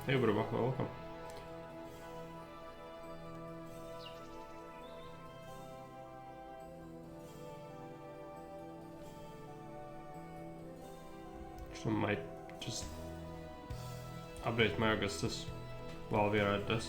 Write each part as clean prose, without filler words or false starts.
Hey, welcome. So I might just update my Augustus while we are at this.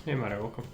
Hey Mario, welcome.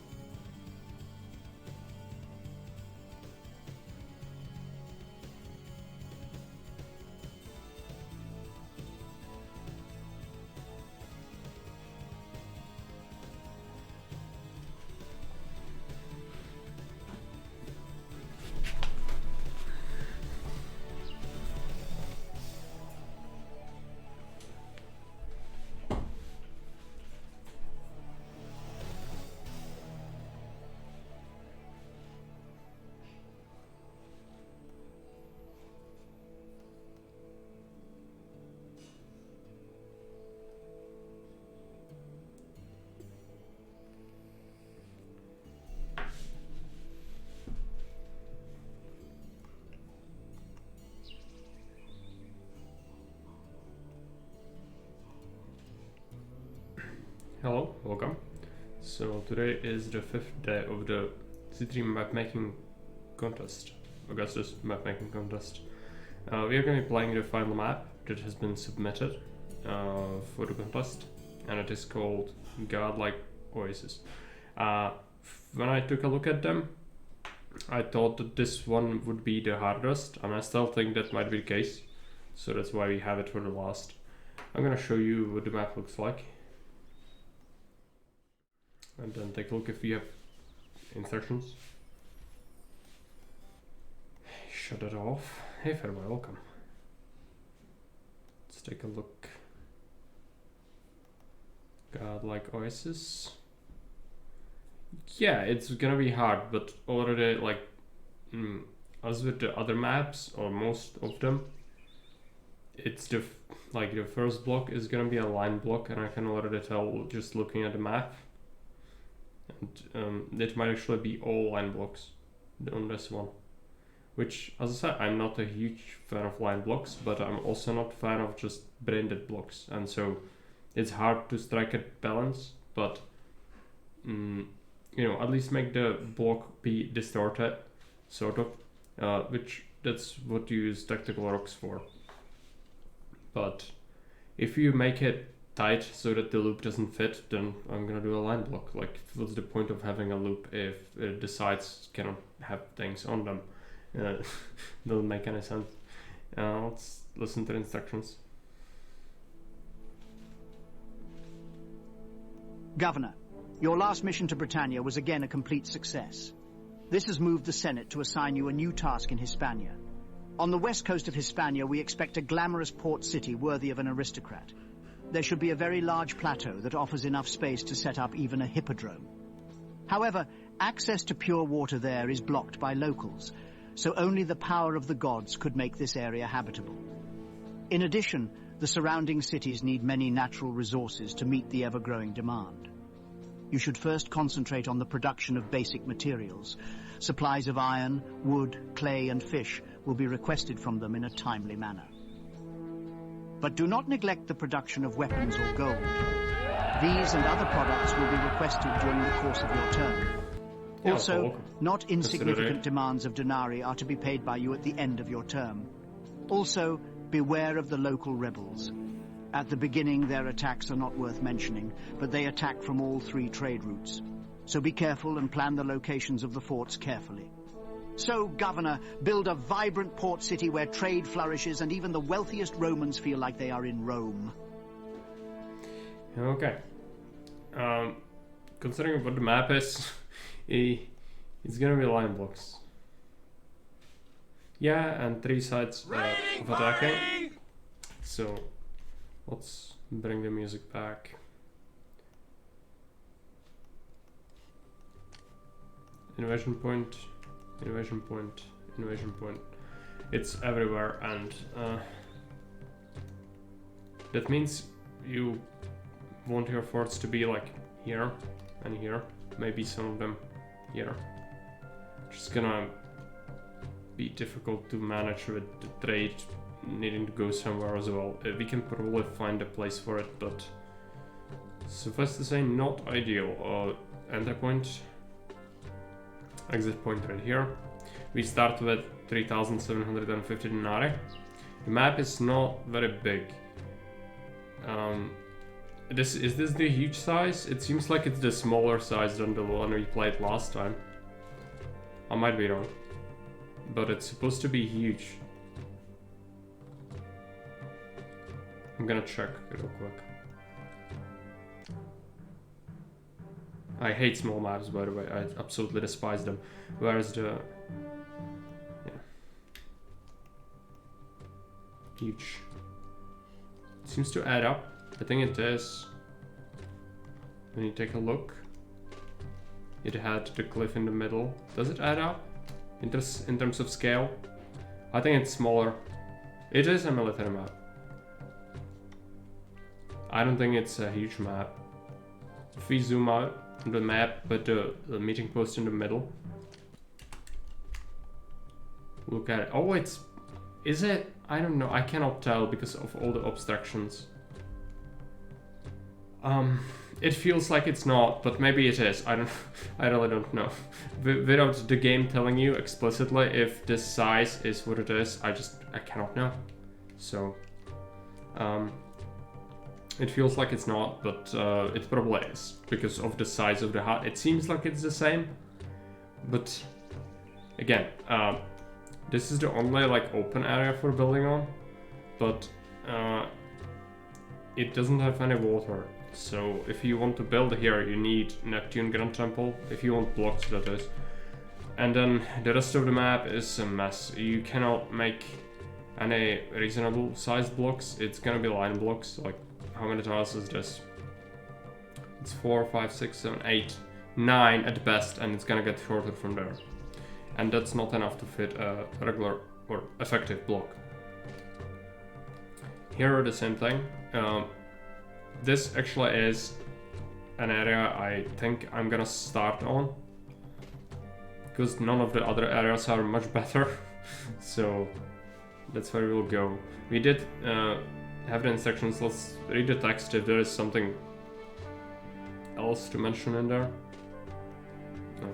Hello, welcome. So today is the 5th day of the C3 map making contest, Augustus map making contest. We are going to be playing the final map that has been submitted for the contest, and it is called Godlike Oasis. When I took a look at them, I thought that this one would be the hardest, and I still think that might be the case, so that's why we have it for the last. I'm going to show you what the map looks like. And then take a look if we have insertions. Shut it off. Hey farewell, welcome. Let's take a look. Godlike Oasis. Yeah, it's gonna be hard, but already like as with the other maps, or most of them, it's the first block is gonna be a line block, and I can already tell just looking at the map. And it might actually be all line blocks on this one, which, as I said, I'm not a huge fan of line blocks, but I'm also not a fan of just branded blocks, and so it's hard to strike a balance, but you know, at least make the block be distorted, sort of, which that's what you use tactical rocks for. But If you make it tight so that the loop doesn't fit, then I'm gonna do a line block. Like, what's the point of having a loop if the sides cannot have things on them? Doesn't make any sense. Let's listen to the instructions. Governor, your last mission to Britannia was again a complete success. This has moved the Senate to assign you a new task in Hispania. On the west coast of Hispania, we expect a glamorous port city worthy of an aristocrat. There should be a very large plateau that offers enough space to set up even a hippodrome. However, access to pure water there is blocked by locals, so only the power of the gods could make this area habitable. In addition, the surrounding cities need many natural resources to meet the ever-growing demand. You should first concentrate on the production of basic materials. Supplies of iron, wood, clay, and fish will be requested from them in a timely manner. But do not neglect the production of weapons or gold. These and other products will be requested during the course of your term. Also, not insignificant demands of denarii are to be paid by you at the end of your term. Also, beware of the local rebels. At the beginning, their attacks are not worth mentioning, but they attack from all 3 trade routes. So be careful and plan the locations of the forts carefully. So, Governor, build a vibrant port city where trade flourishes and even the wealthiest Romans feel like they are in Rome. Okay. Considering what the map is, it's gonna be line blocks. Yeah, and 3 sides of attacking. So, let's bring the music back. Invasion point, invasion point, invasion point. It's everywhere, and that means you want your forts to be like here and here, maybe some of them here. Just gonna be difficult to manage with the trade needing to go somewhere as well. We can probably find a place for it, but suffice to say, not ideal. Enter point, exit point right here. We start with 3,750 denarii. The map is not very big. Is this the huge size? It seems like it's the smaller size than the one we played last time. I might be wrong, but it's supposed to be huge. I'm gonna check real quick. I hate small maps, by the way. I absolutely despise them. Where's the... yeah. Huge. It seems to add up. I think it is. When you take a look, it had the cliff in the middle. Does it add up in terms of scale? I think it's smaller. It is a military map. I don't think it's a huge map. If we zoom out on the map, but the meeting post in the middle. Look at it. Oh, is it? I don't know. I cannot tell because of all the obstructions. It feels like it's not, but maybe it is. I really don't know. Without the game telling you explicitly if this size is what it is, I cannot know. So, it feels like it's not, but it probably is because of the size of the hut. It seems like it's the same, but again, this is the only like open area for building on, but it doesn't have any water. So if you want to build here, you need Neptune Grand Temple, if you want blocks, that is. And then the rest of the map is a mess. You cannot make any reasonable sized blocks. It's gonna be line blocks. Like, how many tiles is this? It's 4, 5, 6, 7, 8, 9 at best, and it's gonna get shorter from there. And that's not enough to fit a regular or effective block. Here are the same thing. This actually is an area I think I'm gonna start on, because none of the other areas are much better. So that's where we'll go. We did have the instructions. Let's read the text if there is something else to mention in there. No.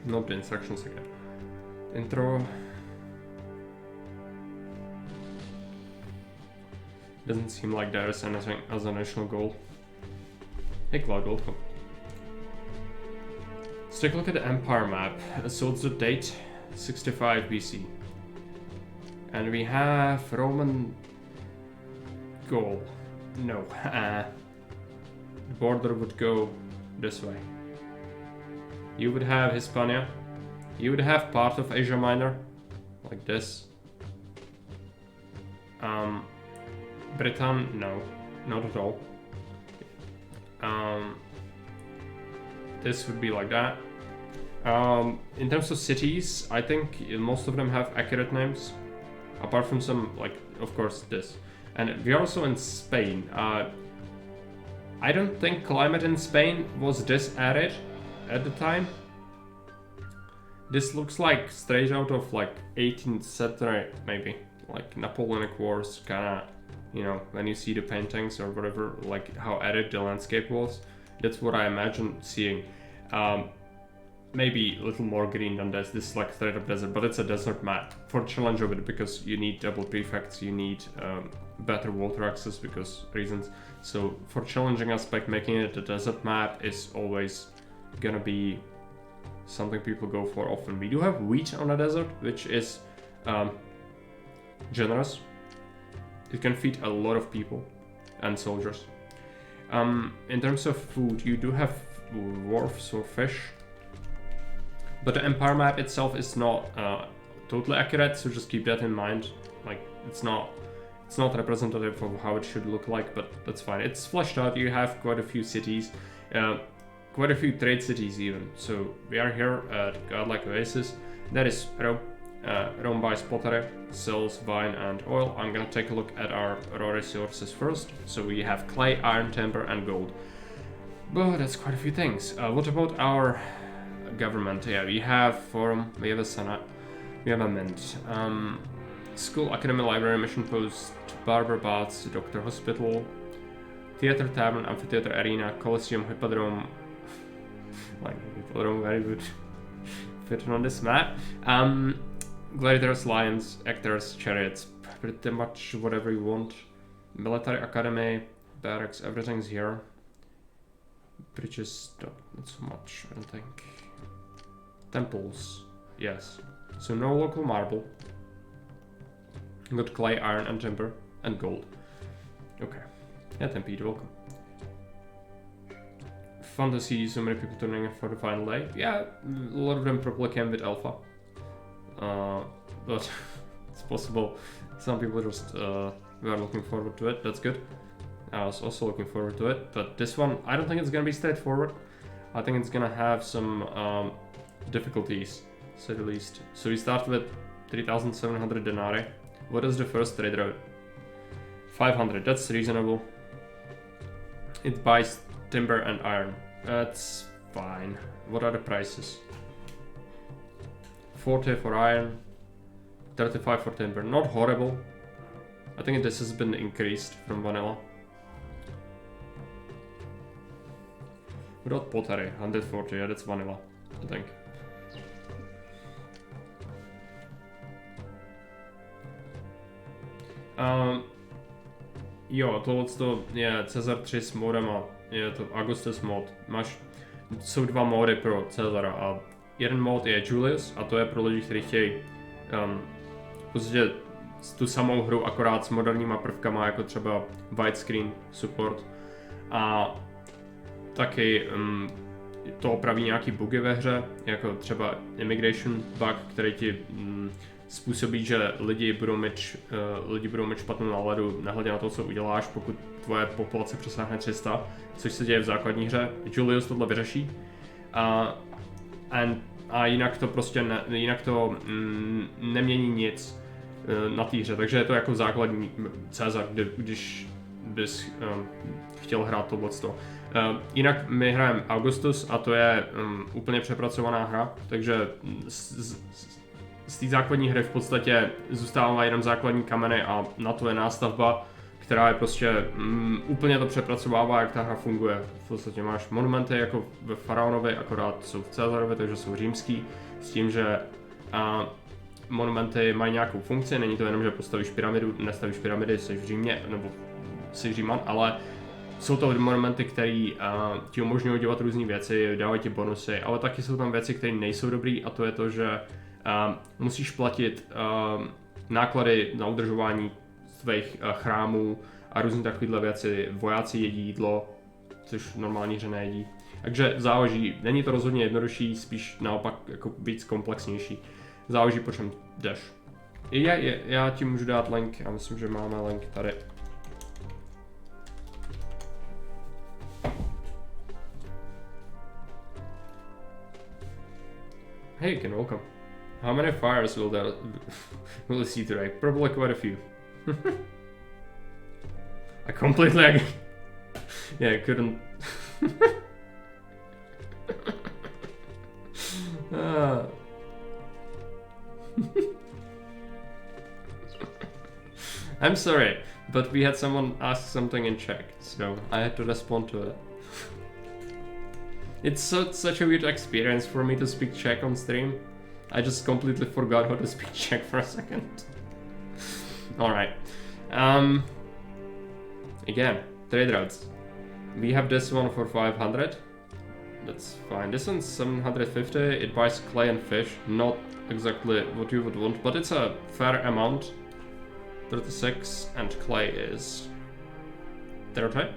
Not the instructions again. Intro. Doesn't seem like there is anything as an additional goal. Hey Cloud, welcome. Let's take a look at the Empire map. So it's the date 65 BC. And we have Roman Gaul. No. The border would go this way. You would have Hispania. You would have part of Asia Minor. Like this. Britain, no. Not at all. This would be like that. In terms of cities, I think most of them have accurate names. Apart from some, like, of course, this. And we're also in Spain. I don't think climate in Spain was this arid at the time. This looks like straight out of like 18th century, maybe. Like Napoleonic Wars, kinda, you know, when you see the paintings or whatever, like how arid the landscape was. That's what I imagine seeing. Maybe a little more green than this. This is like straight up desert, but it's a desert map. For challenge of it, because you need double prefects, you need better water access because reasons. So for challenging aspect, making it a desert map is always gonna be something people go for often. We do have wheat on a desert, which is generous. It can feed a lot of people and soldiers. In terms of food, you do have wharfs or fish. But the Empire map itself is not totally accurate, so just keep that in mind. Like, it's not representative of how it should look like, but that's fine. It's fleshed out. You have quite a few cities, quite a few trade cities even. So we are here at Godlike Oasis. That is Rome. Rome buys pottery, sells wine and oil. I'm gonna take a look at our raw resources first. So we have clay, iron, timber, and gold. But that's quite a few things. What about our government? Yeah, we have forum, we have a senate, we have a mint, school, academy, library, mission post, barber, baths, doctor, hospital, theater, tavern, amphitheater, arena, coliseum, hippodrome. Like hippodrome, very good fit on this map. Gladiators, lions, actors, chariots, pretty much whatever you want. Military academy, barracks, everything's here. Bridges, not so much, I don't think. Temples, yes. So no local marble. Got clay, iron, and timber, and gold. Okay. Yeah, Tempe, welcome. Fun to see so many people turning in for the final day. Yeah, a lot of them probably came with alpha. But it's possible some people just were looking forward to it. That's good. I was also looking forward to it, but this one, I don't think it's gonna be straightforward. I think it's gonna have some difficulties, to say the least. So we start with 3,700 denarii. What is the first trade route? 500, that's reasonable. It buys timber and iron. That's fine. What are the prices? 40 for iron, 35 for timber. Not horrible. I think this has been increased from vanilla. Without pottery, 140, yeah, that's vanilla, I think. Jo, tohleto je Cezar 3 s modem a je to Augustus mod. Jsou dva mody pro Cezara a jeden mod je Julius a to je pro lidi, kteří chtějí prostě tu samou hru akorát s moderníma prvkama, jako třeba widescreen support a taky to opraví nějaký bugy ve hře, jako třeba immigration bug, který ti způsobí, že lidi budou mít špatnou náladu nehledě na to, co uděláš, pokud tvoje populace přesáhne 300, což se děje v základní hře. Julius tohle vyřeší a jinak to prostě nemění nic na té hře, takže je to jako základní Cezar, když bys chtěl hrát tohleto. Jinak my hrajeme Augustus a to je úplně přepracovaná hra, takže z té základní hry v podstatě zůstává jenom základní kameny a na to je nástavba, která je prostě úplně to přepracovává, jak ta hra funguje. V podstatě máš monumenty jako ve Faraonovi, akorát jsou v Cezarovi, takže jsou římský, s tím, že monumenty mají nějakou funkci, není to jenom, že postavíš pyramidu, nestavíš pyramidy, jsi v Římě, nebo jsi Říman, ale jsou to monumenty, které ti umožňují dělat různé věci, dávají ti bonusy, ale taky jsou tam věci, které nejsou dobrý, a to je to, že musíš platit náklady na udržování svých chrámů a různé takovéhle věci. Vojáci jedí jídlo, což normální hře nejedí. Takže záleží, není to rozhodně jednodušší, spíš naopak jako víc komplexnější. Záleží, po čem jdeš. Já ti můžu dát link, já myslím, že máme link tady. Hey, Ken, welcome. How many fires will you see today? Probably quite a few. I completely agree. Yeah, I couldn't. I'm sorry, but we had someone ask something in Czech, so I had to respond to it. It's such a weird experience for me to speak Czech on stream. I just completely forgot how to speak Czech for a second. Alright. Again, trade routes. We have this one for 500. That's fine. This one's 750. It buys clay and fish. Not exactly what you would want, but it's a fair amount. 36, and clay is 30.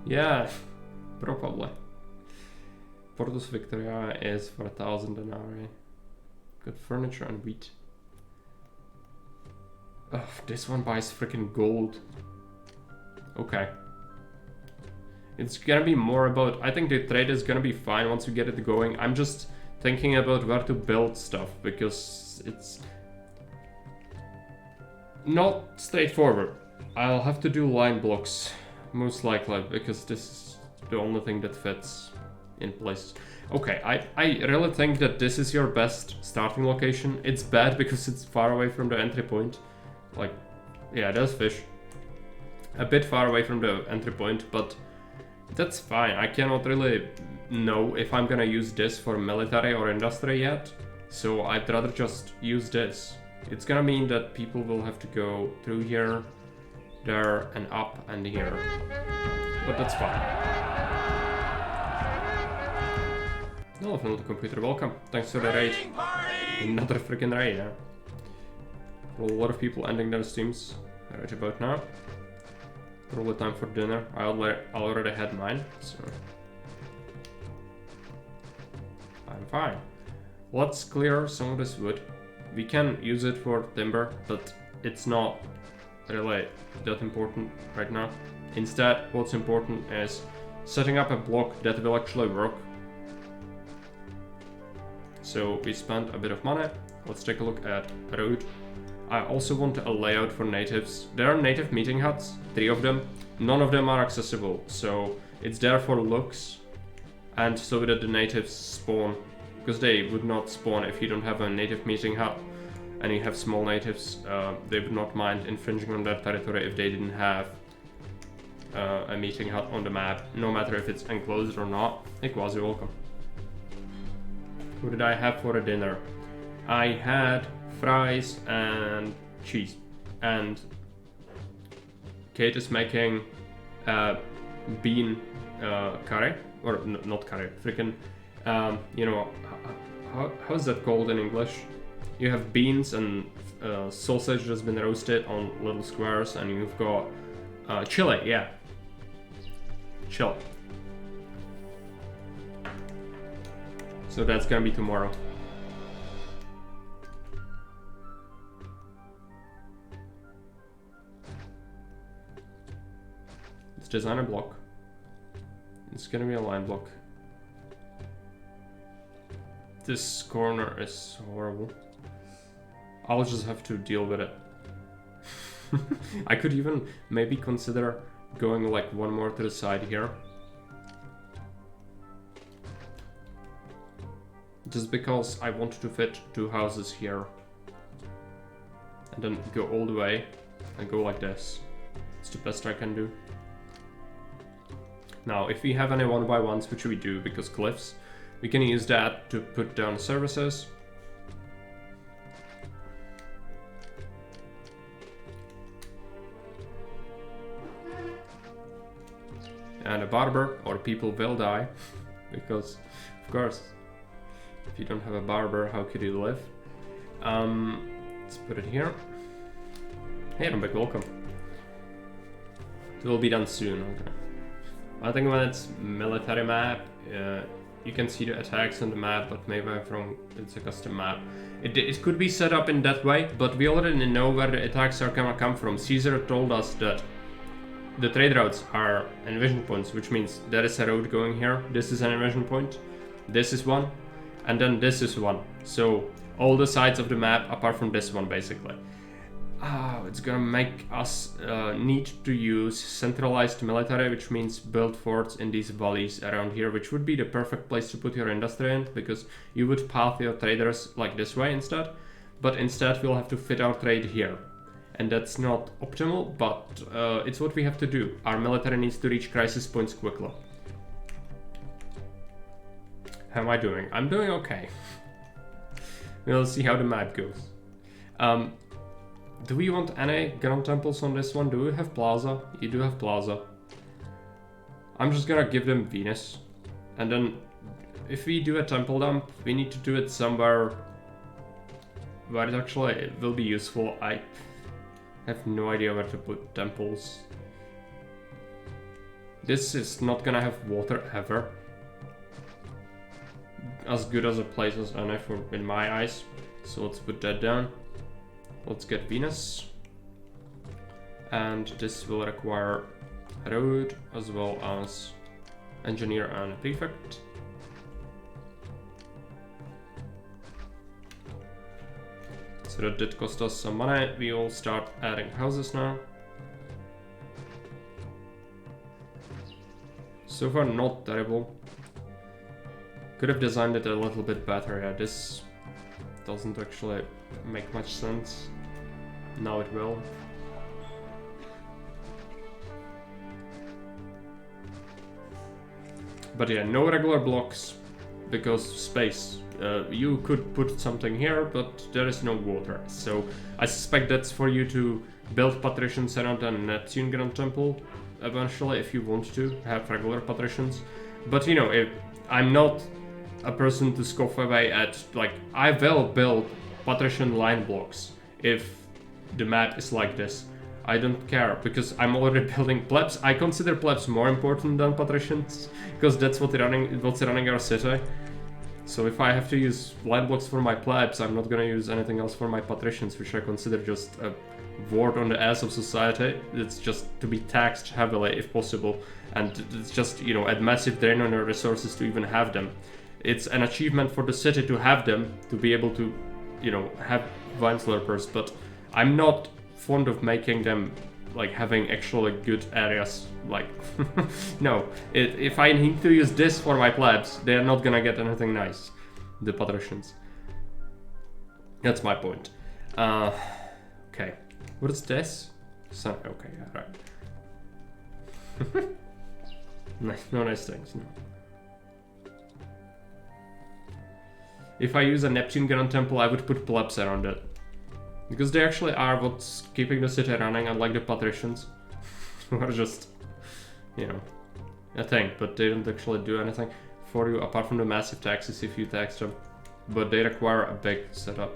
Yeah, probably. Portus Victoria is for 1,000 denarii. Good furniture and wheat. Oh, this one buys freaking gold. Okay. It's gonna be more about... I think the trade is gonna be fine once we get it going. I'm just thinking about where to build stuff, because it's not straightforward. I'll have to do line blocks, most likely, because this is the only thing that fits in place. Okay, I really think that this is your best starting location. It's bad because it's far away from the entry point. Like, yeah, there's fish. A bit far away from the entry point, but that's fine. I cannot really know if I'm gonna use this for military or industry yet, so I'd rather just use this. It's gonna mean that people will have to go through here, there, and up, and here. But that's fine. Elephant on the computer, welcome. Thanks for the raid. Another freaking raid, yeah. A lot of people ending their streams right about now. Probably time for dinner. I already had mine, so I'm fine. Let's clear some of this wood. We can use it for timber, but it's not really that important right now. Instead, what's important is setting up a block that will actually work. So we spent a bit of money. Let's take a look at road. I also want a layout for natives. There are native meeting huts, 3 of them. None of them are accessible, so it's there for looks and so that the natives spawn, because they would not spawn if you don't have a native meeting hut and you have small natives. They would not mind infringing on their territory if they didn't have a meeting hut on the map, no matter if it's enclosed or not. Hey Quasi, welcome. What did I have for a dinner? I had fries and cheese, and Kate is making bean curry, or not curry, freaking, you know, how's that called in English? You have beans and sausage that's been roasted on little squares, and you've got chili, yeah, chili. So that's gonna be tomorrow. Let's design a block. It's gonna be a line block. This corner is horrible. I'll just have to deal with it. I could even maybe consider going like one more to the side here. Just because I want to fit 2 houses here. And then go all the way and go like this. It's the best I can do. Now, if we have any 1x1s, which we do, because cliffs, We can use that to put down services. And a barber, or people will die. Because, of course, if you don't have a barber, how could you live? Let's put it here. Hey, I'm back, welcome. It will be done soon, okay. I think when it's military map, you can see the attacks on the map, but maybe from it's a custom map. It could be set up in that way, but we already know where the attacks are gonna come from. Caesar told us that the trade routes are invasion points, which means there is a road going here. This is an invasion point. This is one, and then this is one. So all the sides of the map apart from this one, basically. It's gonna make us need to use centralized military, which means build forts in these valleys around here, which would be the perfect place to put your industry in, because you would path your traders like this way instead. But instead we'll have to fit our trade here. And that's not optimal, but it's what we have to do. Our military needs to reach crisis points quickly. How am I doing? I'm doing okay. We'll see how the map goes. Do we want any grand temples on this one? Do we have plaza? You do have plaza. I'm just gonna give them Venus. And then if we do a temple dump, we need to do it somewhere where it actually will be useful. I have no idea where to put temples. This is not gonna have water ever. As good as a place as any in my eyes. So let's put that down. Let's get Venus. And this will require a road as well as engineer and a prefect. So that did cost us some money. We will start adding houses now. So far not terrible. Could have designed it a little bit better. Yeah, this doesn't actually make much sense. Now it will. But yeah, no regular blocks because space. You could put something here, but there is no water. So I suspect that's for you to build patricians around a Neptune Grand Temple eventually if you want to have regular patricians. But you know, if I'm not a person to scoff away at, like, I will build patrician line blocks if the map is like this. I don't care, because I'm already building plebs. I consider plebs more important than patricians, because that's what's running our city. So if I have to use line blocks for my plebs, I'm not gonna use anything else for my patricians, which I consider just a ward on the ass of society. It's just to be taxed heavily if possible, and it's just, you know, a massive drain on your resources to even have them. It's an achievement for the city to have them, to be able to, you know, have vine slurpers, but I'm not fond of making them, like, having actually good areas, like, no. If I need to use this for my plebs, they're not gonna get anything nice, the patricians. That's my point. Okay, what is this? Okay, yeah, right. Nice, no nice things, no. If I use a Neptune Grand Temple, I would put plebs around it. Because they actually are what's keeping the city running, unlike the patricians. Who are just, you know, a thing, but they don't actually do anything for you apart from the massive taxes if you tax them. But they require a big setup.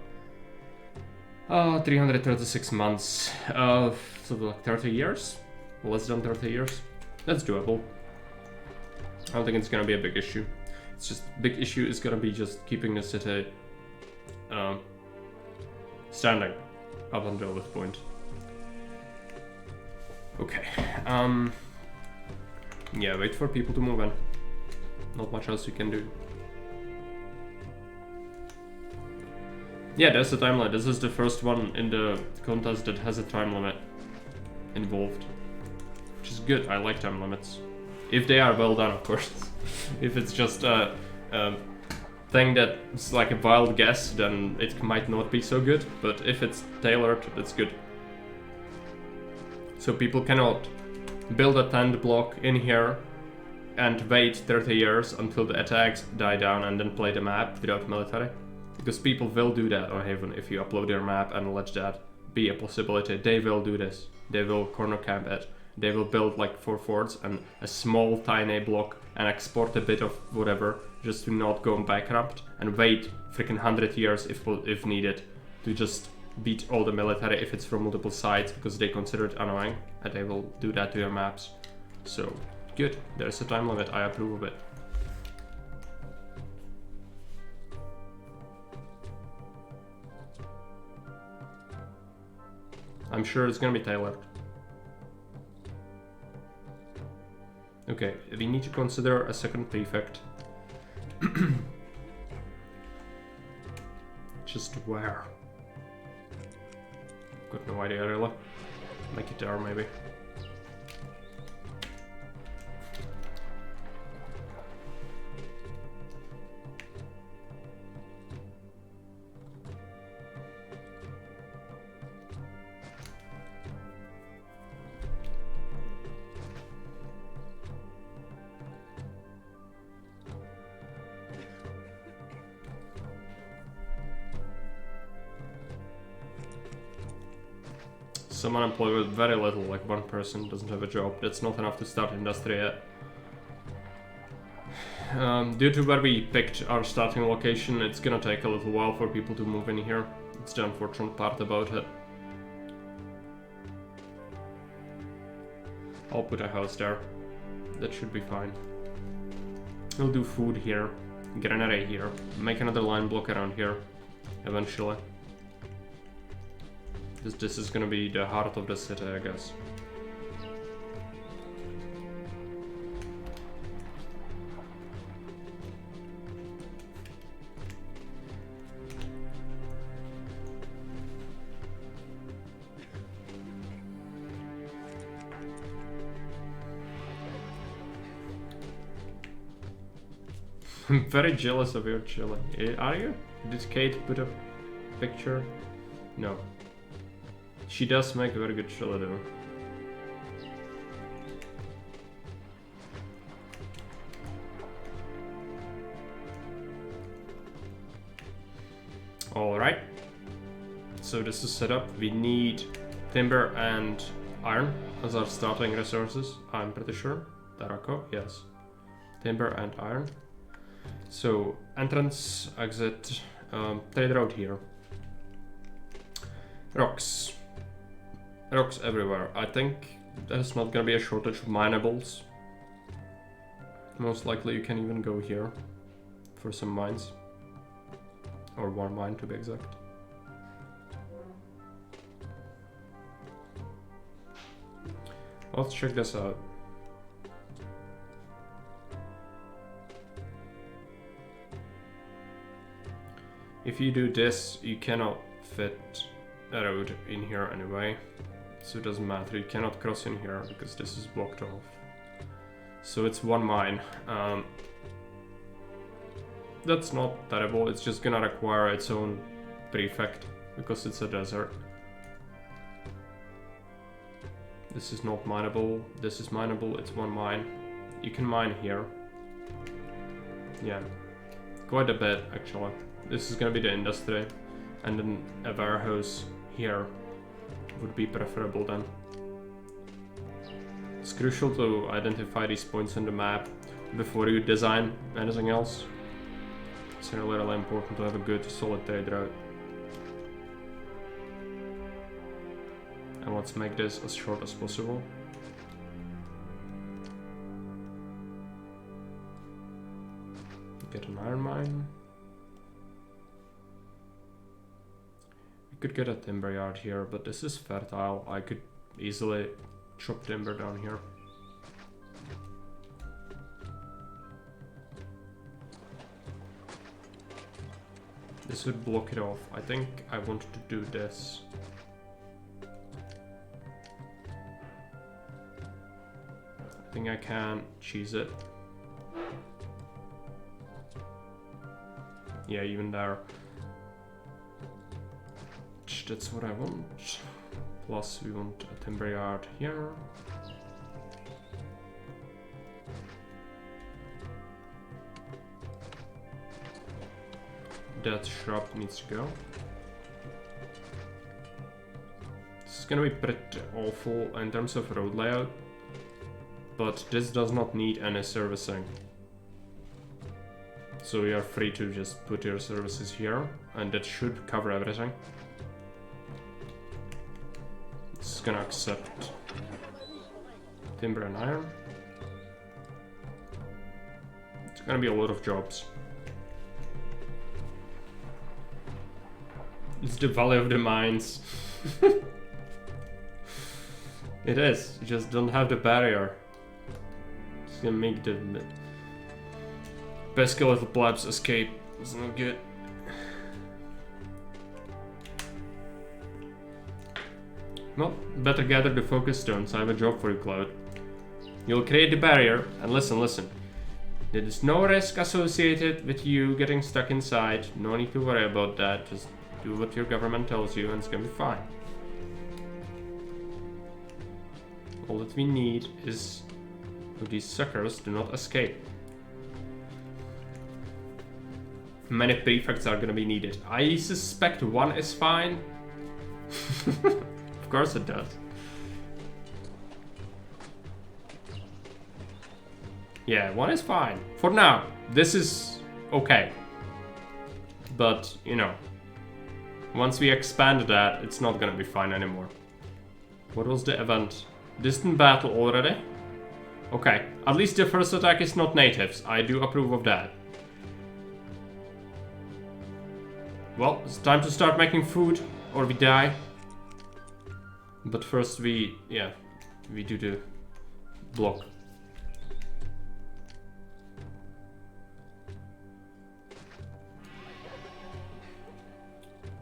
336 months. So like 30 years? Less than 30 years? That's doable. I don't think it's gonna be a big issue. It's just, big issue is gonna be just keeping the city standing up until this point. Okay. Yeah, wait for people to move in. Not much else you can do. Yeah, there's a time limit. This is the first one in the contest that has a time limit involved. Which is good, I like time limits. If they are well done, of course. If it's just a thing that's like a wild guess, then it might not be so good. But if it's tailored, it's good. So people cannot build a tent block in here and wait 30 years until the attacks die down and then play the map without military. Because people will do that on Haven if you upload their map and let that be a possibility. They will do this. They will corner camp it. They will build like 4 forts and a small tiny block and export a bit of whatever just to not go bankrupt and wait freaking 100 years if needed to just beat all the military if it's from multiple sides because they consider it annoying, and they will do that to your maps. So good, there's a time limit, I approve of it. I'm sure it's gonna be tailored. Okay, we need to consider a second prefect. Just where? Got no idea really. Make it there maybe. Some unemployed with very little, like 1 person doesn't have a job. That's not enough to start industry yet. Due to where we picked our starting location, it's gonna take a little while for people to move in here. It's the unfortunate part about it. I'll put a house there. That should be fine. We'll do food here, granary here, make another line block around here, eventually. This is gonna be the heart of the city, I guess. I'm very jealous of your chili. Are you? Did Kate put a picture? No. She does make a very good chili though. Alright. So this is set up. We need timber and iron as our starting resources, I'm pretty sure. Tarako, yes. Timber and iron. So entrance, exit, trade road here. Rocks. Rocks everywhere. I think there's not gonna be a shortage of minables. Most likely you can even go here for some mines. Or 1 mine to be exact. Let's check this out. If you do this, you cannot fit a road in here anyway. So it doesn't matter, you cannot cross in here because this is blocked off. So it's 1 mine. That's not terrible, it's just gonna require its own prefect because it's a desert. This is not mineable, this is mineable, it's 1 mine. You can mine here. Yeah, quite a bit actually. This is gonna be the industry, and then a warehouse here would be preferable then. It's crucial to identify these points on the map before you design anything else. It's really important to have a good solid trade route. And let's make this as short as possible. Get an iron mine. Could get a timber yard here, but this is fertile. I could easily chop timber down here. This would block it off. I think I want to do this. I think I can cheese it. Yeah, even there. That's what I want. Plus we want a timber yard here. That shrub needs to go. This is gonna be pretty awful in terms of road layout, but this does not need any servicing. So you are free to just put your services here, and that should cover everything. This is gonna accept timber and iron. It's gonna be a lot of jobs. It's the Valley of the Mines. It is, you just don't have the barrier. It's gonna make the pesky little plebs escape. It's not good. Well, better gather the focus stones. I have a job for you, Cloud. You'll create the barrier, and listen. There is no risk associated with you getting stuck inside. No need to worry about that. Just do what your government tells you, and it's gonna be fine. All that we need is for these suckers do not escape. Many prefects are gonna be needed. I suspect one is fine. Of course it does. Yeah, one is fine. For now, this is okay. But, you know, once we expand that, it's not gonna be fine anymore. What was the event? Distant battle already? Okay, at least the first attack is not natives. I do approve of that. Well, it's time to start making food, or we die. But first we do the block.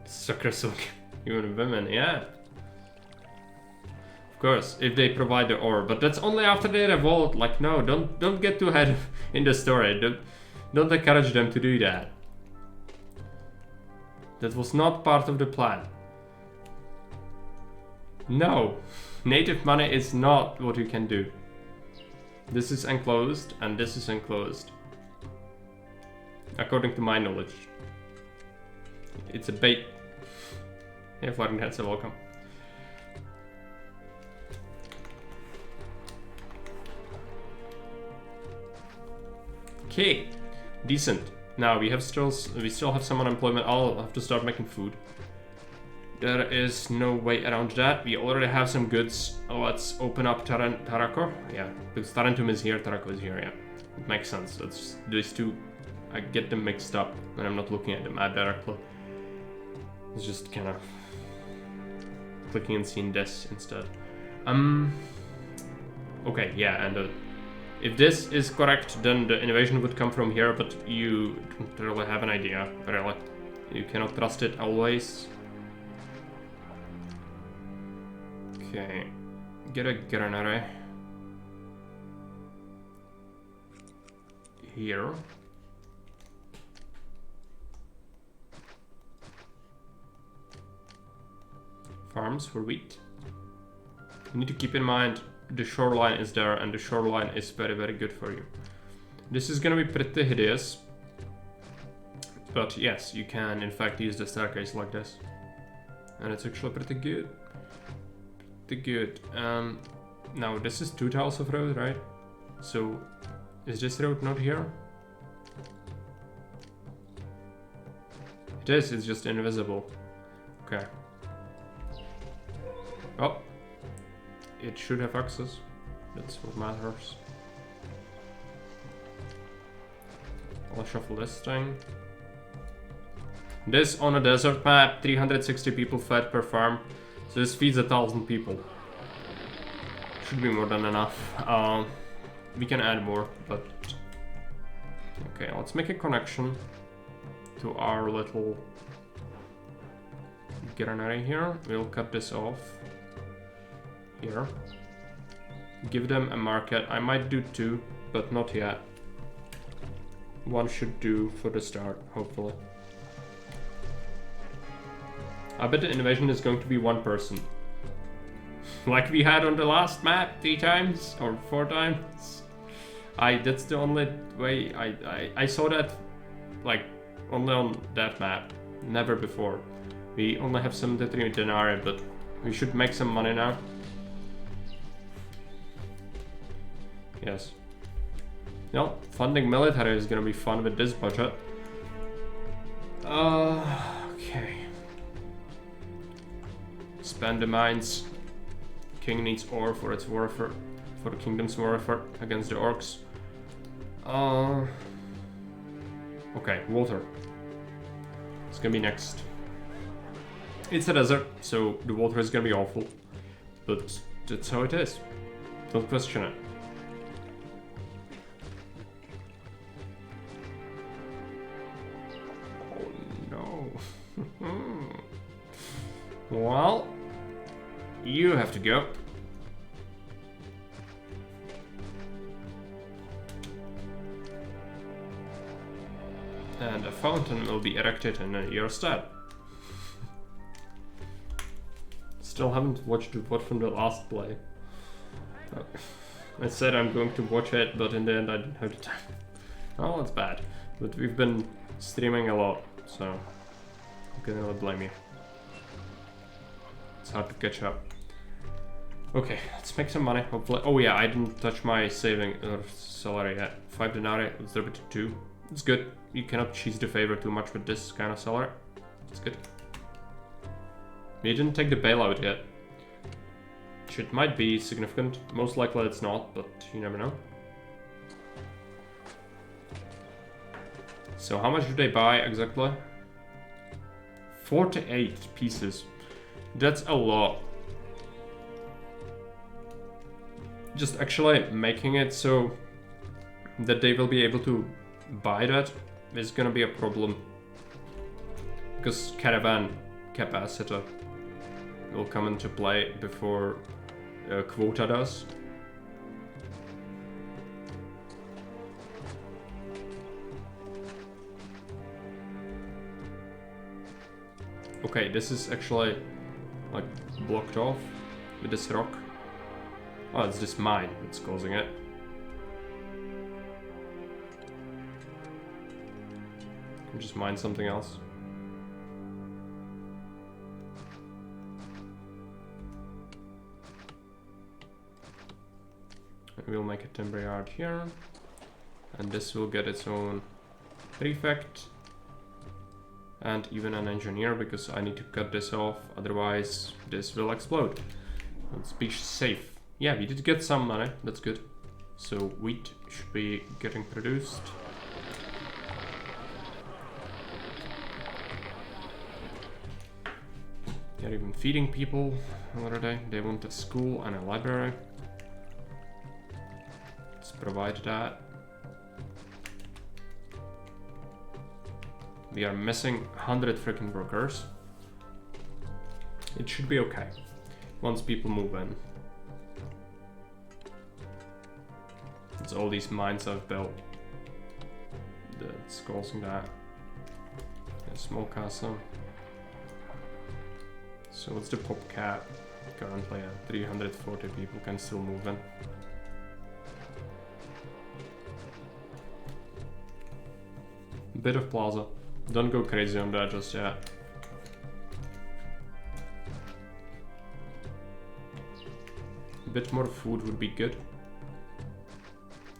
Suckers of even women, yeah. Of course, if they provide the ore, but that's only after they revolt. Like, no, don't get too ahead in the story. Don't encourage them to do that. That was not part of the plan. No, native money is not what you can do. This is enclosed, and this is enclosed. According to my knowledge. It's a bait. Yeah, Flying Heads are welcome. Okay, decent. Now we still have some unemployment. I'll have to start making food. There is no way around that. We already have some goods. Let's open up Tarako. Yeah, because Tarentum is here, Tarako is here, yeah. It makes sense. That's these two. I get them mixed up when I'm not looking at the map directly. It's just kind of clicking and seeing this instead. Okay, yeah, and if this is correct, then the invasion would come from here, but you don't really have an idea, really. You cannot trust it always. Okay, get a granary here. Farms for wheat. You need to keep in mind the shoreline is there, and the shoreline is very, very good for you. This is gonna be pretty hideous, but yes, you can in fact use the staircase like this, and it's actually pretty good. Pretty good. Now this is 2 tiles of road, right? So is this road not here? It is. It's just invisible. Okay. Oh. It should have access. That's what matters. I'll shuffle this thing. This on a desert map, 360 people fed per farm. So this feeds 1,000 people. Should be more than enough. We can add more, but... Okay, let's make a connection to our little granary here. We'll cut this off. Here. Give them a market. I might do 2, but not yet. 1 should do for the start, hopefully. I bet the invasion is going to be 1 person. Like we had on the last map 3 times or 4 times. That's the only way I saw that like only on that map, never before. We only have 73 denarii, but we should make some money now. Yes. No, funding military is gonna be fun with this budget. Okay. Spend the mines. King needs ore for its warfare, for the kingdom's warfare against the orcs. Okay, water. It's gonna be next. It's a desert, so the water is gonna be awful. But that's how it is. Don't question it. Well, you have to go. And a fountain will be erected in your stead. Still haven't watched the VOD from the last play. I said I'm going to watch it, but in the end I didn't have the time. Oh, that's bad. But we've been streaming a lot, so I can really blame you. It's hard to catch up. Okay, let's make some money, hopefully. Oh yeah, I didn't touch my saving salary yet. 5 denarii, let's drop it to 2. It's good. You cannot cheese the favor too much with this kind of salary. It's good. We didn't take the bailout yet. It might be significant. Most likely it's not, but you never know. So how much do they buy exactly? 48 pieces. That's a lot. Just actually making it so that they will be able to buy that is gonna be a problem. Because caravan capacity will come into play before quota does. Okay, this is actually like blocked off with this rock. Oh, it's this mine that's causing it. Can we just mine something else? We'll make a timber yard here, and this will get its own prefect and even an engineer, because I need to cut this off, otherwise this will explode. Let's be safe. Yeah, we did get some money, that's good. So wheat should be getting produced. They're even feeding people another day. They want a school and a library. Let's provide that. We are missing 100 freaking workers. It should be okay once people move in. It's all these mines I've built that's causing that. A small castle. So what's the pop cap? Currently 340 people can still move in. Bit of plaza. Don't go crazy on that just yet. A bit more food would be good.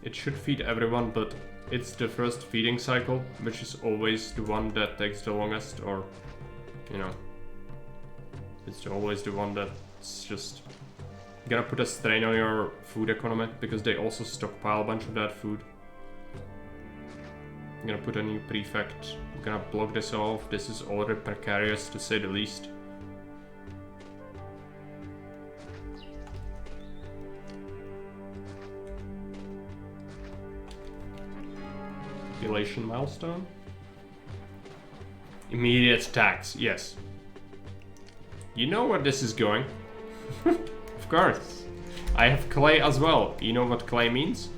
It should feed everyone, but it's the first feeding cycle, which is always the one that takes the longest, or, you know, it's always the one that's just gonna put a strain on your food economy, because they also stockpile a bunch of that food. I'm gonna put a new prefect. I'm gonna block this off. This is already precarious, to say the least. Population milestone. Immediate tax, yes. You know where this is going. Of course. I have clay as well. You know what clay means?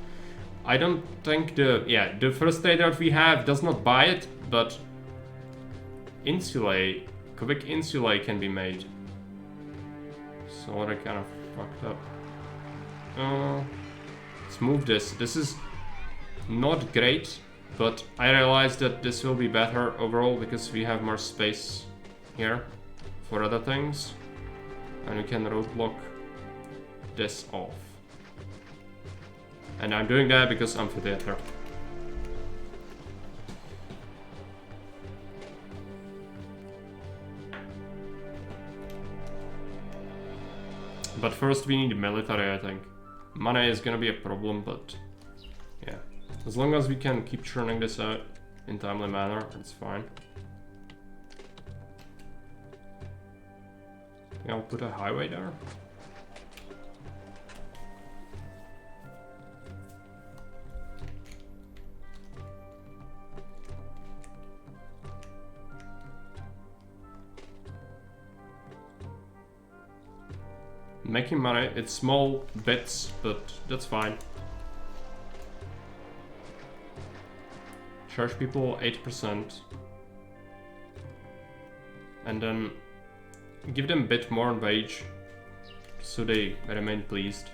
I don't think the first trader that we have does not buy it, but insulae, quick insulae can be made. So they're kind of fucked up. Let's move this. This is not great But I realized that this will be better overall because we have more space here for other things. And we can roadblock this off. And I'm doing that because amphitheater. But first we need military, I think. Money is gonna be a problem, but yeah. As long as we can keep churning this out in timely manner, it's fine. I'll put a highway there. Making money, it's small bits, but that's fine. Charge people 8%. And then give them a bit more on wage, so they remain pleased.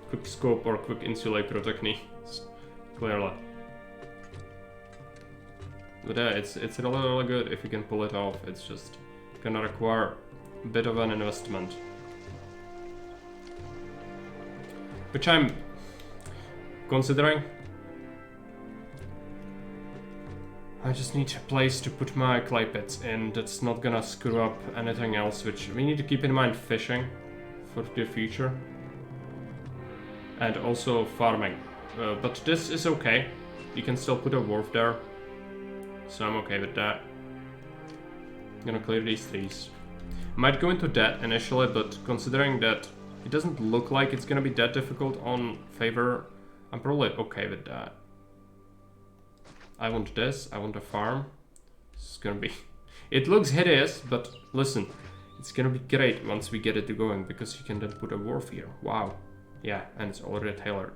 Quick scope or quick insulator techniques, clearly. But yeah, it's really good if you can pull it off. It's just gonna require a bit of an investment, which I'm considering. I just need a place to put my clay pits in that's not gonna screw up anything else, which we need to keep in mind fishing for the future. And also farming. But this is okay. You can still put a wharf there. So I'm okay with that. I'm gonna clear these trees. Might go into debt initially, but considering that it doesn't look like it's gonna be that difficult on favor, I'm probably okay with that. I want this, I want a farm. It's gonna be... It looks hideous, but listen, it's gonna be great once we get it going, because you can then put a wharf here. Wow. Yeah, and it's already tailored.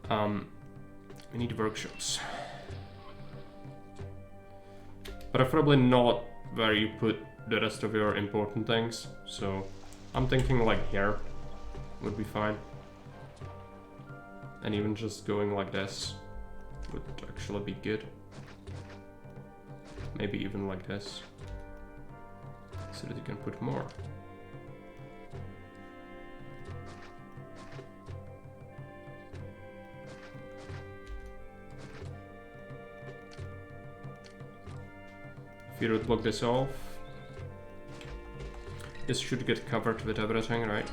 We need workshops. Preferably not where you put the rest of your important things. So I'm thinking like here would be fine. And even just going like this would actually be good. Maybe even like this, so that you can put more. If you would block this off, this should get covered with everything, right?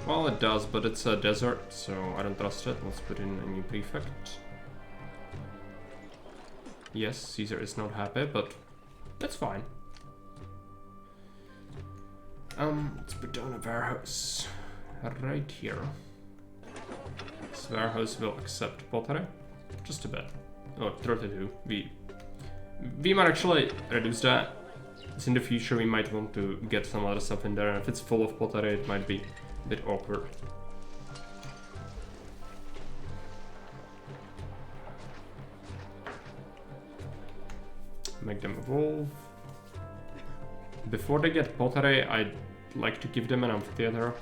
Well, it does, but it's a desert, so I don't trust it. Let's put in a new prefect. Yes, Caesar is not happy, but that's fine. Let's put down a warehouse right here. This warehouse will accept pottery, just a bit. Oh, 32. We might actually reduce that. It's in the future we might want to get some other stuff in there, and if it's full of pottery, it might be a bit awkward. Make them evolve. Before they get pottery, I'd like to give them an amphitheater.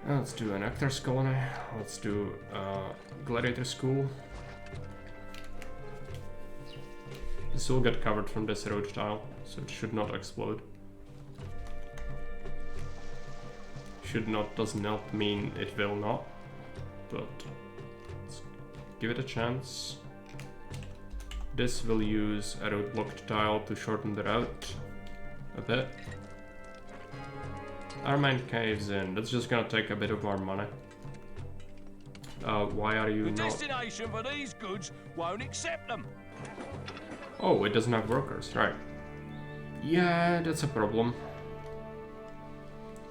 Let's do an actors colony. Let's do a gladiator school. This will get covered from this road tile, so it should not explode. Should not does not mean it will not, but let's give it a chance. This will use a road blocked tile to shorten the route a bit. Our mine caves in. That's just gonna take a bit of our money. Why are you not? The destination for these goods won't accept them. Oh, it doesn't have workers, right? Yeah, that's a problem.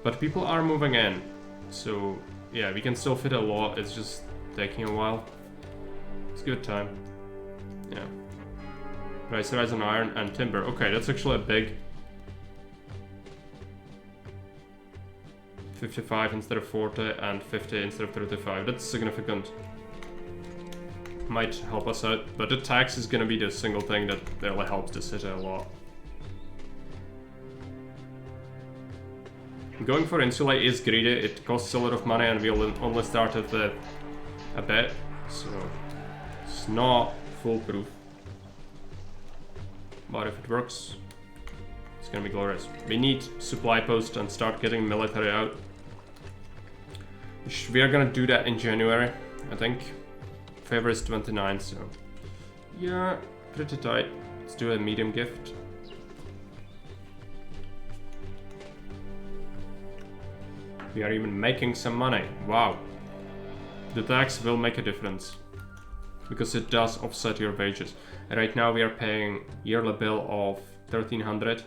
But people are moving in, so yeah, we can still fit a lot. It's just taking a while. Let's give it time. Yeah. Rise on iron and timber. Okay, that's actually a big 55 instead of 40 and 50 instead of 35. That's significant. Might help us out, but the tax is gonna be the single thing that really helps the city a lot. Going for insulate is greedy, it costs a lot of money and we'll only start with a bit, so it's not foolproof. But if it works, it's gonna be glorious. We need supply post and start getting military out. We are gonna do that in January, I think. Favor is 29, so yeah, pretty tight. Let's do a medium gift. We are even making some money. Wow. The tax will make a difference because it does offset your wages. Right now we are paying yearly bill of 1300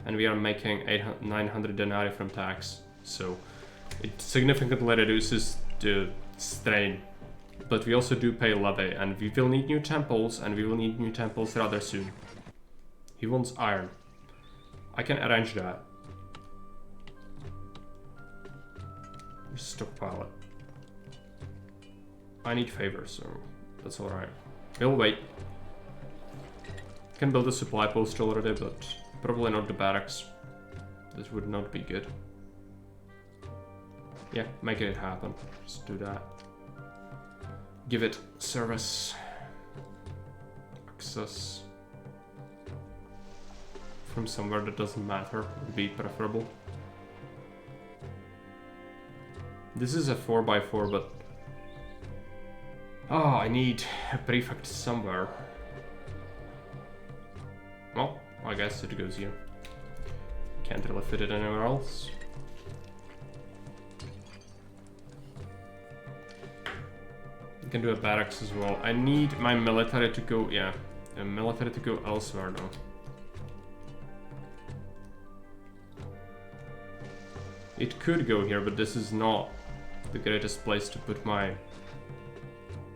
and we are making 900 denarii from tax. So it significantly reduces the strain. But we also do pay levy and we will need new temples and we will need new temples rather soon. He wants iron. I can arrange that. Stockpile it. I need favors, so that's alright. We'll wait. Can build a supply post already, but probably not the barracks. This would not be good. Yeah, make it happen. Just do that. Give it service. Access. From somewhere that doesn't matter would be preferable. This is a 4x4, but... Oh, I need a prefect somewhere. Well, I guess it goes here. Can't really fit it anywhere else. You can do a barracks as well. I need my military to go... Yeah, a military to go elsewhere though. It could go here, but this is not the greatest place to put my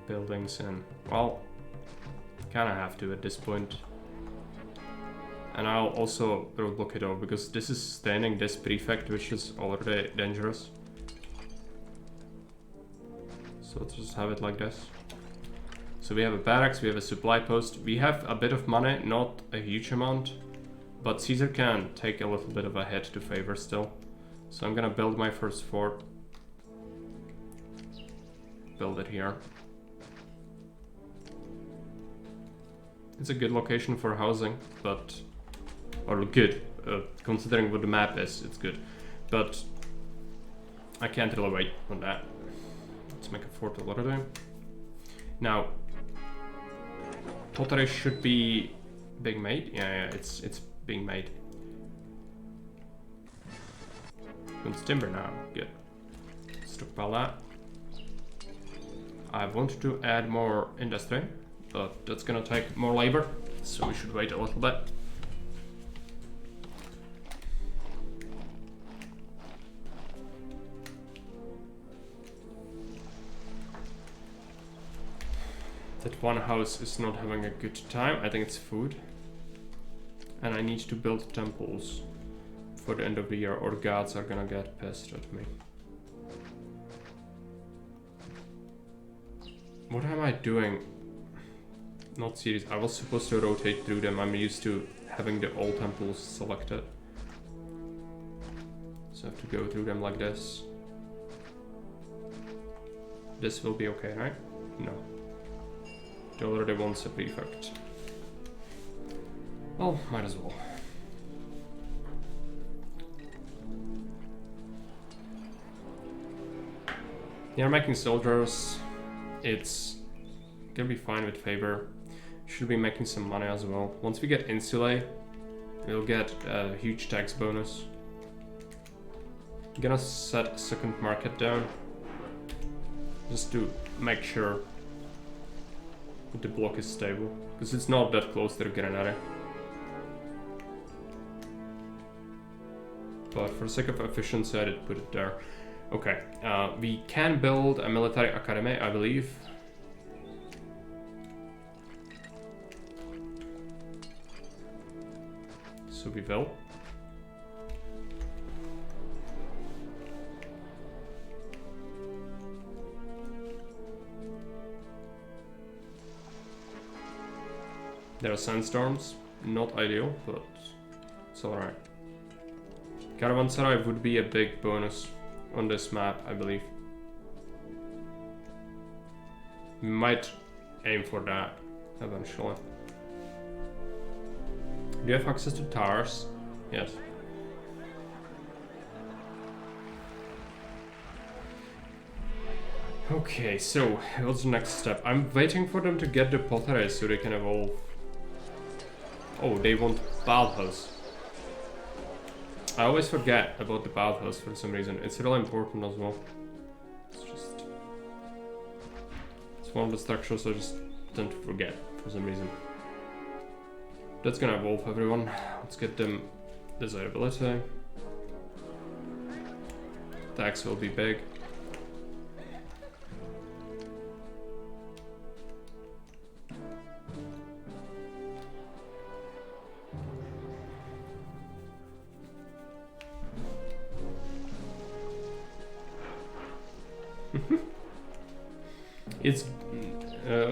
buildings in. Well, kinda have to at this point. And I'll also roadblock it off because this is staining this prefect, which is already dangerous. So let's just have it like this. So we have a barracks, we have a supply post. We have a bit of money, not a huge amount, but Caesar can take a little bit of a hit to favor still. So I'm gonna build my first fort. Build it here. It's a good location for housing, but... Or good, considering what the map is, it's good. But I can't really wait on that. Let's make a fort already. Now, pottery should be being made. Yeah, it's being made. It's timber now, good. Stockpile that. I want to add more industry, but that's gonna take more labor, so we should wait a little bit. That one house is not having a good time. I think it's food. And I need to build temples for the end of the year, or gods are gonna get pissed at me. What am I doing? Not serious. I was supposed to rotate through them. I'm used to having the old temples selected. So I have to go through them like this. This will be okay, right? No. It already wants a prefect. Well, might as well. You're making soldiers. It's gonna be fine with favor. Should be making some money as well. Once we get insulae, we'll get a huge tax bonus. I'm gonna set second market down just to make sure that the block is stable, because it's not that close to the Granada. But for the sake of efficiency, I did put it there. Okay, we can build a military academy, I believe. So we will. There are sandstorms, not ideal, but it's alright. Caravanserai would be a big bonus on this map, I believe. We might aim for that eventually. Do you have access to towers? Yes. Okay, so what's the next step? I'm waiting for them to get the pottery so they can evolve. Oh, they want bathhouse. I always forget about the bathhouse for some reason. It's really important as well. It's one of the structures I just tend to forget for some reason. That's gonna evolve everyone. Let's get them desirability. Tax will be big. It's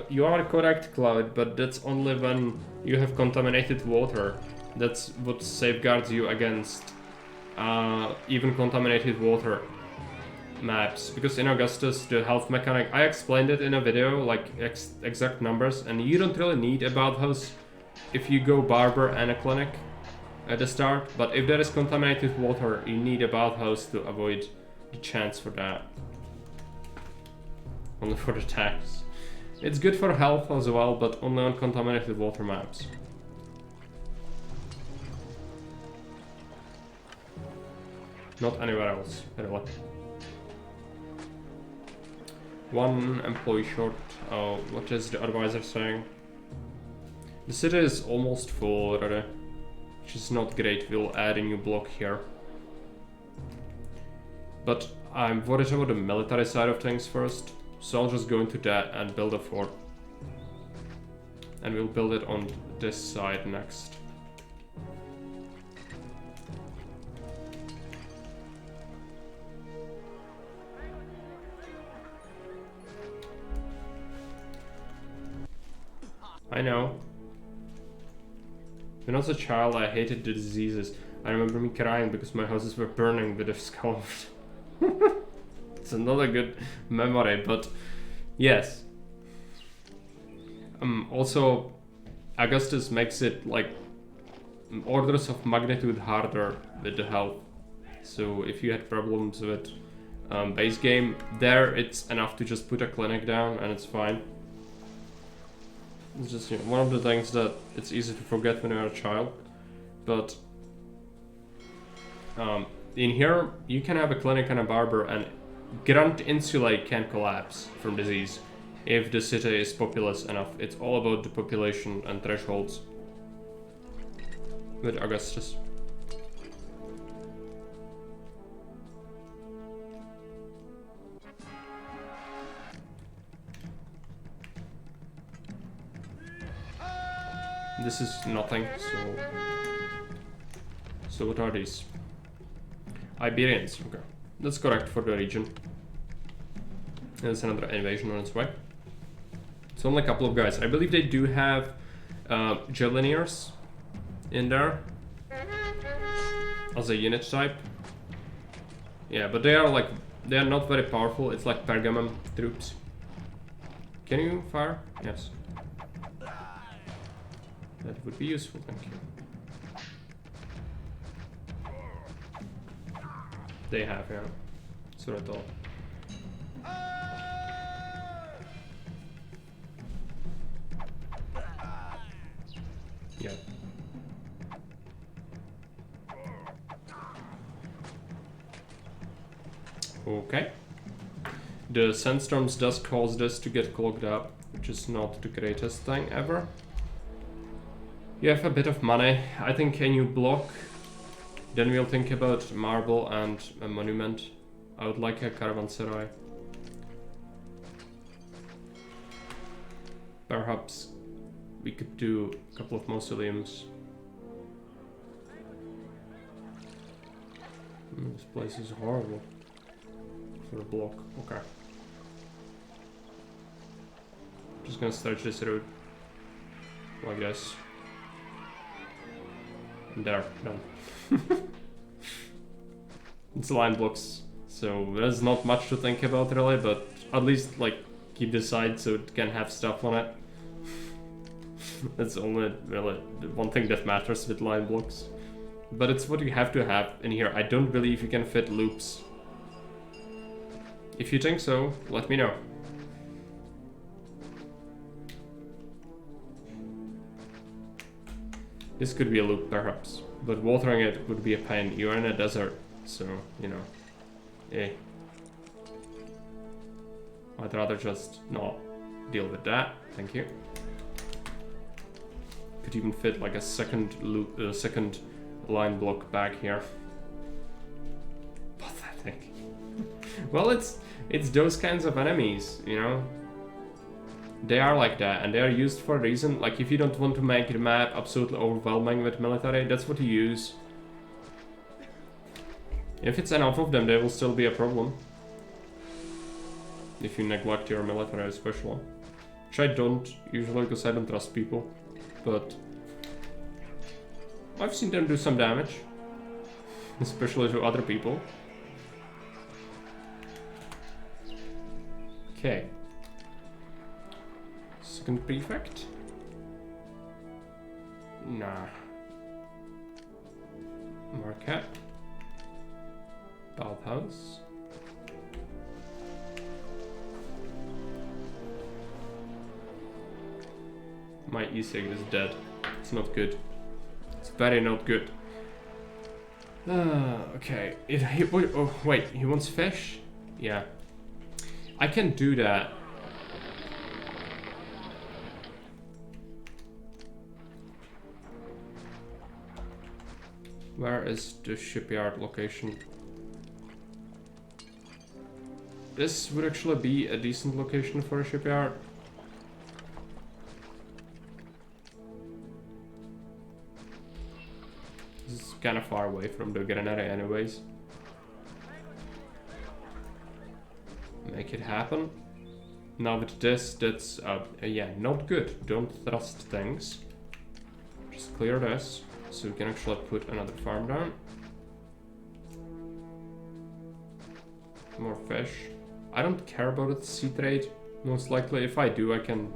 you are correct, Cloud, but that's only when you have contaminated water. That's what safeguards you against even contaminated water maps. Because in Augustus, the health mechanic, I explained it in a video, like exact numbers, and you don't really need a bathhouse if you go barber and a clinic at the start. But if there is contaminated water, you need a bathhouse to avoid the chance for that. Only for the tax. It's good for health as well, but only on contaminated water maps. Not anywhere else, really. One employee short. Oh, what is the advisor saying? The city is almost full already, which is not great. We'll add a new block here. But I'm worried about the military side of things first. So I'll just go into that and build a fort. And we'll build it on this side next. I know. When I was a child, I hated the diseases. I remember me crying because my houses were burning with the scalped. It's another good memory, but yes. Also, Augustus makes it like orders of magnitude harder with the health. So if you had problems with base game, there it's enough to just put a clinic down and it's fine. It's just, you know, one of the things that it's easy to forget when you're a child. But in here, you can have a clinic and a barber, and Grand Insulae can collapse from disease if the city is populous enough. It's all about the population and thresholds with Augustus. This is nothing, so what are these? Iberians, okay. That's correct for the region. There's another invasion on its way. It's only a couple of guys. I believe they do have Jellineers in there as a unit type. Yeah, but they are not very powerful. It's like Pergamum troops. Can you fire? Yes. That would be useful, thank you. They have, yeah. That's what I thought. Yeah. Okay. The sandstorms does cause this to get clogged up, which is not the greatest thing ever. You have a bit of money. I think a new block. Then we'll think about marble and a monument. I would like a caravanserai. Perhaps we could do a couple of mausoleums. This place is horrible for a block. Okay. Just gonna stretch this road like this. And there, done. It's line blocks, so there's not much to think about really, but at least like keep the side so it can have stuff on it. That's only really the one thing that matters with line blocks. But it's what you have to have in here. I don't believe you can fit loops. If you think so, let me know. This could be a loop perhaps, but watering it would be a pain. You're in a desert, so, you know, eh. I'd rather just not deal with that, thank you. Could even fit like a second loop, second line block back here. Pathetic. Well, it's those kinds of enemies, you know. They are like that, and they are used for a reason. Like, if you don't want to make the map absolutely overwhelming with military, that's what you use. If it's enough of them, they will still be a problem. If you neglect your military especially. Which I don't, usually, because I don't trust people. But I've seen them do some damage. Especially to other people. Okay. Second prefect? Nah. Marquette. Bathhouse. My e-sig is dead. It's not good. It's very not good. Okay. Oh, wait, he wants fish? Yeah. I can do that. Where is the shipyard location? This would actually be a decent location for a shipyard. This is kind of far away from the granary anyways. Make it happen. Now with this, that's, yeah, not good. Don't thrust things. Just clear this. So we can actually put another farm down. More fish. I don't care about the sea trade, most likely. If I do, I can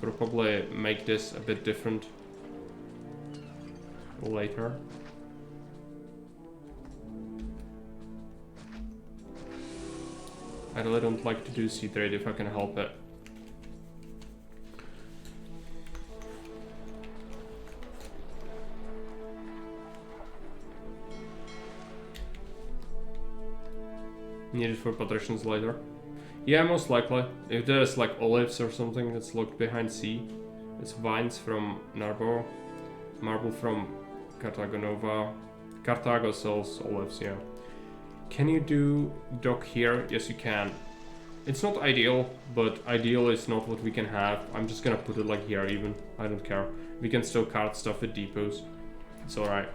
probably make this a bit different later. I really don't like to do sea trade if I can help it. Needed for patricians later. Yeah, most likely. If there's like olives or something that's locked behind sea. It's vines from Narbo. Marble from Carthago Nova. Carthago sells olives, yeah. Can you do dock here? Yes, you can. It's not ideal, but ideal is not what we can have. I'm just gonna put it like here even. I don't care. We can still cart stuff at depots. It's alright.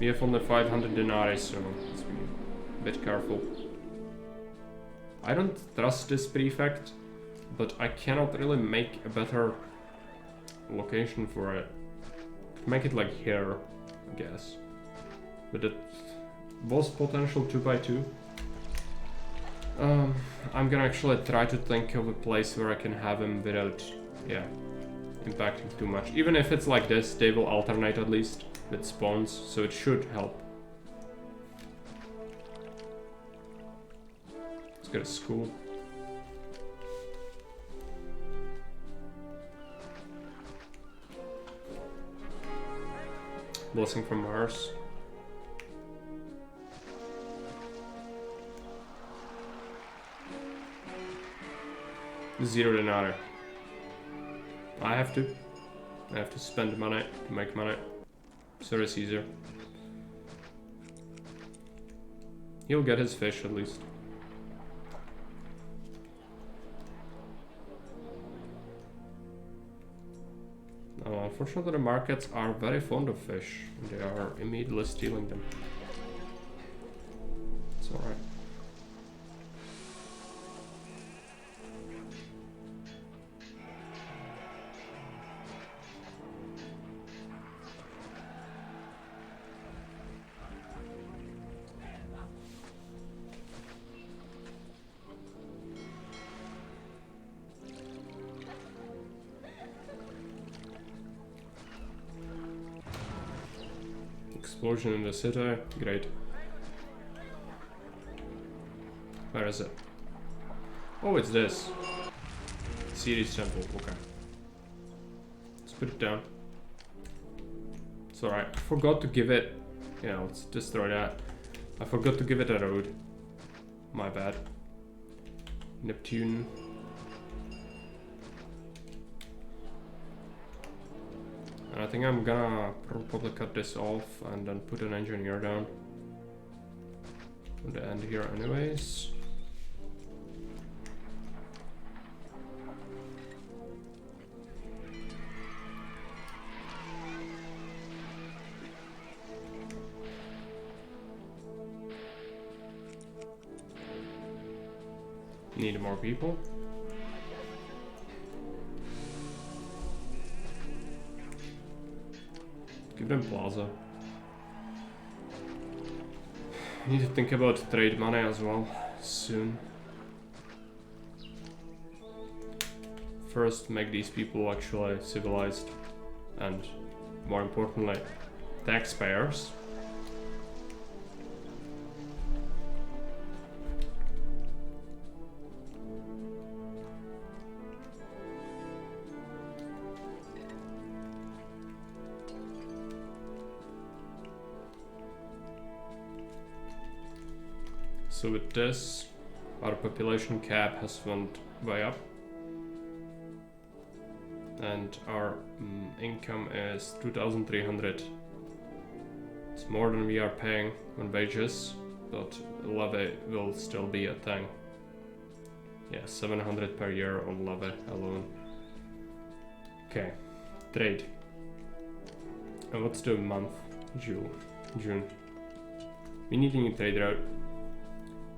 We have only 500 denarii, so let's be a bit careful. I don't trust this prefect, but I cannot really make a better location for it. Could make it like here, I guess. But it was potential 2x2. I'm gonna actually try to think of a place where I can have him without, yeah, impacting too much. Even if it's like this, they will alternate at least with spawns, so it should help. Let's go to school. Blessing from Mars. Zero denarii. I have to spend money to make money. Sorry, Caesar. He'll get his fish at least. Unfortunately, the markets are very fond of fish. They are immediately stealing them. It's alright. Explosion in the city, great. Where is it? Oh, it's this. Series temple, okay. Let's put it down. It's alright. I forgot to give it... Yeah, let's destroy that. I forgot to give it a road. My bad. Neptune. And I think I'm gonna probably cut this off and then put an engineer down. At the end here anyways. Need more people. Give them plaza. Need to think about trade money as well, soon. First, make these people actually civilized and, more importantly, taxpayers. So with this, our population cap has went way up. And our income is 2,300. It's more than we are paying on wages, but levy will still be a thing. Yeah, 700 per year on levy alone. Okay, trade. And what's the month? June. We need a new trade route.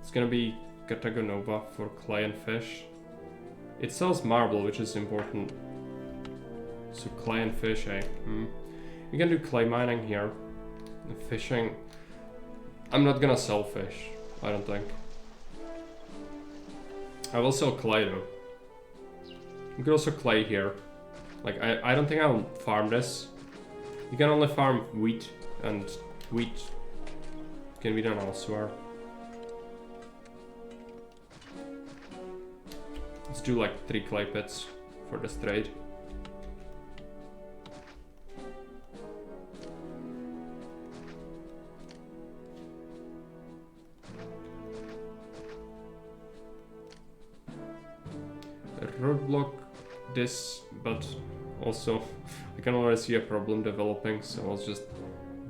It's gonna be Cartagonova for clay and fish. It sells marble, which is important. So clay and fish, eh? We can do clay mining here. And fishing. I'm not gonna sell fish, I don't think. I will sell clay though. You can also clay here. Like, I don't think I'll farm this. You can only farm wheat, and wheat can be done elsewhere. Let's do like 3 clay pits for this trade. Roadblock this, but also I can already see a problem developing, so I'll just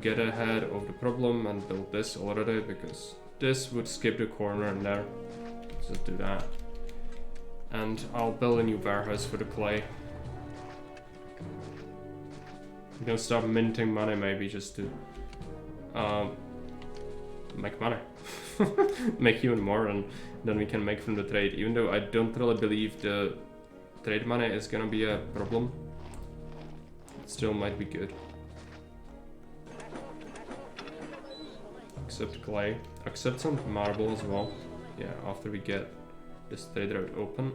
get ahead of the problem and build this already, because this would skip the corner in there. Let's just do that. And I'll build a new warehouse for the clay. I'm gonna start minting money maybe just to make money. Make even more than we can make from the trade, even though I don't really believe the trade money is gonna be a problem. It still might be good. Accept clay. Accept some marble as well. Yeah, after we get this trade route open.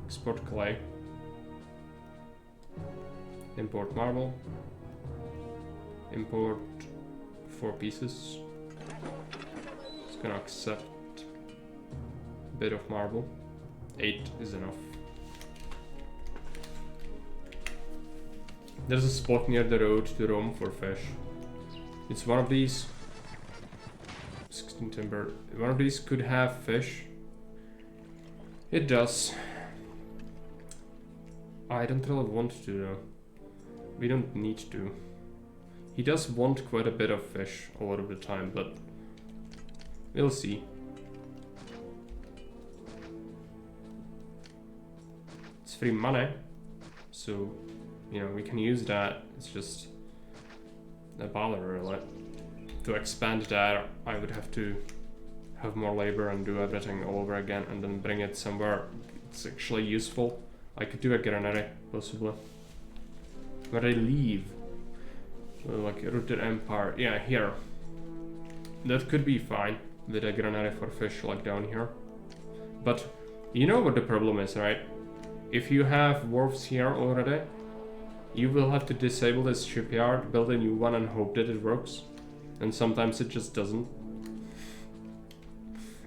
Export clay. Import marble. Import 4 pieces. It's gonna accept a bit of marble. 8 is enough. There's a spot near the road to Rome for fish. It's one of these. 16 timber. One of these could have fish. It does. I don't really want to though. We don't need to. He does want quite a bit of fish a lot of the time, but we'll see. It's free money, so you know we can use that. It's just a bother really. To expand that, I would have to have more labor and do everything all over again, and then bring it somewhere it's actually useful. I could do a granary possibly. Where they leave. Like Rooted Empire. Yeah, here. That could be fine with a granary for fish like down here. But you know what the problem is, right? If you have wharves here already, You will have to disable this shipyard, build a new one and hope that it works. And sometimes it just doesn't.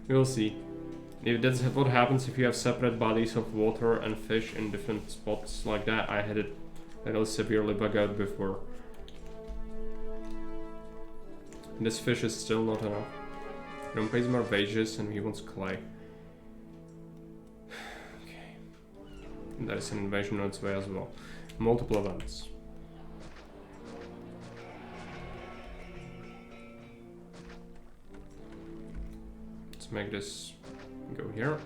We'll see. If that's what happens if you have separate bodies of water and fish in different spots like that. I had it severely bug out before. This fish is still not enough. He pays more wages and he wants clay. Okay. And there is an invasion on its way as well. Multiple events. Let's make this go here.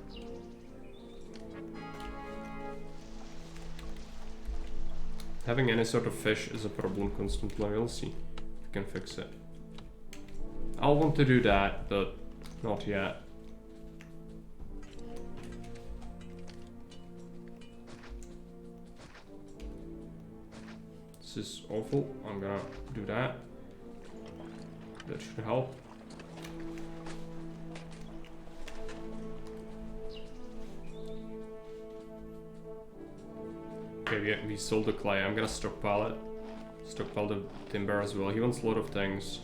Having any sort of fish is a problem constantly. We'll see if we can fix it. I'll want to do that, but not yet. This is awful. I'm gonna do that. That should help. Okay, we sold the clay. I'm gonna stockpile it. Stockpile the timber as well. He wants a lot of things.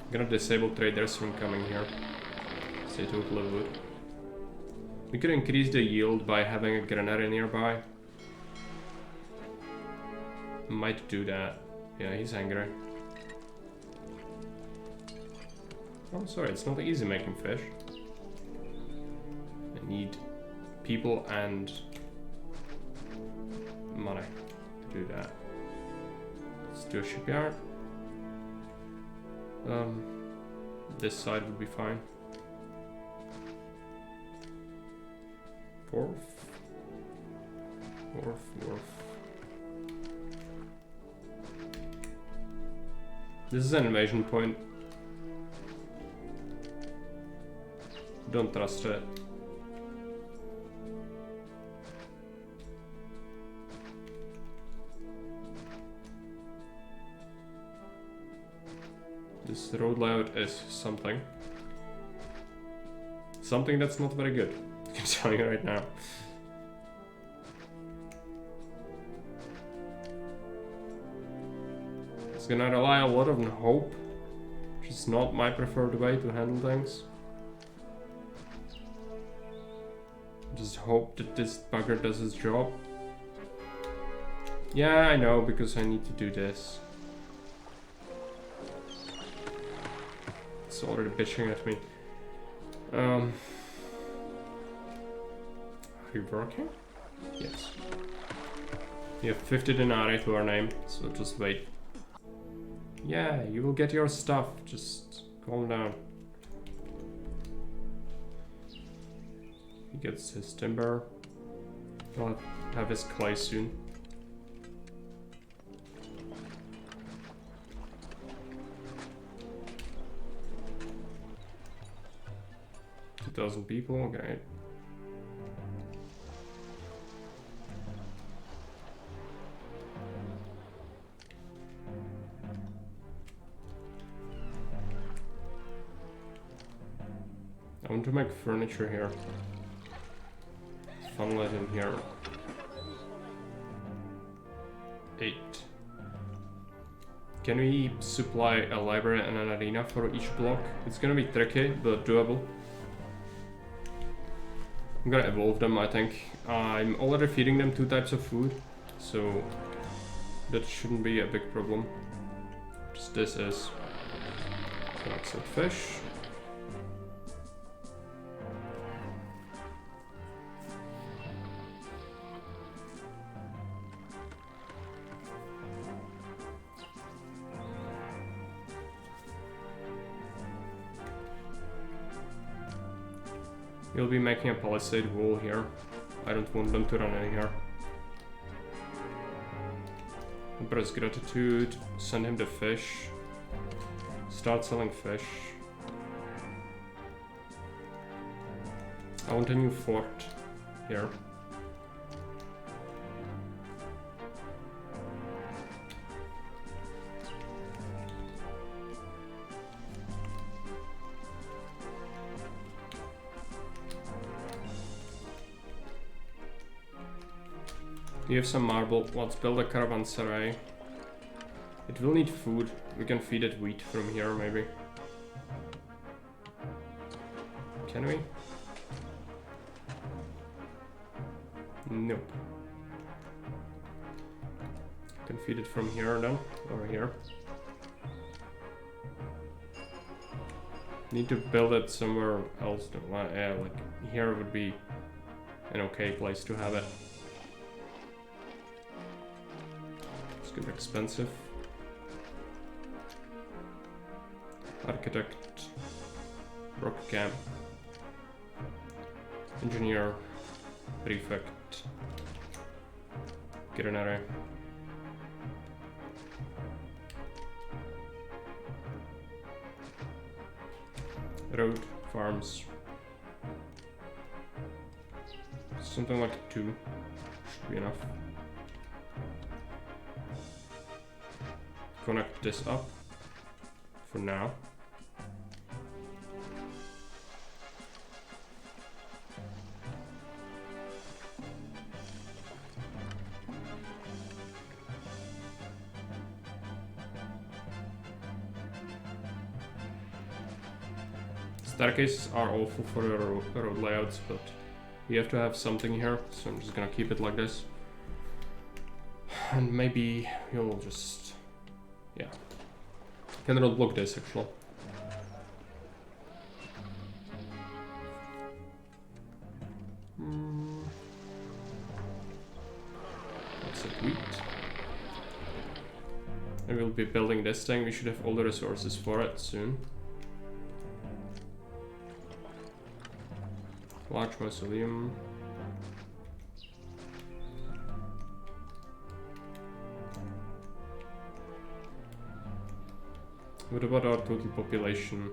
I'm gonna disable traders from coming here. Stay totally wood. We could increase the yield by having a granary nearby. Might do that. Yeah, he's angry. Oh, sorry, it's not easy making fish. I need people and money to do that. Let's do a shipyard. This side would be fine. Wharf. This is an invasion point. Don't trust it. This road layout is something. Something that's not very good. I can tell you right now. It's gonna rely a lot on hope, which is not my preferred way to handle things. Just hope that this bugger does his job. Yeah, I know, because I need to do this. It's already bitching at me. Are you working? Yes. We have 50 denarii to our name, so just wait. Yeah, you will get your stuff, just calm down. He gets his timber. He'll have his clay soon. People, okay. I want to make furniture here. Funnel it in here. 8. Can we supply a library and an arena for each block? It's gonna be tricky, but doable. I'm gonna evolve them, I think. I'm already feeding them 2 types of food, so that shouldn't be a big problem. Just this is. That's some fish. You'll be making a palisade wall here. I don't want them to run in here. Emperor's gratitude. Send him the fish. Start selling fish. I want a new fort here. We have some marble. Let's build a caravanserai. It will need food. We can feed it wheat from here, maybe. Can we? Nope. Can feed it from here then, or here. Need to build it somewhere else. Yeah, like here would be an okay place to have it. It's gonna be expensive. Architect, rock camp, engineer, prefect, veterinary. Road, farms. Something like 2 should be enough. Connect this up for now. Staircases are awful for the road layouts, but we have to have something here, so I'm just gonna keep it like this. And maybe you'll just... yeah. Can roadblock this actually. That's it, wheat. And we'll be building this thing. We should have all the resources for it soon. Large mausoleum. What about our total population?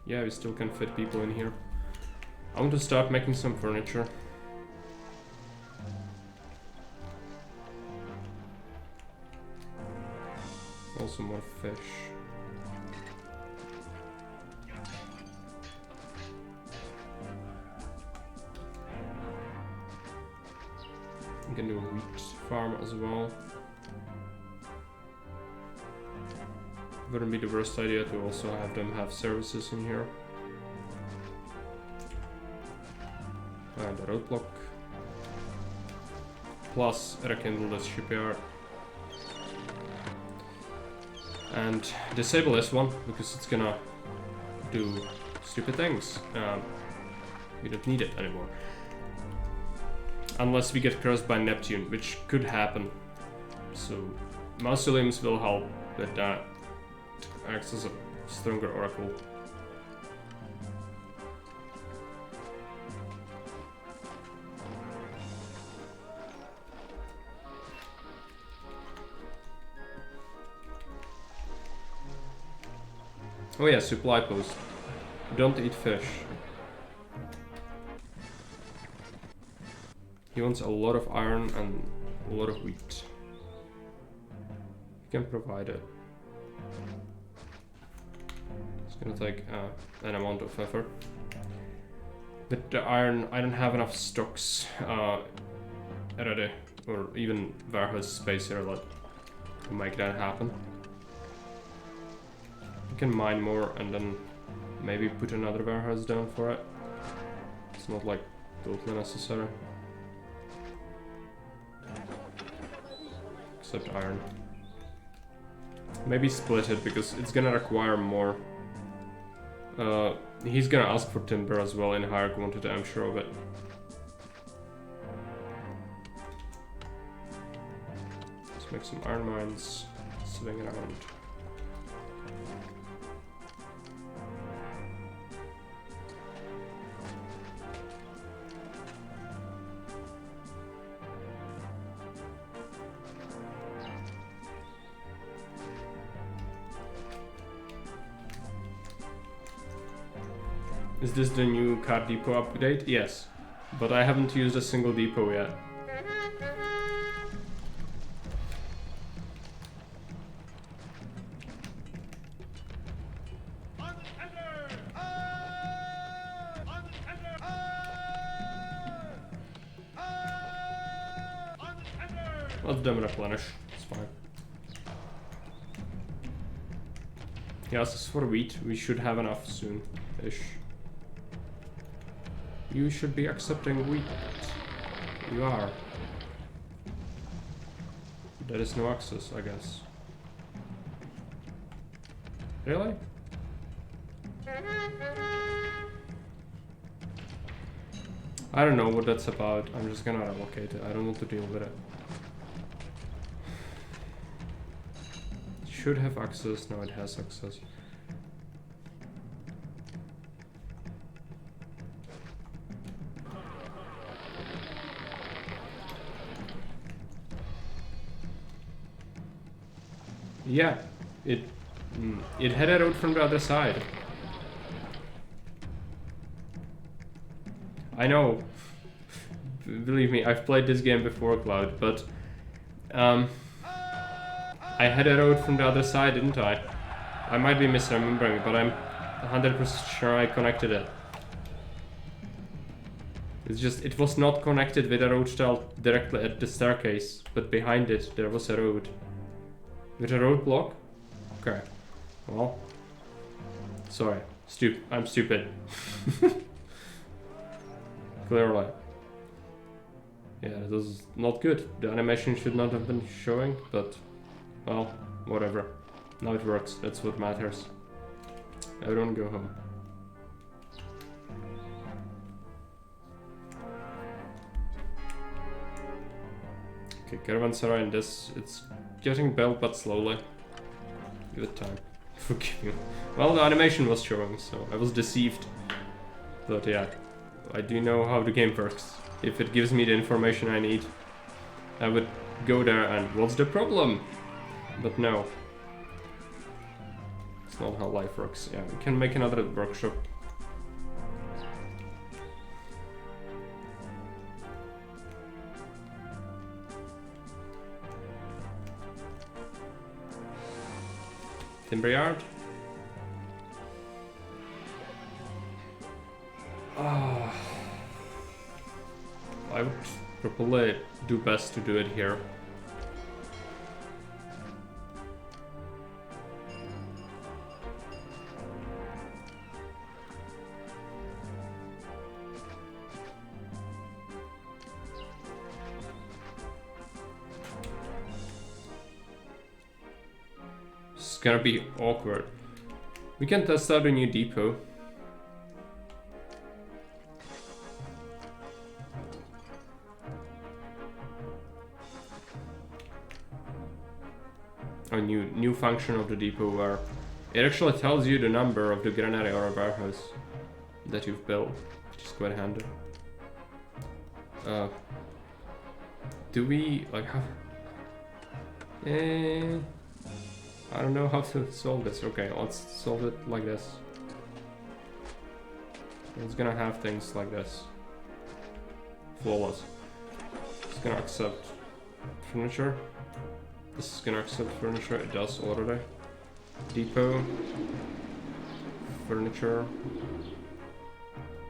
Yeah, we still can fit people in here. I want to start making some furniture. Also more fish. We can do a wheat farm as well. Wouldn't be the worst idea to also have them have services in here. And a roadblock. Plus rekindle this shipyard. And disable this one because it's gonna do stupid things. We don't need it anymore. Unless we get cursed by Neptune, which could happen. So mausoleums will help with that. Acts as a stronger oracle. Oh yeah, supply post. Don't eat fish. He wants a lot of iron and a lot of wheat. He can provide it. It's gonna take an amount of effort. With the iron, I don't have enough stocks ready, or even warehouse space here to make that happen. You can mine more and then maybe put another warehouse down for it. It's not like totally necessary. Except iron. Maybe split it because it's gonna require more. He's gonna ask for timber as well in higher quantity, I'm sure of it. Let's make some iron mines, swing around. Is this the new car depot update? Yes, but I haven't used a single depot yet. Let them replenish. It's fine. Yes, as for wheat, we should have enough soon-ish. You should be accepting wheat. You are. There is no access, I guess. Really? I don't know what that's about. I'm just gonna relocate it. I don't want to deal with it. Should have access. No, it has access. Yeah, it had a road from the other side. I know. Believe me, I've played this game before, Cloud, but I had a road from the other side, didn't I? I might be misremembering, but I'm 100% sure I connected it. It's just, it was not connected with a road tile directly at the staircase, but behind it there was a road. With a roadblock? Okay. Well. Sorry. I'm stupid. Clearly. Yeah, this is not good. The animation should not have been showing, but... well, whatever. Now it works. That's what matters. Everyone go home. Okay, caravanserai and this, it's getting built but slowly. Give it time. Forgive me. Well, the animation was showing, so I was deceived. But yeah, I do know how the game works. If it gives me the information I need, I would go there and what's the problem? But no. It's not how life works. Yeah, we can make another workshop. Timber yard. I would probably do best to do it here. It's gonna be awkward. We can test out a new depot. A new function of the depot where it actually tells you the number of the granary or a warehouse that you've built, which is quite handy. Do we like have? I don't know how to solve this. Okay, let's solve it like this. It's gonna have things like this. Flawless. It's gonna accept furniture. This is gonna accept furniture. It does already. Depot. Furniture.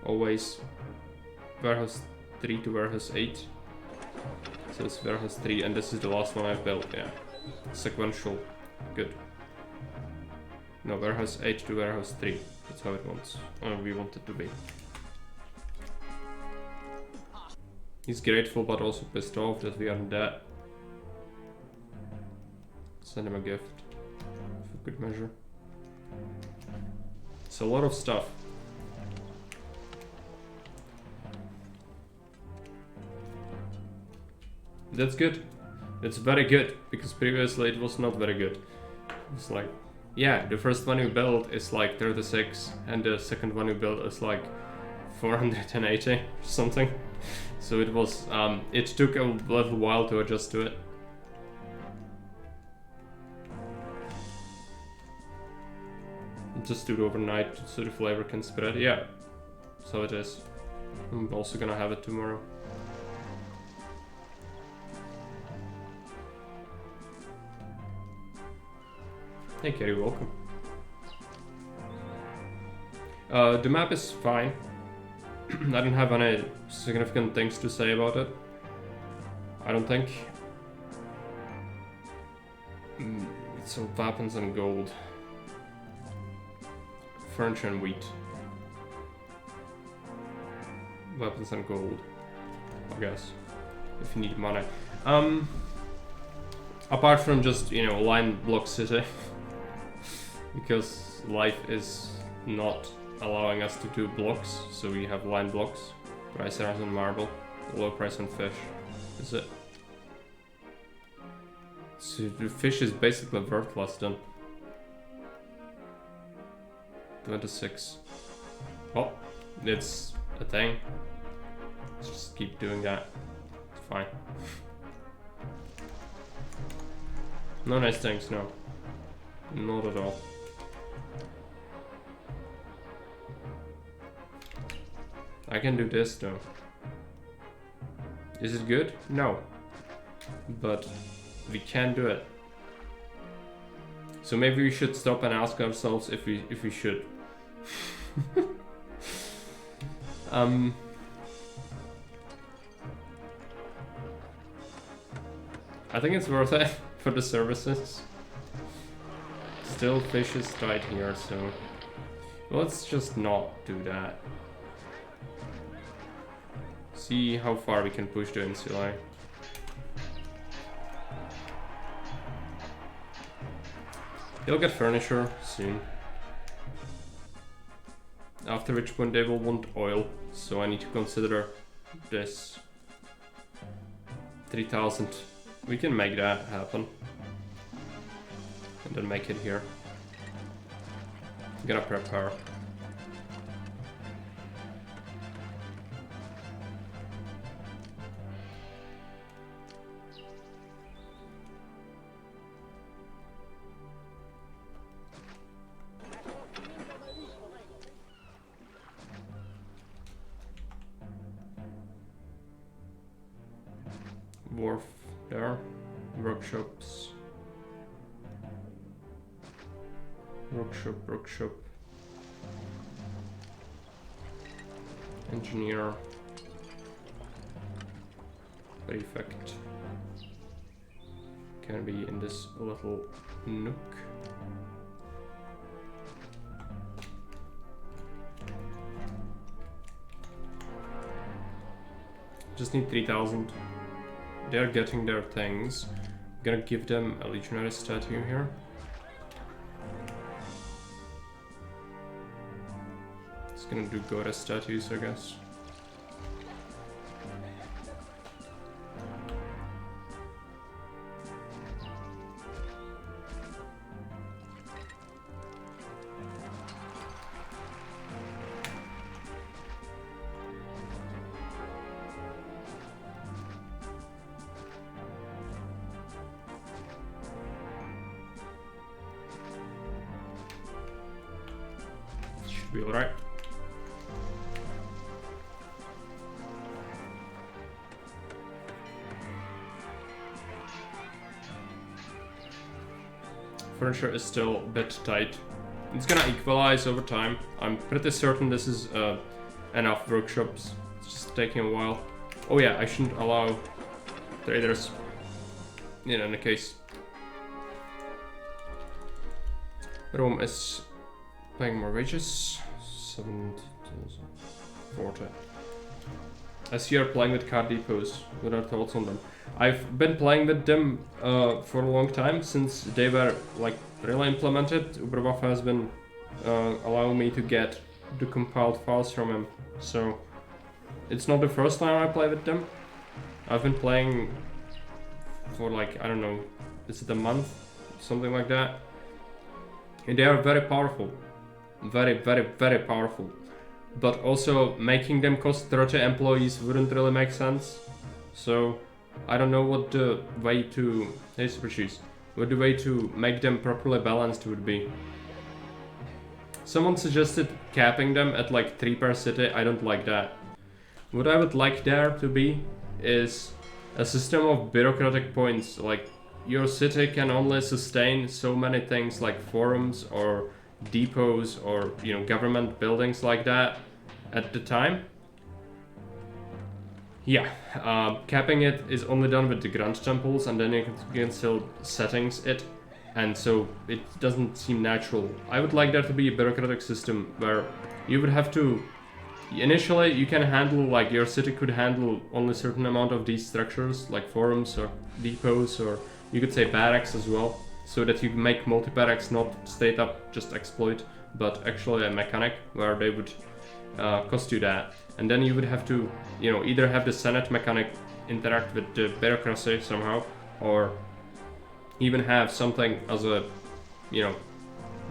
Always warehouse 3 to warehouse 8. So it's warehouse 3 and this is the last one I've built, yeah. Sequential. Good. No, warehouse 8 to warehouse 3. That's how it wants. We want it to be. He's grateful but also pissed off that we aren't dead. Send him a gift. For good measure. It's a lot of stuff. That's good. It's very good, because previously it was not very good. It's like, yeah, the first one you built is like 36, and the second one you built is like 480 or something. So it was, it took a little while to adjust to it. Just do it overnight so the flavor can spread, yeah. So it is. I'm also gonna have it tomorrow. Hey Kerry, welcome. The map is fine. I don't have any significant things to say about it. I don't think. So weapons and gold. Furniture and wheat. Weapons and gold, I guess, if you need money. Apart from just, you know, line block city, because life is not allowing us to do blocks, so we have line blocks. Price rise on marble, low price on fish. Is it? So the fish is basically worthless then. 26. Well, it's a thing. Let's just keep doing that. It's fine. No nice things, no. Not at all. I can do this though. Is it good? No. But we can do it. So maybe we should stop and ask ourselves if we should. I think it's worth it for the services. Still fish is tight here, so let's just not do that. See how far we can push the insulae. They'll get furniture soon. After which point they will want oil, so I need to consider this. 3000. We can make that happen. And then make it here. I'm gonna prepare. Wharf there. Workshops. Workshop. Engineer. Prefect. Can be in this little nook. Just need 3000. They're getting their things. I'm gonna give them a legionary statue here. It's gonna do goddess statues, I guess. Should be alright. Furniture is still a bit tight. It's gonna equalize over time. I'm pretty certain this is enough workshops. It's just taking a while. Oh yeah, I shouldn't allow traders in any case. Rome is paying more wages. 70,040. I see you're playing with card depots. What are thoughts on them? I've been playing with them for a long time, since they were like really implemented. Uberbuff has been allowing me to get the compiled files from him, so it's not the first time I play with them. I've been playing for like, I don't know, is it a month? Something like that. And they are very powerful. Very powerful. But also making them cost 30 employees wouldn't really make sense. So I don't know what the way to what the way to make them properly balanced would be. Someone suggested capping them at like 3 per city. I don't like that. What I would like there to be is a system of bureaucratic points. Like your city can only sustain so many things like forums or depots or, you know, government buildings like that at the time. Yeah, capping it is only done with the Grand Temples, and then you can still settings it. and so it doesn't seem natural. I would like there to be a bureaucratic system where you would have to, initially you can handle, like your city could handle only a certain amount of these structures, like forums or depots, or you could say barracks as well, so that you make multi-barracks not straight up just exploit, but actually a mechanic where they would cost you that. And then you would have to, you know, either have the Senate mechanic interact with the bureaucracy somehow, or even have something as a, you know,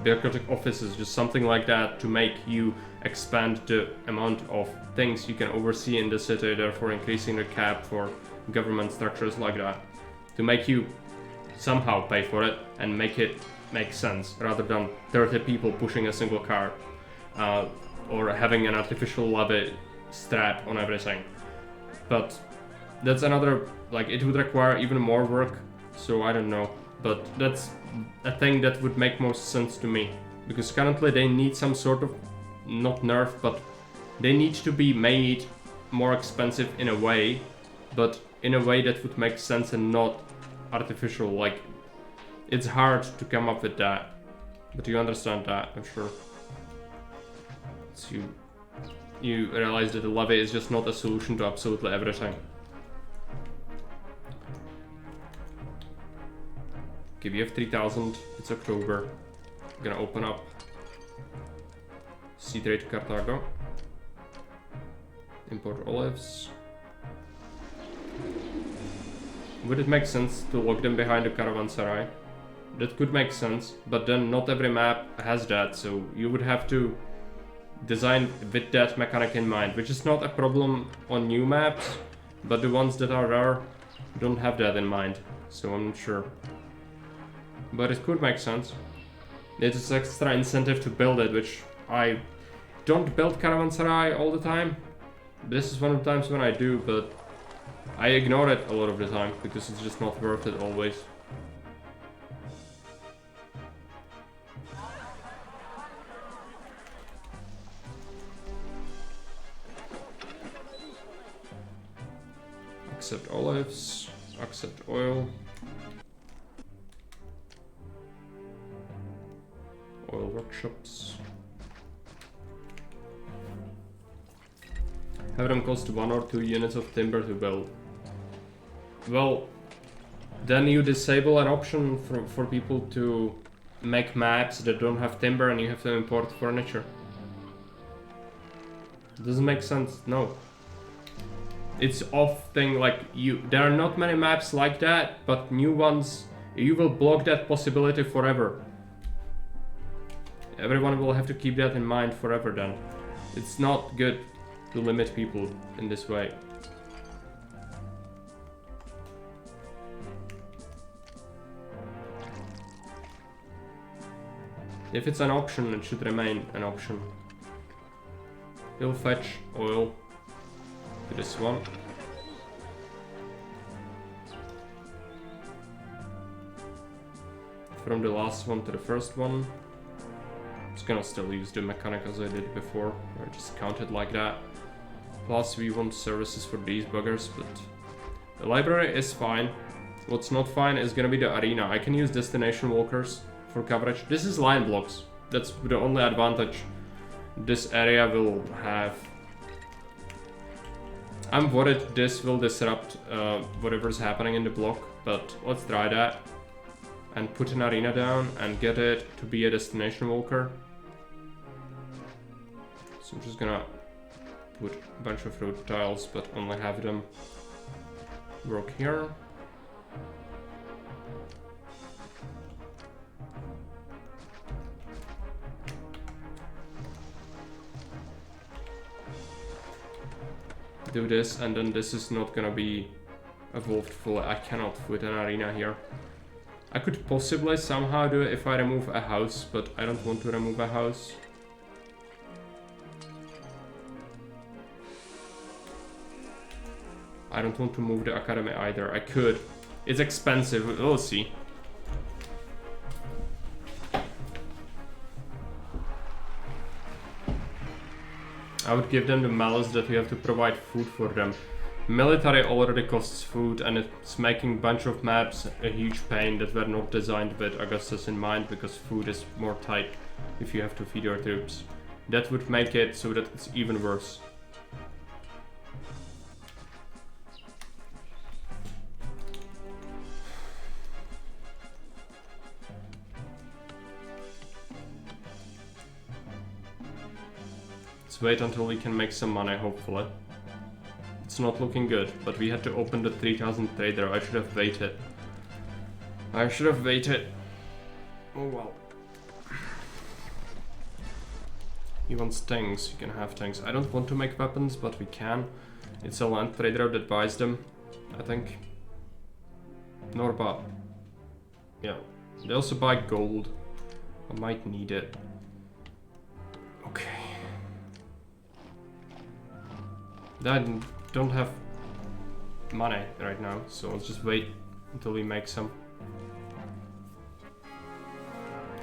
bureaucratic offices, just something like that to make you expand the amount of things you can oversee in the city, therefore increasing the cap for government structures like that, to make you somehow pay for it and make it make sense, rather than 30 people pushing a single car, or having an artificial levy strap on everything. But that's another, like, it would require even more work, so I don't know. But that's a thing that would make most sense to me, because currently they need some sort of, not nerf, but they need to be made more expensive in a way, but in a way that would make sense and not artificial. Like, it's hard to come up with that, but you understand that, I'm sure. So you realize that the levy is just not a solution to absolutely everything. Okay, we have 3,000, it's October. I'm gonna open up sea trade to Carthago. Import olives. Would it make sense to lock them behind the caravanserai? That could make sense, but then not every map has that, so you would have to design with that mechanic in mind, which is not a problem on new maps, but the ones that are rare don't have that in mind, so I'm not sure. But it could make sense. It's an extra incentive to build it, which I don't build caravanserai all the time. This is one of the times when I do, but I ignore it a lot of the time because it's just not worth it always. Accept olives, accept oil. Oil workshops. Have them cost 1 or 2 units of timber to build. Well, then you disable an option for people to make maps that don't have timber and you have to import furniture. Doesn't make sense, no. It's off thing, like there are not many maps like that, but new ones, you will block that possibility forever. Everyone will have to keep that in mind forever then. It's not good to limit people in this way. If it's an option, it should remain an option. We'll fetch oil to this one. From the last one to the first one. I'm just gonna still use the mechanic as I did before, or just count it like that. Plus we want services for these buggers, but the library is fine. What's not fine is gonna be the arena. I can use destination walkers for coverage. This is line blocks. That's the only advantage this area will have. I'm worried this will disrupt whatever's happening in the block, but let's try that. And put an arena down and get it to be a destination walker. So I'm just gonna put a bunch of road tiles, but only have them work here. Do this, and then this is not gonna be evolved fully. I cannot put an arena here. I could possibly somehow do it if I remove a house, but I don't want to remove a house. I don't want to move the academy either. I could. It's expensive, we'll see. I would give them the malice that we have to provide food for them. Military already costs food, and it's making bunch of maps a huge pain that were not designed with Augustus in mind, because food is more tight if you have to feed your troops. That would make it so that it's even worse. Let's wait until we can make some money, hopefully. It's not looking good, but we had to open the 3000 trader. I should have waited. I should have waited. Oh well. He wants things. You can have things. I don't want to make weapons, but we can. It's a land trader that buys them, I think. Norba. Yeah. They also buy gold. I might need it. Okay. I don't have money right now, so let's just wait until we make some.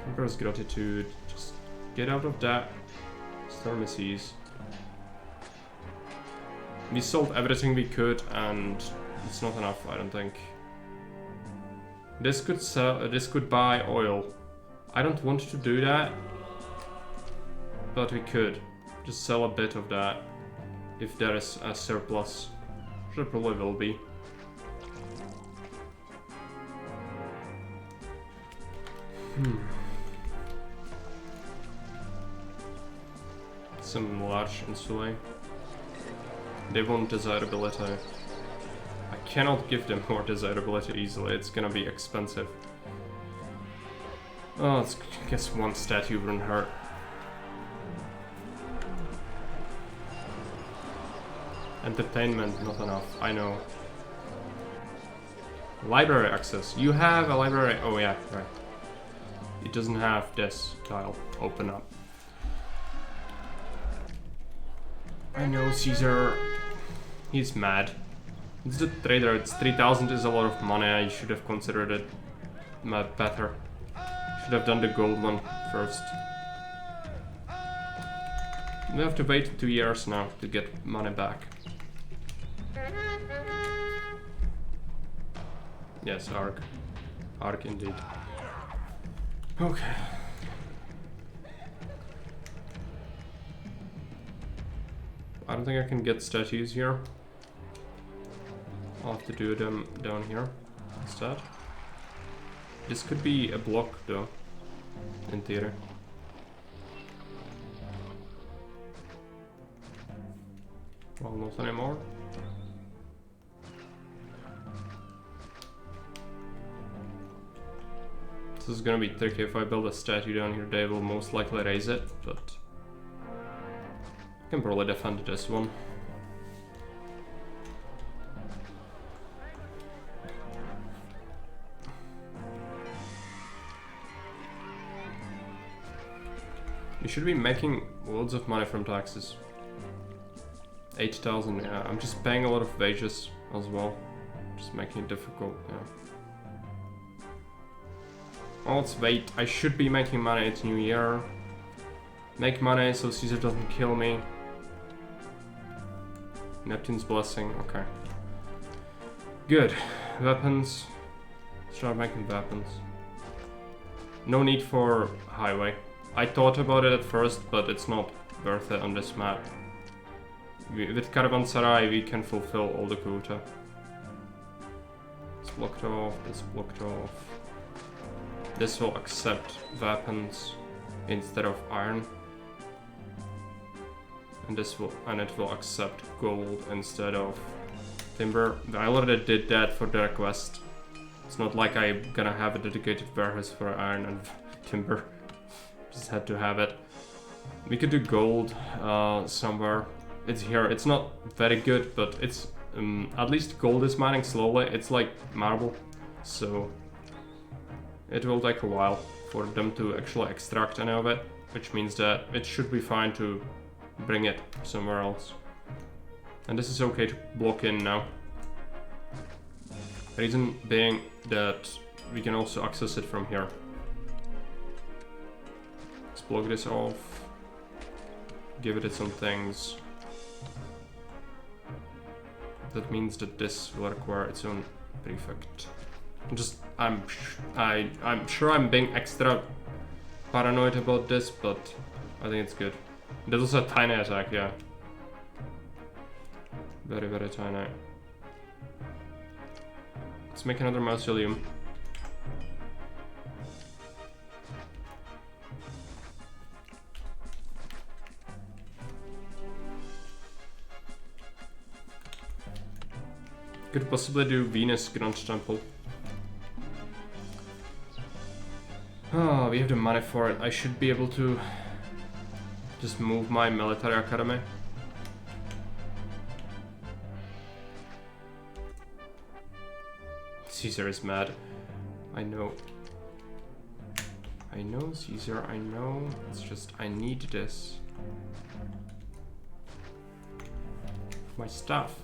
Emperor's Gratitude. Just get out of that. Stormy Seas. We sold everything we could, and it's not enough, I don't think. This could sell. This could buy oil. I don't want to do that, but we could just sell a bit of that. If there is a surplus, there probably will be. Some large insulae. They want desirability. I cannot give them more desirability easily, it's gonna be expensive. Oh, I guess one statue wouldn't hurt. Entertainment, not enough, I know. Library access. You have a library. Oh yeah, right. It doesn't have this tile. Open up. I know Caesar. He's mad. It's the trader. It's 3000 is a lot of money. I should have considered it better. Should have done the gold one first. We have to wait 2 years now to get money back. Yes, Arc. Arc indeed. Okay. I don't think I can get statues here. I'll have to do them down here instead. This could be a block though, in theory. Well, not anymore. This is gonna be tricky. If I build a statue down here, they will most likely raise it, but I can probably defend this one. You should be making loads of money from taxes. 8,000, yeah. I'm just paying a lot of wages as well. Just making it difficult, yeah. Oh, let's wait. I should be making money. It's New Year. Make money so Caesar doesn't kill me. Neptune's blessing, okay. Good. Weapons. Start making weapons. No need for highway. I thought about it at first, but it's not worth it on this map. With Caravanserai, we can fulfill all the quota. It's blocked off, it's blocked off. This will accept weapons instead of iron. And it will accept gold instead of timber. I already did that for the request. It's not like I'm gonna have a dedicated warehouse for iron and timber. Just had to have it. We could do gold somewhere. It's here. It's not very good, but it's at least gold is mining slowly. It's like marble, so it will take a while for them to actually extract any of it, which means that it should be fine to bring it somewhere else. And this is okay to block in now. Reason being that we can also access it from here. Let's block this off. Give it some things. that means that this will require its own prefect. I'm sure I'm being extra paranoid about this, but I think it's good. There's also a tiny attack, yeah. Very, very tiny. Let's make another mausoleum. Could possibly do Venus Grand Temple. Oh, we have the money for it. I should be able to just move my military academy. Caesar is mad. I know. I know, Caesar, I know. It's just, I need this. My stuff.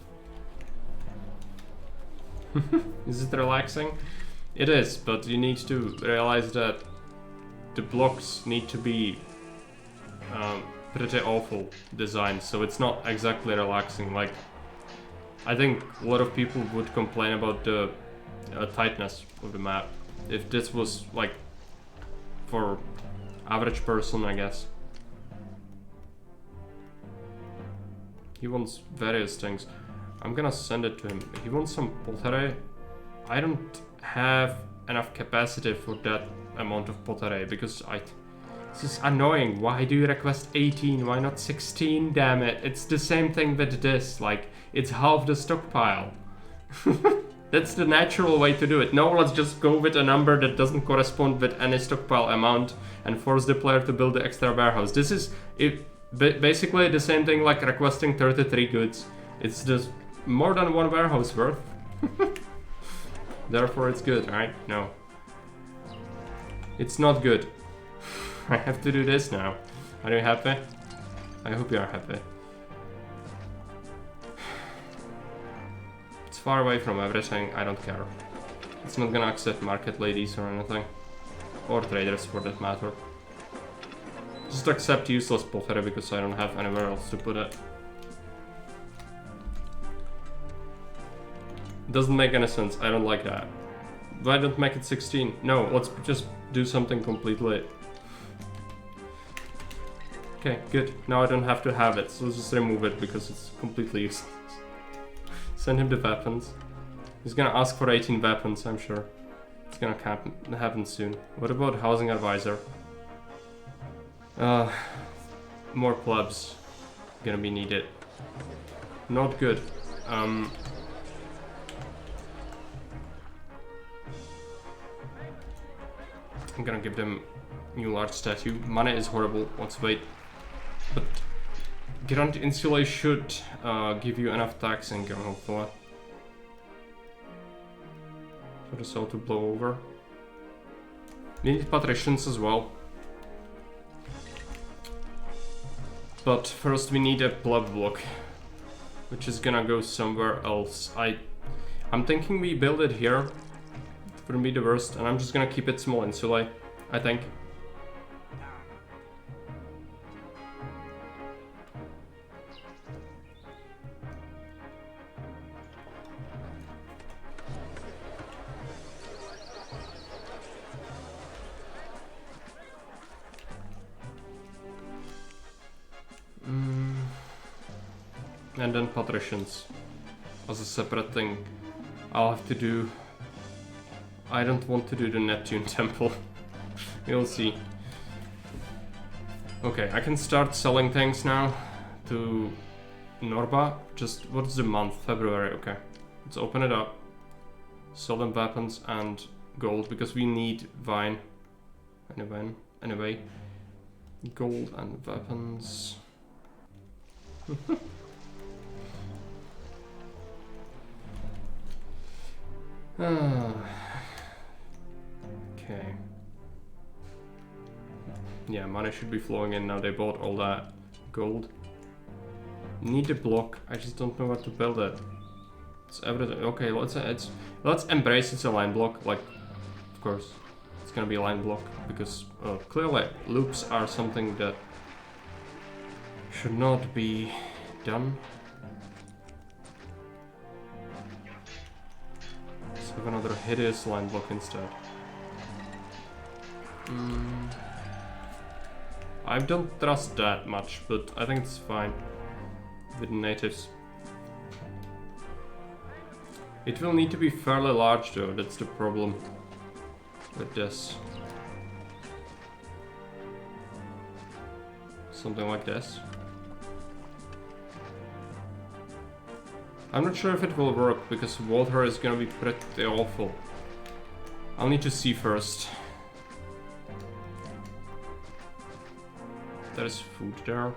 Is it relaxing? It is, but you need to realize that the blocks need to be pretty awful design, so it's not exactly relaxing. Like, I think a lot of people would complain about the tightness of the map if this was like for average person, I guess. He wants various things. I'm gonna send it to him. He wants some pottery. I don't have enough capacity for that amount of pottery because this is annoying. Why do you request 18? Why not 16? Damn it. It's the same thing with this. Like, it's half the stockpile. That's the natural way to do it. No, let's just go with a number that doesn't correspond with any stockpile amount and force the player to build the extra warehouse. This is basically the same thing like requesting 33 goods. It's just more than one warehouse worth. Therefore it's good, right? No. It's not good. I have to do this now. Are you happy? I hope you are happy. It's far away from everything, I don't care. It's not gonna accept market ladies or anything. Or traders for that matter. Just accept useless pottery because I don't have anywhere else to put it. Doesn't make any sense, I don't like that. Why don't make it 16? No, let's just do something completely. Okay, good. Now I don't have to have it, so let's just remove it because it's completely useless. Send him the weapons. He's gonna ask for 18 weapons, I'm sure. It's gonna happen soon. What about housing advisor? More clubs gonna be needed. Not good. I'm gonna give them new large statue. Money is horrible. Let's wait. But Grand Insula should give you enough tax income, hopefully. For the soul to blow over. We need patricians as well. But first we need a blood block, which is gonna go somewhere else. I'm thinking we build it here. It wouldn't be the worst, and I'm just gonna keep it small insulae, I think. And then patricians as a separate thing. I'll have to do. I don't want to do the Neptune temple. We'll see. Okay, I can start selling things now to Norba. Just what's the month? February. Okay, let's open it up. Sell them weapons and gold because we need vine. Anyway, gold and weapons. Okay. Yeah, money should be flowing in now. They bought all that gold. Need a block. I just don't know what to build it. It's everything. Okay, let's embrace it's a line block. Like, of course, it's gonna be a line block because clearly loops are something that should not be done. have another hideous line block instead. I don't trust that much, but I think it's fine with natives. It will need to be fairly large though, that's the problem with this. Something like this. I'm not sure if it will work because water is gonna be pretty awful. I'll need to see first. There is food there,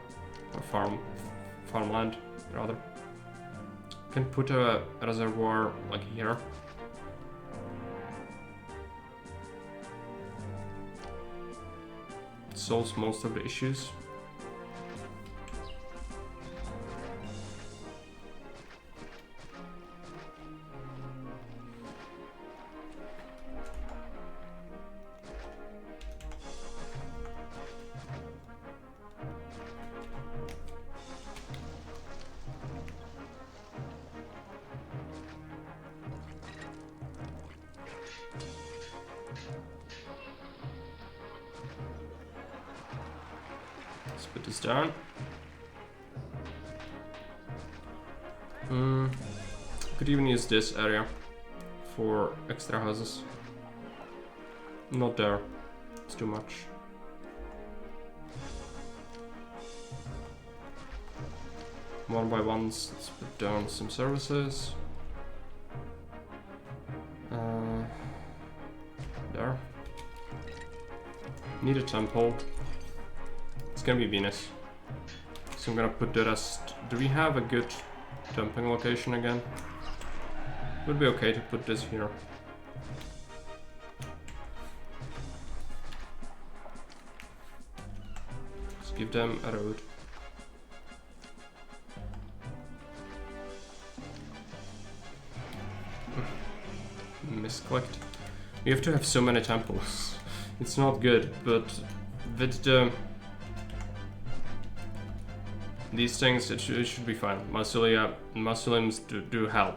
or farmland rather. Can put a reservoir like here. It solves most of the issues. Let's put this down. Could even use this area for extra houses. Not there. It's too much. One by ones. Let's put down some services. There. Need a temple. It's gonna be Venus. So I'm gonna put the rest. Do we have a good dumping location again? Would be okay to put this here. Let's give them a road. Misclicked. We have to have so many temples. It's not good, but with the these things, it should be fine. Mausoleums do help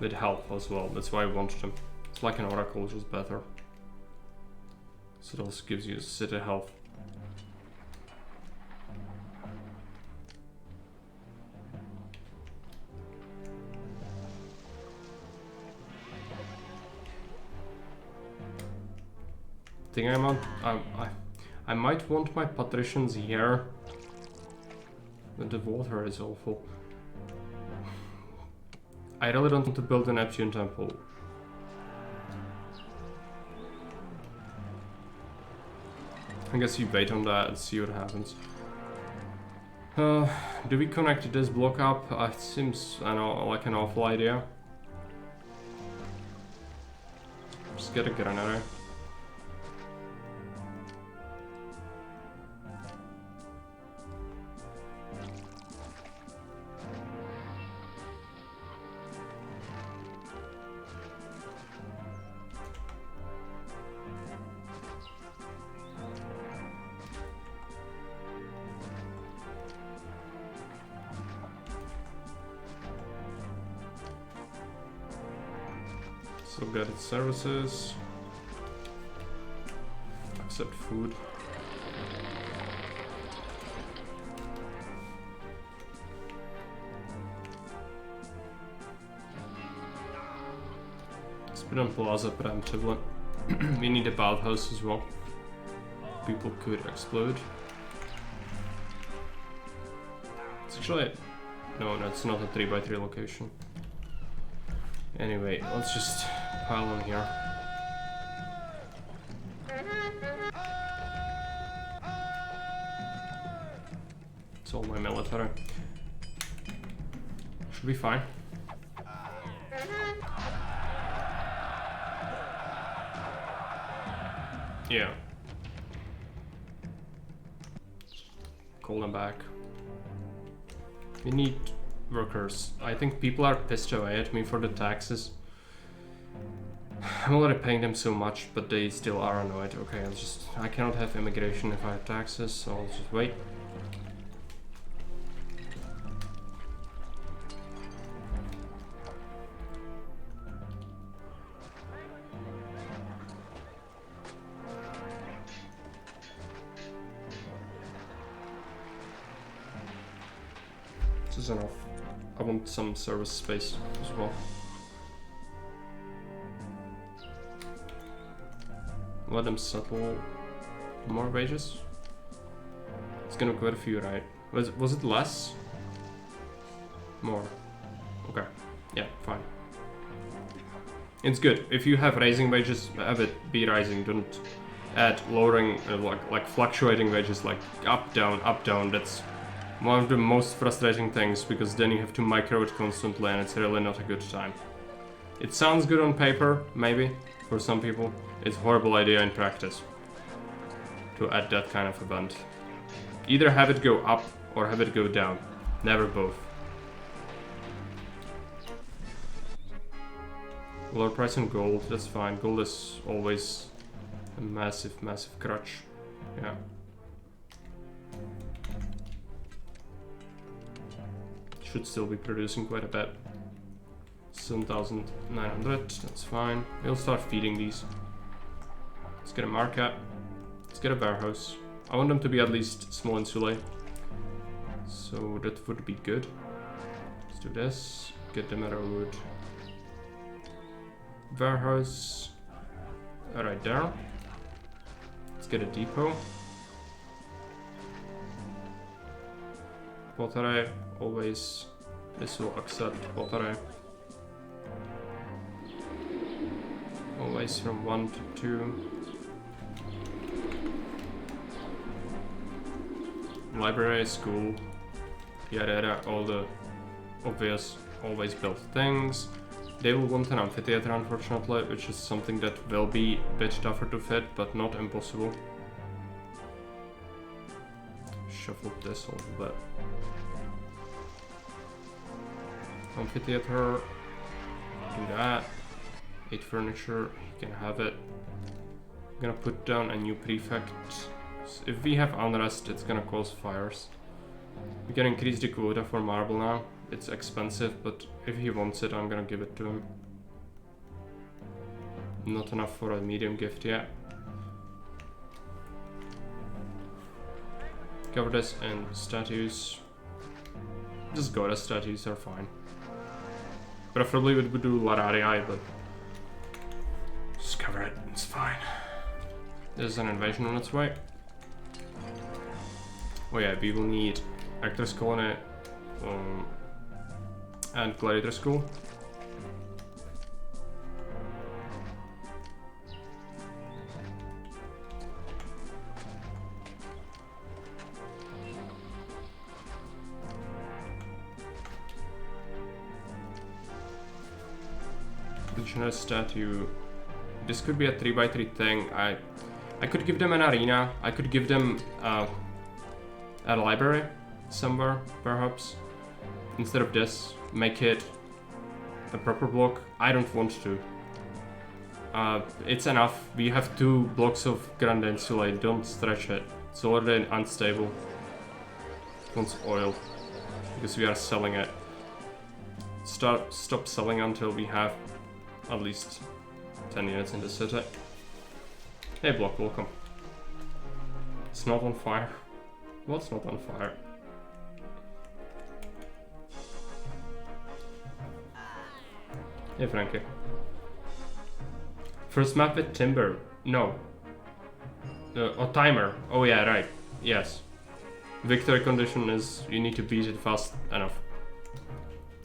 with health as well. That's why I want them. It's like an oracle, just better. So it also gives you city health. Think I might want my patricians here. But the water is awful. I really don't want to build a Neptune temple. I guess you wait on that and see what happens. Do we connect this block up? It seems, I know, like an awful idea. Just get a granary. So get its services. Accept food. Let's put on Plaza preemptively. We need a bathhouse as well. People could explode. It's actually... No, that's not a 3x3 location. Anyway, let's just pile on here. It's all my military. Should be fine. Yeah. Call them back. We need workers. I think people are pissed away at me for the taxes. I'm already paying them so much, but they still are annoyed. Okay, I cannot have immigration if I have taxes, so I'll just wait. This is enough. I want some service space as well. Let them settle more wages. It's gonna be quite a few, right? Was it less? More. Okay. Yeah, fine. It's good. If you have raising wages, have it be rising. Don't add lowering, like fluctuating wages, like up, down, up, down. That's one of the most frustrating things, because then you have to micro it constantly and it's really not a good time. It sounds good on paper, maybe, for some people. It's a horrible idea in practice to add that kind of event. Either have it go up or have it go down. Never both. Lower price on gold, that's fine. Gold is always a massive, massive crutch. Yeah. Should still be producing quite a bit. 7,900, that's fine. We'll start feeding these. Let's get a market. Let's get a warehouse. I want them to be at least small insulae. So that would be good. Let's do this. Get them a road. Warehouse. Right there. Let's get a depot. Pottery. Always. This will accept pottery. Always from 1 to 2. Library, school, yada yada, all the obvious, always built things. They will want an amphitheater, unfortunately, which is something that will be a bit tougher to fit, but not impossible. Shuffle this a little bit. Amphitheater, do that. 8 furniture, you can have it. I'm gonna put down a new prefect. If we have unrest, it's gonna cause fires. We can increase the quota for marble now. It's expensive, but if he wants it, I'm gonna give it to him. Not enough for a medium gift yet. Cover this in statues. Just goddess statues are fine. Preferably we would do Lararii, but just cover it, it's fine. There's an invasion on its way. Oh yeah, we will need Actors Colony and Gladiator School. Legionary statue. This could be a 3x3 thing. I could give them an arena. I could give them a library somewhere, perhaps. Instead of this, make it a proper block. I don't want to. It's enough. We have 2 blocks of Grande Insulae. Don't stretch it. It's already unstable. It wants oil because we are selling it. Stop selling until we have at least 10 units in the city. Hey block, welcome. It's not on fire. What's not on fire? Hey Frankie. First map with timber. No. Oh, timer. Oh yeah, right. Yes. Victory condition is you need to beat it fast enough.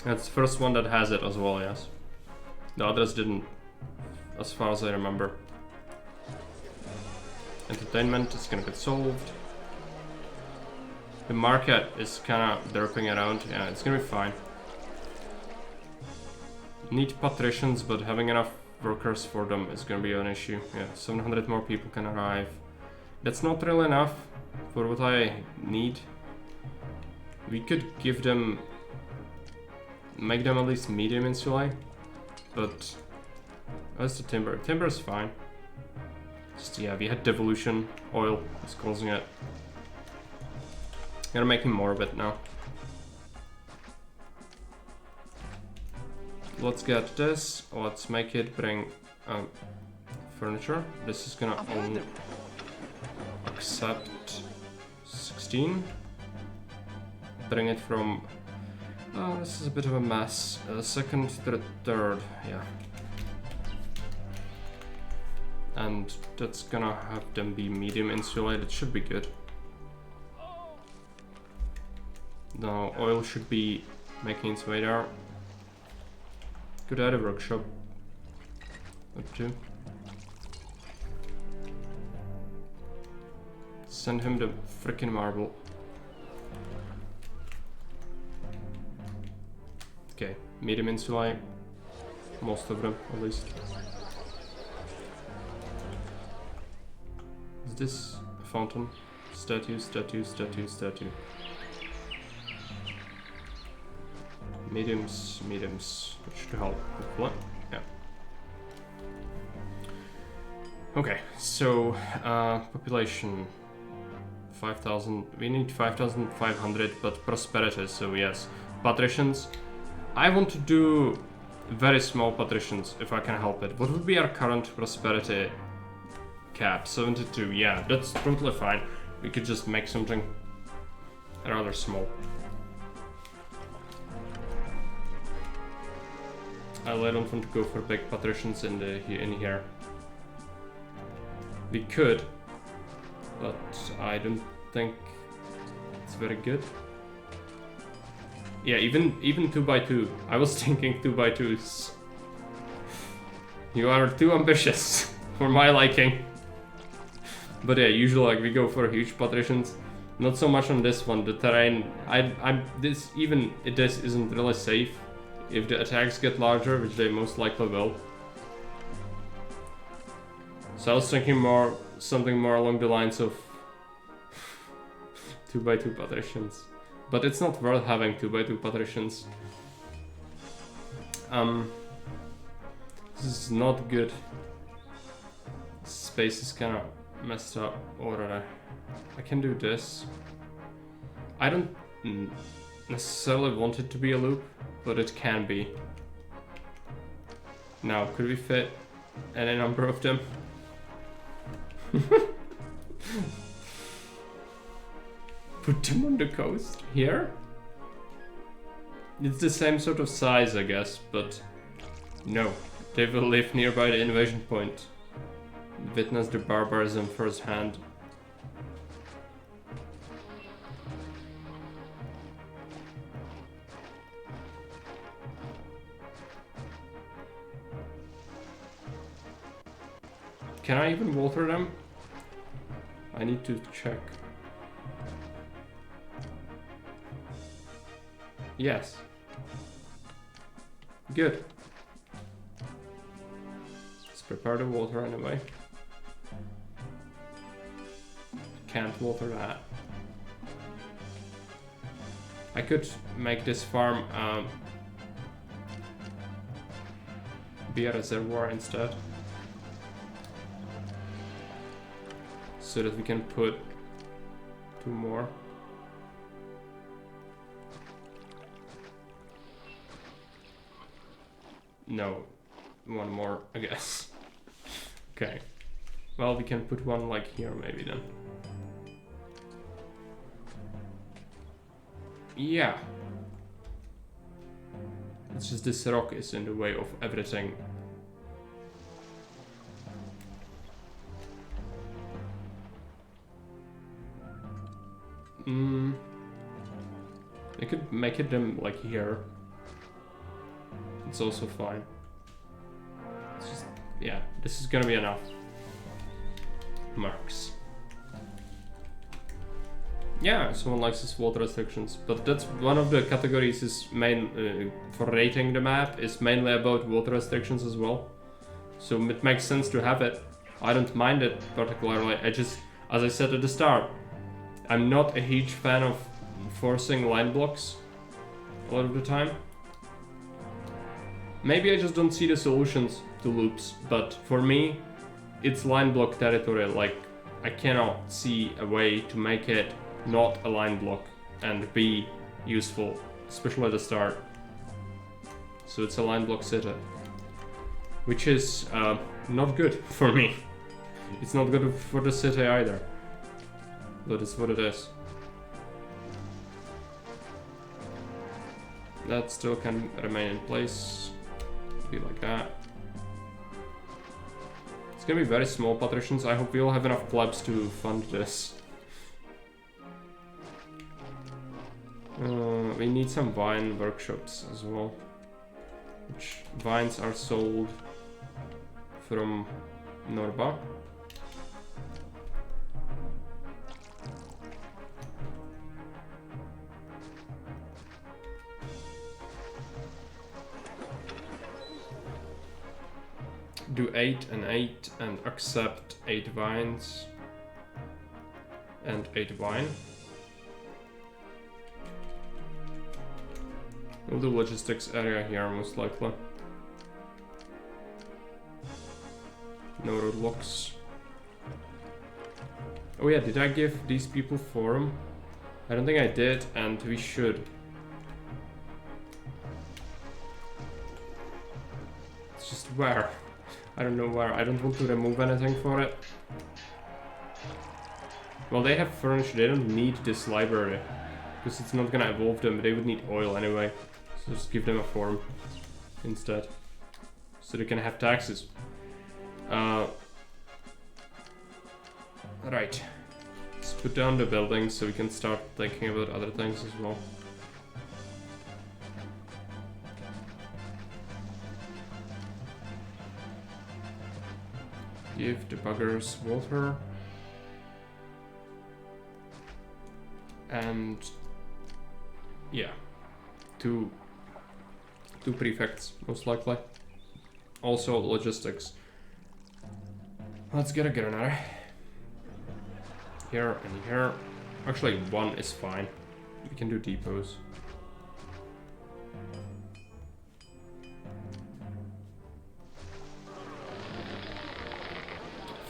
That's the first one that has it as well, yes. The others didn't, as far as I remember. Entertainment is gonna get solved. The market is kinda derping around. Yeah, it's gonna be fine. Need patricians, but having enough workers for them is gonna be an issue. Yeah, 700 more people can arrive. That's not really enough for what I need. We could give them, make them at least medium insulae, but where's the timber? Timber is fine. Just, yeah, we had devolution, oil is causing it. Gotta make him more of it now. Let's get this. Let's make it bring furniture. This is gonna only accept 16. Bring it from Oh, this is a bit of a mess. Second, third, yeah. And that's gonna have them be medium insulated, should be good. Now, oil should be making its way there. Could add a workshop. Up to. Send him the frickin' marble. Okay, medium insulate. Most of them, at least. Is this a fountain? Statue, statue, statue, statue. Mediums, mediums. That should help. Hopefully. Yeah. Okay, so population 5,000. We need 5,500, but prosperity. So yes, patricians. I want to do very small patricians if I can help it. What would be our current prosperity cap? 72. Yeah, that's totally fine. We could just make something rather small. I don't want to go for big patricians in here. We could, but I don't think it's very good. Yeah, even 2x2. I was thinking 2x2s. You are too ambitious for my liking. But yeah, usually like we go for huge patricians. Not so much on this one. The terrain, this isn't really safe. If the attacks get larger, which they most likely will. So I was thinking something more along the lines of 2x2 patricians. But it's not worth having 2x2 patricians. This is not good. Space is kinda messed up already. I can do this. I don't necessarily want it to be a loop, but it can be. Now, could we fit any number of them? Put them on the coast here? It's the same sort of size, I guess, but no. They will live nearby the invasion point. Witness the barbarism firsthand. Can I even water them? I need to check. Yes. Good. Let's prepare the water anyway. Can't water that. I could make this farm be a reservoir instead. So that we can put 2 more. No, 1 more, I guess. Okay. Well, we can put 1 like here maybe then. Yeah. It's just this rock is in the way of everything. I could make it them like here. It's also fine. It's just, yeah, this is gonna be enough. Marks. Yeah, someone likes his water restrictions, but that's one of the categories is main for rating the map is mainly about water restrictions as well. So it makes sense to have it. I don't mind it particularly. I just, as I said at the start, I'm not a huge fan of forcing line blocks a lot of the time. Maybe I just don't see the solutions to loops, but for me, it's line block territory. Like, I cannot see a way to make it not a line block and be useful, especially at the start. So it's a line block city, which is not good for me. It's not good for the city either, but it's what it is. that still can remain in place. Be like that. It's gonna be very small patricians. I hope we'll have enough plebs to fund this. We need some vine workshops as well. Which vines are sold from Norba. Do 8 and 8 and accept 8 vines and 8 vine. We'll do logistics area here most likely. No roadblocks. Oh yeah, did I give these people forum? I don't think I did, and we should. It's just where? I don't know where. I don't want to remove anything for it. Well, they have furniture. They don't need this library. Because it's not gonna evolve them. They would need oil anyway. So just give them a form instead. So they can have taxes. Right. Let's put down the building so we can start thinking about other things as well. Give the buggers water. And yeah, two prefects most likely. Also logistics. Let's get a granary. Here and here. Actually, one is fine. We can do depots.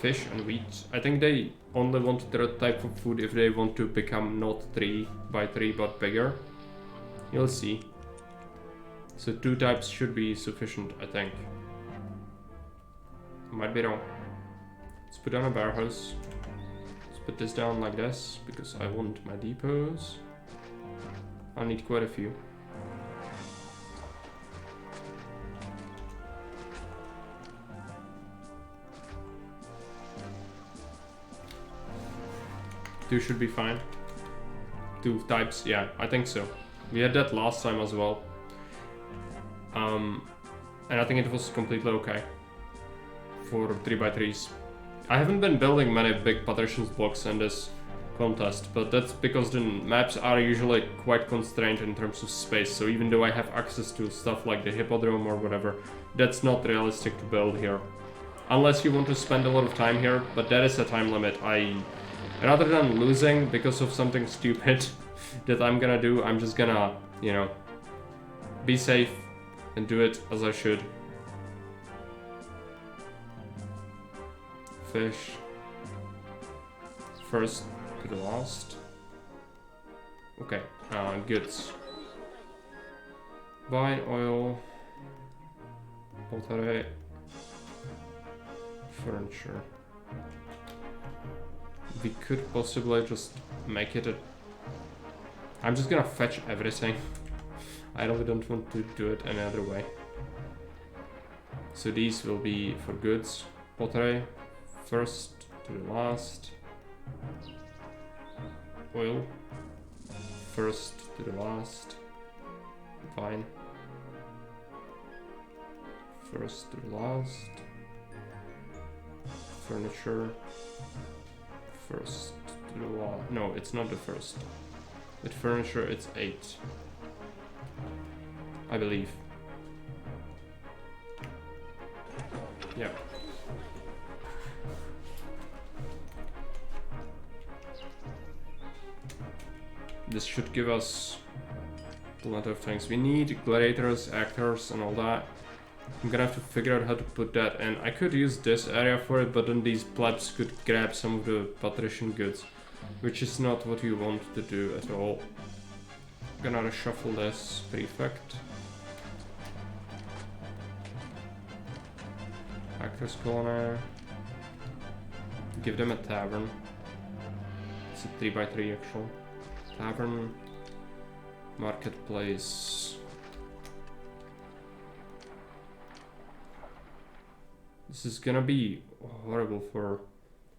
Fish and wheat. I think they only want that type of food if they want to become not 3 by 3 but bigger. You'll see. So 2 types should be sufficient, I think. Might be wrong. Let's put down a warehouse. Let's put this down like this because I want my depots. I'll need quite a few. Two should be fine. 2 types, yeah, I think so. We had that last time as well. And I think it was completely okay for 3x3s. I haven't been building many big patricians blocks in this contest, but that's because the maps are usually quite constrained in terms of space. So even though I have access to stuff like the hippodrome or whatever, that's not realistic to build here. Unless you want to spend a lot of time here, but that is a time limit. Rather than losing because of something stupid that I'm gonna do, I'm just gonna, you know, be safe and do it as I should. Fish. First to the last. Okay, goods. Vine oil. Pottery. Furniture. We could possibly just make it a... I'm just gonna fetch everything. I really don't want to do it any other way. So these will be for goods. Pottery. First to the last. Oil. First to the last. Vine. First to the last. Furniture. First to the wall. No, it's not the first. With furniture, it's 8. I believe. Yeah. This should give us a lot of things. We need gladiators, actors, and all that. I'm gonna have to figure out how to put that in. I could use this area for it, but then these plebs could grab some of the patrician goods, which is not what you want to do at all. I'm gonna reshuffle this prefect. Actors corner. Give them a tavern. It's a 3x3 actually. Tavern. Marketplace. This is gonna be horrible for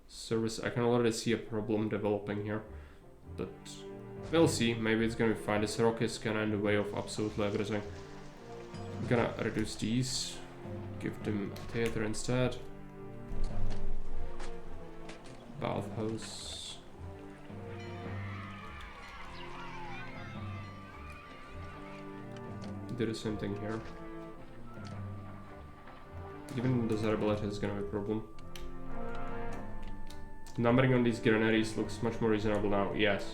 service. I can already see a problem developing here, but we'll see. Maybe it's gonna be fine. This rock is gonna in the way of absolutely everything. I'm gonna reduce these, give them a theater instead. Bathhouse. Do the same thing here. Even desirability is gonna be a problem. Numbering on these granaries looks much more reasonable now, yes.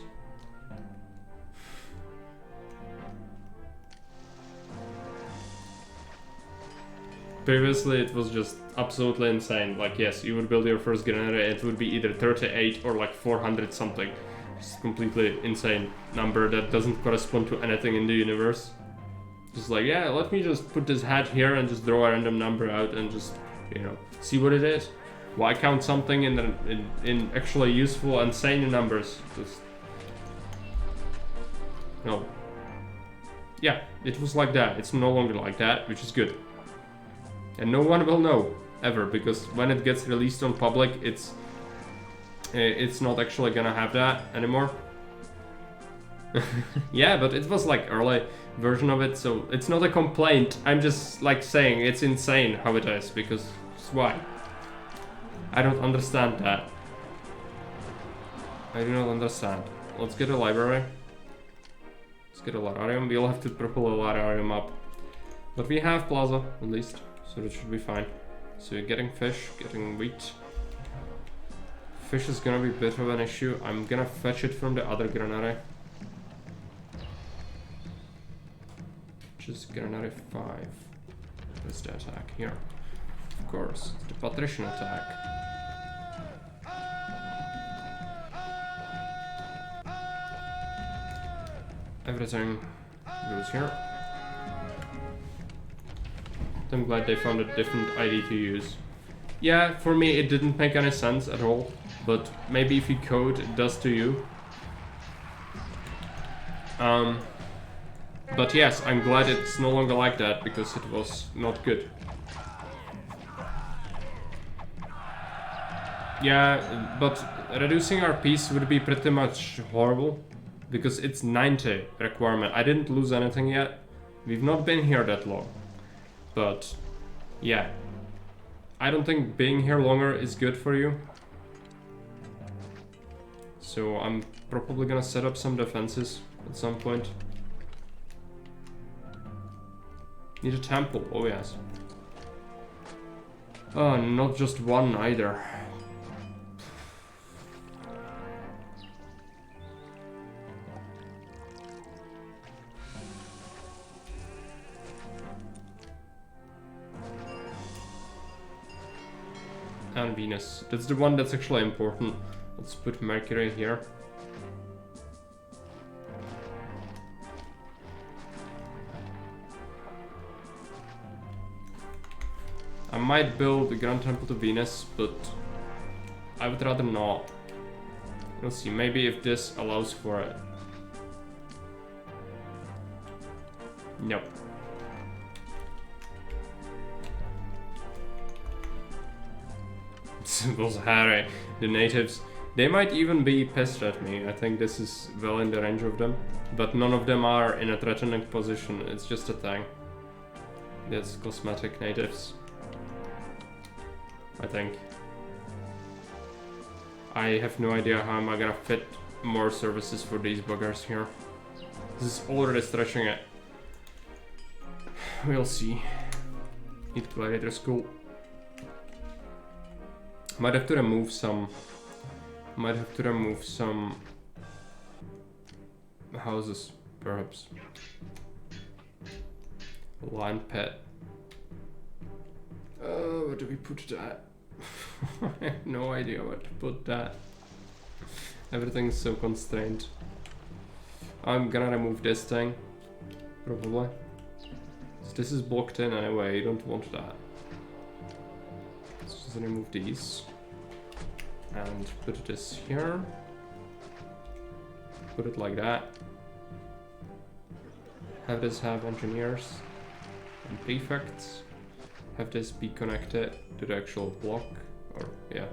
Previously it was just absolutely insane. Like, yes, you would build your first granary, it would be either 38 or like 400 something. It's completely insane number that doesn't correspond to anything in the universe. Just like, yeah, let me just put this hat here and just draw a random number out and just, you know, see what it is. Why count something in actually useful, insane numbers? Just... No. Yeah, it was like that. It's no longer like that, which is good. And no one will know, ever, because when it gets released on public, it's not actually gonna have that anymore. Yeah, but it was like early version of it, so it's not a complaint. I'm just like saying it's insane how it is, because why? I don't understand that. I do not understand. Let's get a library. Let's get a librarium. We'll have to propel a librarium up. But we have plaza, at least, so that should be fine. So you're getting fish, getting wheat. Fish is gonna be a bit of an issue. I'm gonna fetch it from the other granary. Which is granary 5. That's the attack here. Of course, the patrician attack. Everything goes here. I'm glad they found a different ID to use. Yeah, for me it didn't make any sense at all, but maybe if you code it does to you. But yes, I'm glad it's no longer like that, because it was not good. Yeah, but reducing our piece would be pretty much horrible, because it's 90 requirement. I didn't lose anything yet. We've not been here that long. But yeah, I don't think being here longer is good for you. So I'm probably gonna set up some defenses at some point. Need a temple, oh yes. Oh, not just one either. And Venus. That's the one that's actually important. Let's put Mercury here. I might build a Grand Temple to Venus, but I would rather not. We'll see, maybe if this allows for it. Nope. Those Harry, the natives, they might even be pissed at me. I think this is well in the range of them, but none of them are in a threatening position. It's just a thing. That's cosmetic natives, I think. I have no idea how am I gonna fit more services for these buggers here. This is already stretching it. We'll see. Need gladiator school. Might have to remove some houses, perhaps. Lion pet. Where do we put that? I have no idea where to put that. Everything's so constrained. I'm gonna remove this thing, probably. So this is blocked in anyway, you don't want that. Let's just remove these. And put this here. Put it like that. Have this have engineers and prefects. have this be connected to the actual block, or yeah,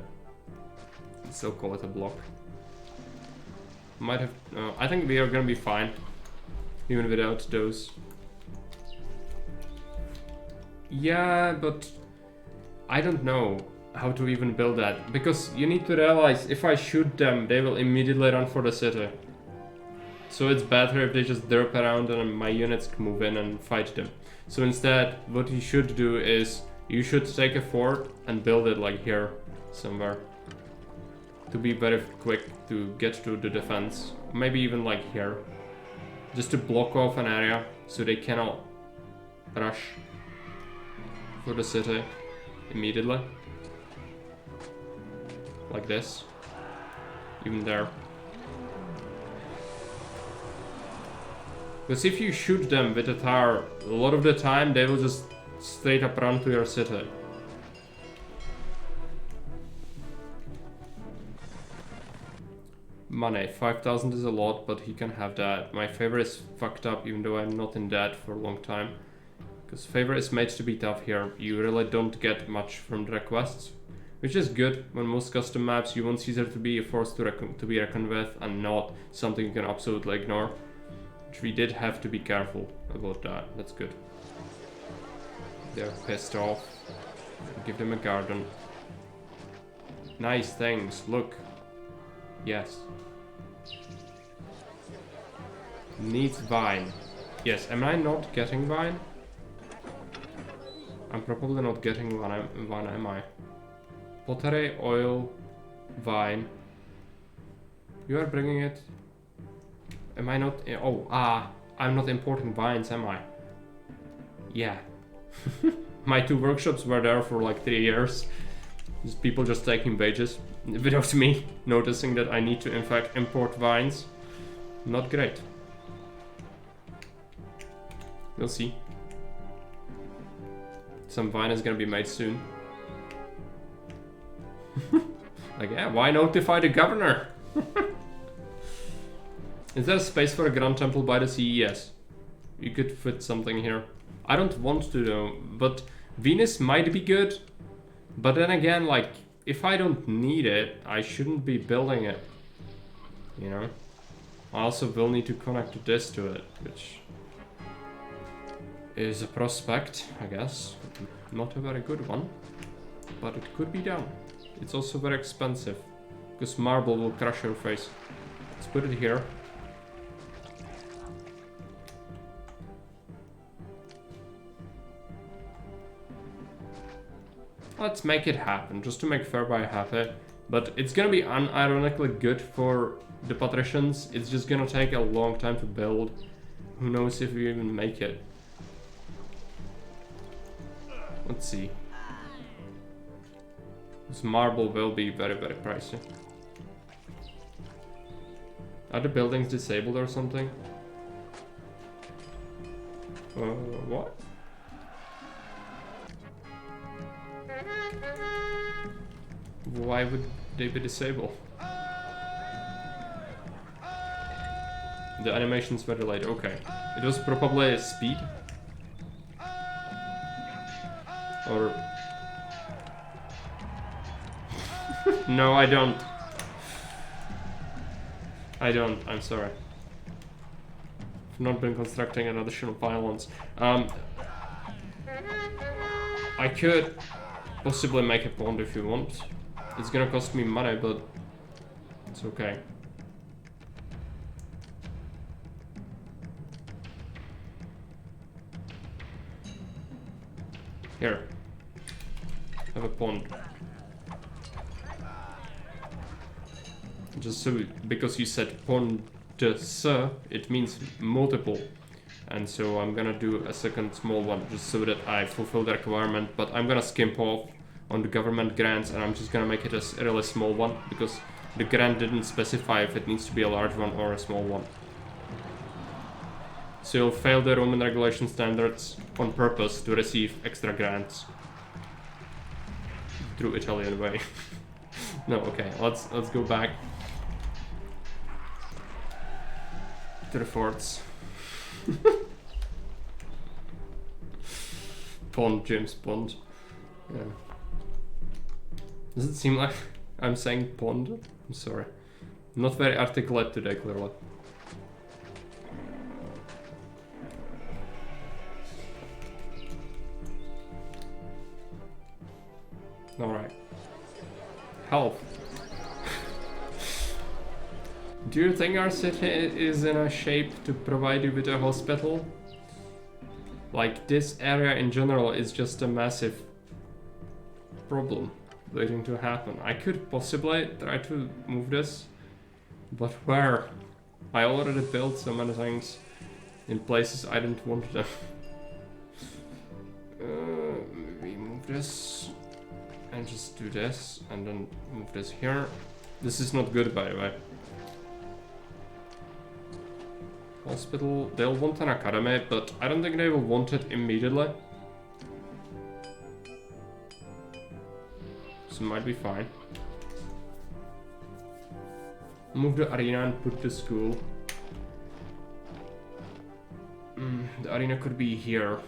still call it a block. Might have, I think we are gonna be fine, even without those. Yeah, but I don't know how to even build that, because you need to realize if I shoot them, they will immediately run for the city. So it's better if they just derp around and my units move in and fight them. So instead, what you should do is, you should take a fort and build it like here, somewhere. To be very quick to get to the defense. Maybe even like here. Just to block off an area so they cannot rush for the city immediately. Like this. Even there. Because if you shoot them with a tower, a lot of the time they will just straight up run to your city. Money, 5,000 is a lot, but he can have that. My favor is fucked up, even though I'm not in debt for a long time. Because favor is made to be tough here. You really don't get much from the requests. Which is good. When most custom maps, you want Caesar to be a force to be reckoned with, and not something you can absolutely ignore. Which we did have to be careful about that. That's good. They're pissed off. Give them a garden. Nice things. Look. Yes. Needs vine. Yes. Am I not getting vine? I'm probably not getting vine, am I? Pottery, oil, vine. You are bringing it. Am I not? Oh, I'm not importing vines, am I? Yeah. My 2 workshops were there for like 3 years. Just people just taking wages without me noticing that I need to in fact import vines. Not great. We'll see. Some vine is gonna be made soon. Like, yeah, why notify the governor? Is there a space for a grand temple by the sea? Yes. You could fit something here. I don't want to though, but Venus might be good. But then again, like, if I don't need it, I shouldn't be building it. You know? I also will need to connect this to it, which is a prospect, I guess. Not a very good one, but it could be done. It's also very expensive, because marble will crush your face. Let's put it here. Let's make it happen, just to make Fairbuy happy. But it's gonna be unironically good for the patricians. It's just gonna take a long time to build. Who knows if we even make it. Let's see. This marble will be very, very pricey. Are the buildings disabled or something? What? Why would they be disabled? The animations were delayed, okay. It was probably speed? Or... No, I don't. I'm sorry. I've not been constructing an additional pylons. I could possibly make a pond if you want. It's gonna cost me money, but it's okay. Here. Have a pond. Just so, because you said pond, it means multiple. And so I'm gonna do a second small one, just so that I fulfill the requirement, but I'm gonna skimp off on the government grants, and I'm just gonna make it a really small one, because the grant didn't specify if it needs to be a large one or a small one. So you'll fail the Roman regulation standards on purpose to receive extra grants. Through Italian way. No, okay, let's go back to the forts. Pond, James Pond. Yeah. Does it seem like I'm saying pond? I'm sorry. I'm not very articulate today, clearly. Alright. Health. Do you think our city is in a shape to provide you with a hospital? Like, this area in general is just a massive problem waiting to happen. I could possibly try to move this, but where? I already built so many things in places I didn't want them. Maybe move this and just do this and then move this here. This is not good, by the way. Hospital, they'll want an academy, but I don't think they will want it immediately. So it might be fine. Move the arena and put the school. The arena could be here.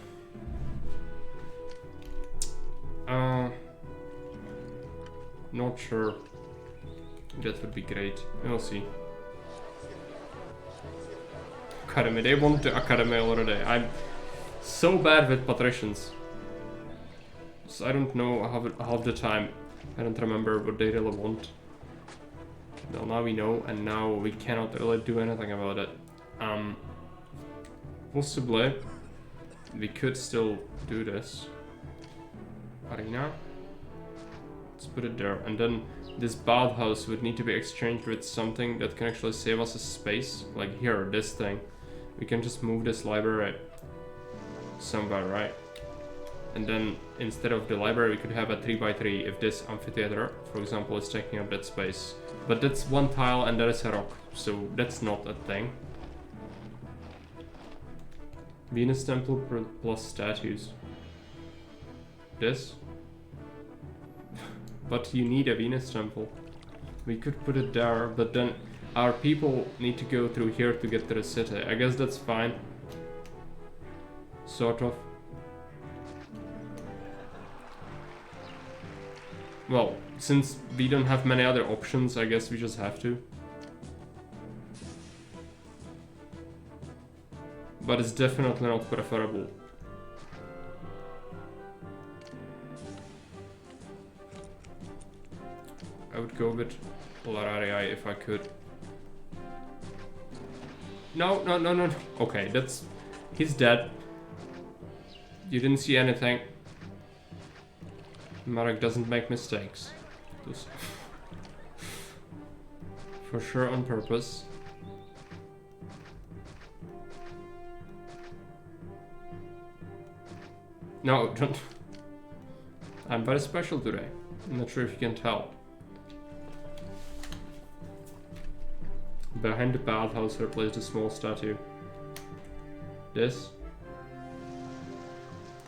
Not sure. That would be great. We'll see. Academy. They want the academy already. I'm so bad with patricians. So I don't know half the time. I don't remember what they really want. Well, now we know, and now we cannot really do anything about it. Possibly we could still do this. Arena. Let's put it there, and then this bathhouse would need to be exchanged with something that can actually save us a space. Like here, this thing. We can just move this library somewhere, right? And then instead of the library, we could have a 3x3 if this amphitheater, for example, is taking up that space. But that's one tile and that is a rock, so that's not a thing. Venus Temple plus statues. This? But you need a Venus Temple. We could put it there, but then our people need to go through here to get to the city. I guess that's fine. Sort of. Well, since we don't have many other options, I guess we just have to. But it's definitely not preferable. I would go with Lararii if I could. No. Okay, that's... He's dead. You didn't see anything. Marek doesn't make mistakes. For sure on purpose. No, don't. I'm very special today. I'm not sure if you can tell. Behind the bathhouse, replace a small statue. This.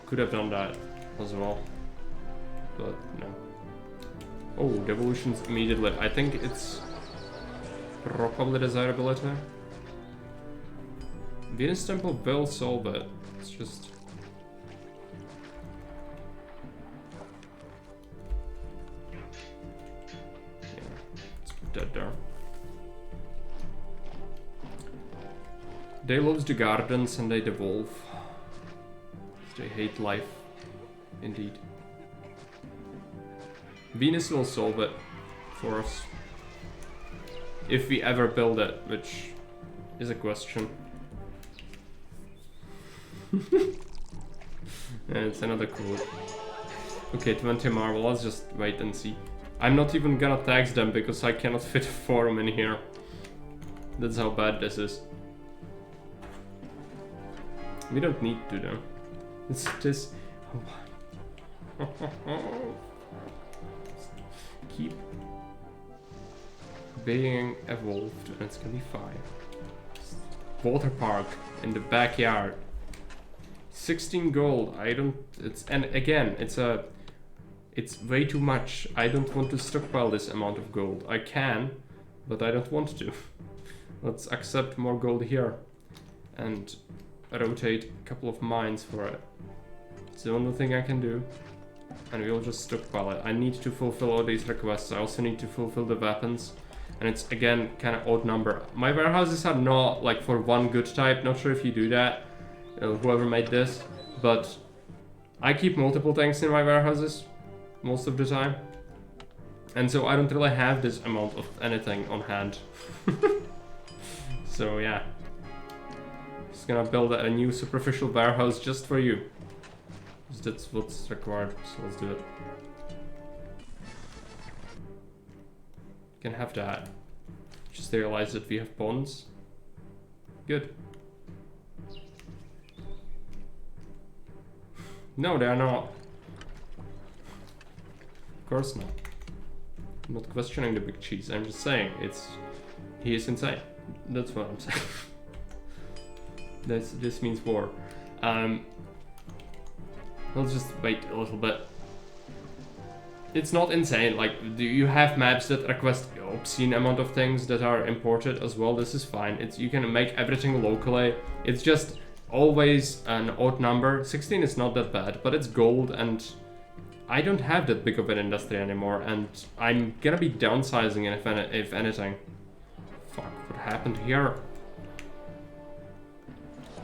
Could have done that as well. But no. Oh, devolutions immediately. I think it's probably desirability. Venus Temple will solve it. It's just... Yeah, let's put that there. They lose the gardens and they devolve. They hate life. Indeed. Venus will solve it for us. If we ever build it, which is a question. Yeah, it's another quote. Okay, 20 marble, let's just wait and see. I'm not even gonna tax them because I cannot fit a forum in here. That's how bad this is. We don't need to though. It's just... Keep being evolved and it's gonna be fine. Water park in the backyard. 16 gold. I don't... It's... And again, it's a... It's way too much. I don't want to stockpile this amount of gold. I can, but I don't want to. Let's accept more gold here. And rotate a couple of mines for it. It's the only thing I can do. and we will just stockpile it. I need to fulfill all these requests. I also need to fulfill the weapons, and it's again kind of odd number. My warehouses are not like for one good type. Not sure if you do that, whoever made this, but I keep multiple things in my warehouses most of the time, and so I don't really have this amount of anything on hand. So yeah, just gonna build a new superficial warehouse just for you. That's what's required, so let's do it. Can have that. Just realize that we have bonds. Good. No, they are not. Of course not. I'm not questioning the big cheese. I'm just saying he is insane. That's what I'm saying. This means war. Let's just wait a little bit. It's not insane. Like, you have maps that request obscene amount of things that are imported as well. This is fine. You can make everything locally. It's just always an odd number. 16 is not that bad, but it's gold, and I don't have that big of an industry anymore, and I'm gonna be downsizing it if anything. Fuck, what happened here?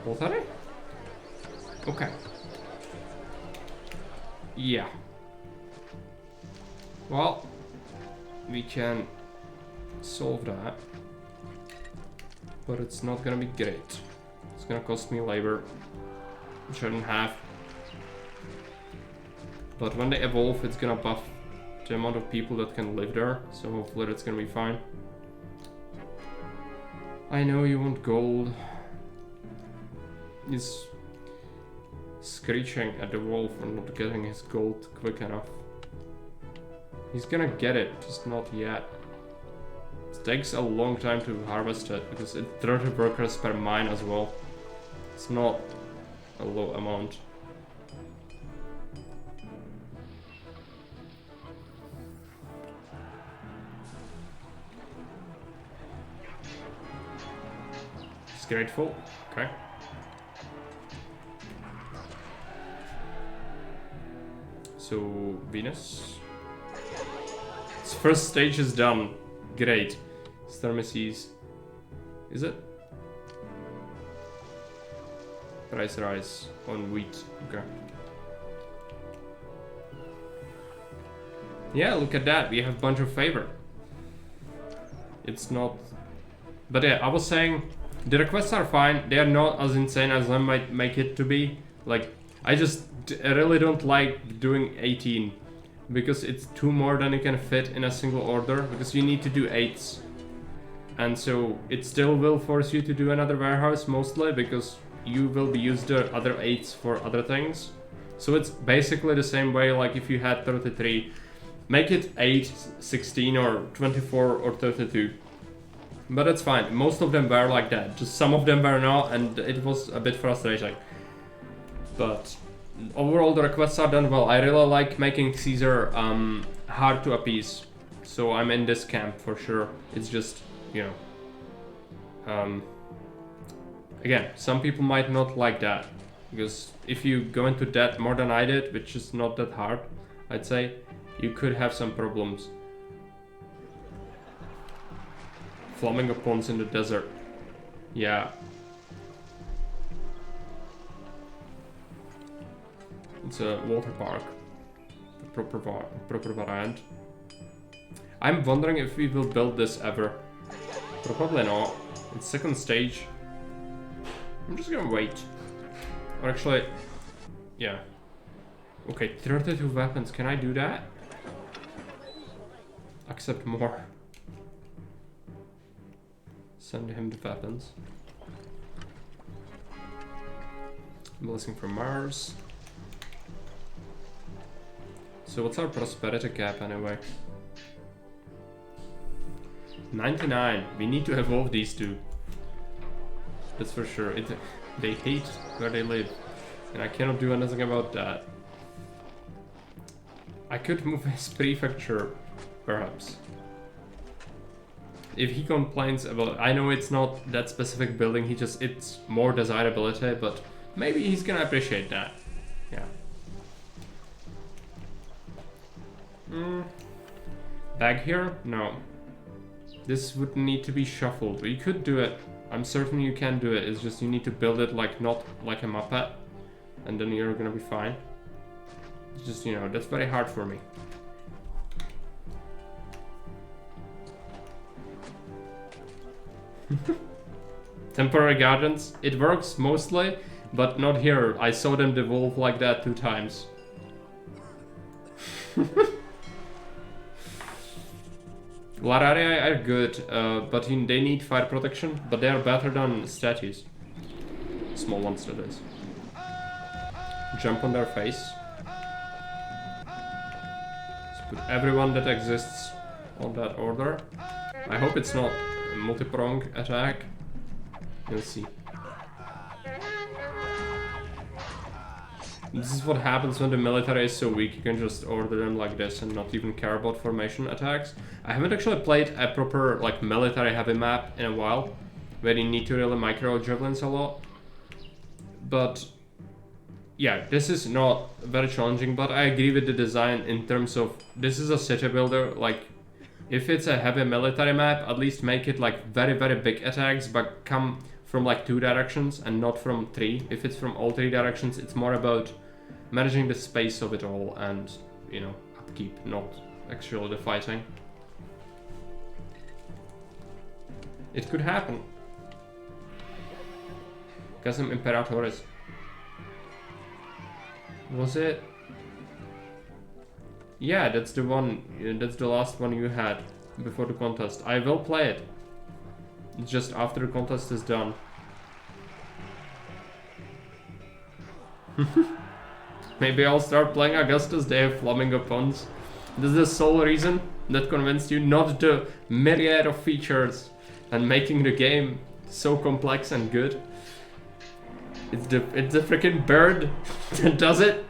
What are they? Okay. Yeah. Well, we can solve that, but it's not gonna be great. It's gonna cost me labor, which I don't have. But when they evolve, it's gonna buff the amount of people that can live there, so hopefully that's gonna be fine. I know you want gold. He's screeching at the wall for not getting his gold quick enough. He's gonna get it, just not yet. It takes a long time to harvest it because it's 30 workers per mine as well. It's not a low amount. It's grateful, okay. So, Venus. Its first stage is done. Great. Thermoses. Is it? Price rise on wheat. Okay. Yeah, look at that. We have a bunch of favor. It's not... But yeah, I was saying the requests are fine. They are not as insane as I might make it to be. Like, I really don't like doing 18 because it's 2 more than you can fit in a single order, because you need to do 8s, and so it still will force you to do another warehouse mostly because you will be used the other 8s for other things. So it's basically the same way like if you had 33, make it 8, 16 or 24 or 32. But it's fine, most of them were like that, just some of them were not, and it was a bit frustrating. But overall the requests are done well. I really like making Caesar hard to appease, so I'm in this camp for sure. It's just, you know, again, some people might not like that, because if you go into debt more than I did, which is not that hard, I'd say, you could have some problems. Flamingo ponds in the desert. Yeah. It's a water park. The proper variant. I'm wondering if we will build this ever. Probably not. It's second stage. I'm just gonna wait. Or actually, yeah. Okay, 32 weapons. Can I do that? Accept more. Send him the weapons. Blessing from Mars. So what's our prosperity cap anyway? 99. We need to evolve these two. That's for sure. They hate where they live, and I cannot do anything about that. I could move his prefecture, perhaps. If he complains about... I know it's not that specific building, it's more desirability, but maybe he's gonna appreciate that. Yeah. Back here? No. This would need to be shuffled. You could do it. I'm certain you can do it. It's just you need to build it like not like a Muppet. And then you're gonna be fine. It's just, you know, that's very hard for me. Temporary gardens. It works mostly, but not here. I saw them devolve like that 2 times. Lararia are good, but they need fire protection, but they are better than statues. Small ones, that is. Jump on their face. Let's put everyone that exists on that order. I hope it's not a multi-prong attack. We'll see. This is what happens when the military is so weak. You can just order them like this and not even care about formation attacks. I haven't actually played a proper like military heavy map in a while, where you need to really micro javelins a lot. But yeah, this is not very challenging, but I agree with the design in terms of this is a city builder. Like if it's a heavy military map, at least make it like very big attacks, but come from like 2 directions and not from 3. If it's from all 3 directions, it's more about managing the space of it all and, you know, upkeep, not actually the fighting. It could happen. Casem Imperatoris. Was it? Yeah, that's the one, that's the last one you had before the contest. I will play it. Just after the contest is done. Maybe I'll start playing Augustus. They have flaming opponents. This is the sole reason that convinced you, not the myriad of features and making the game so complex and good. It's the freaking bird that does it.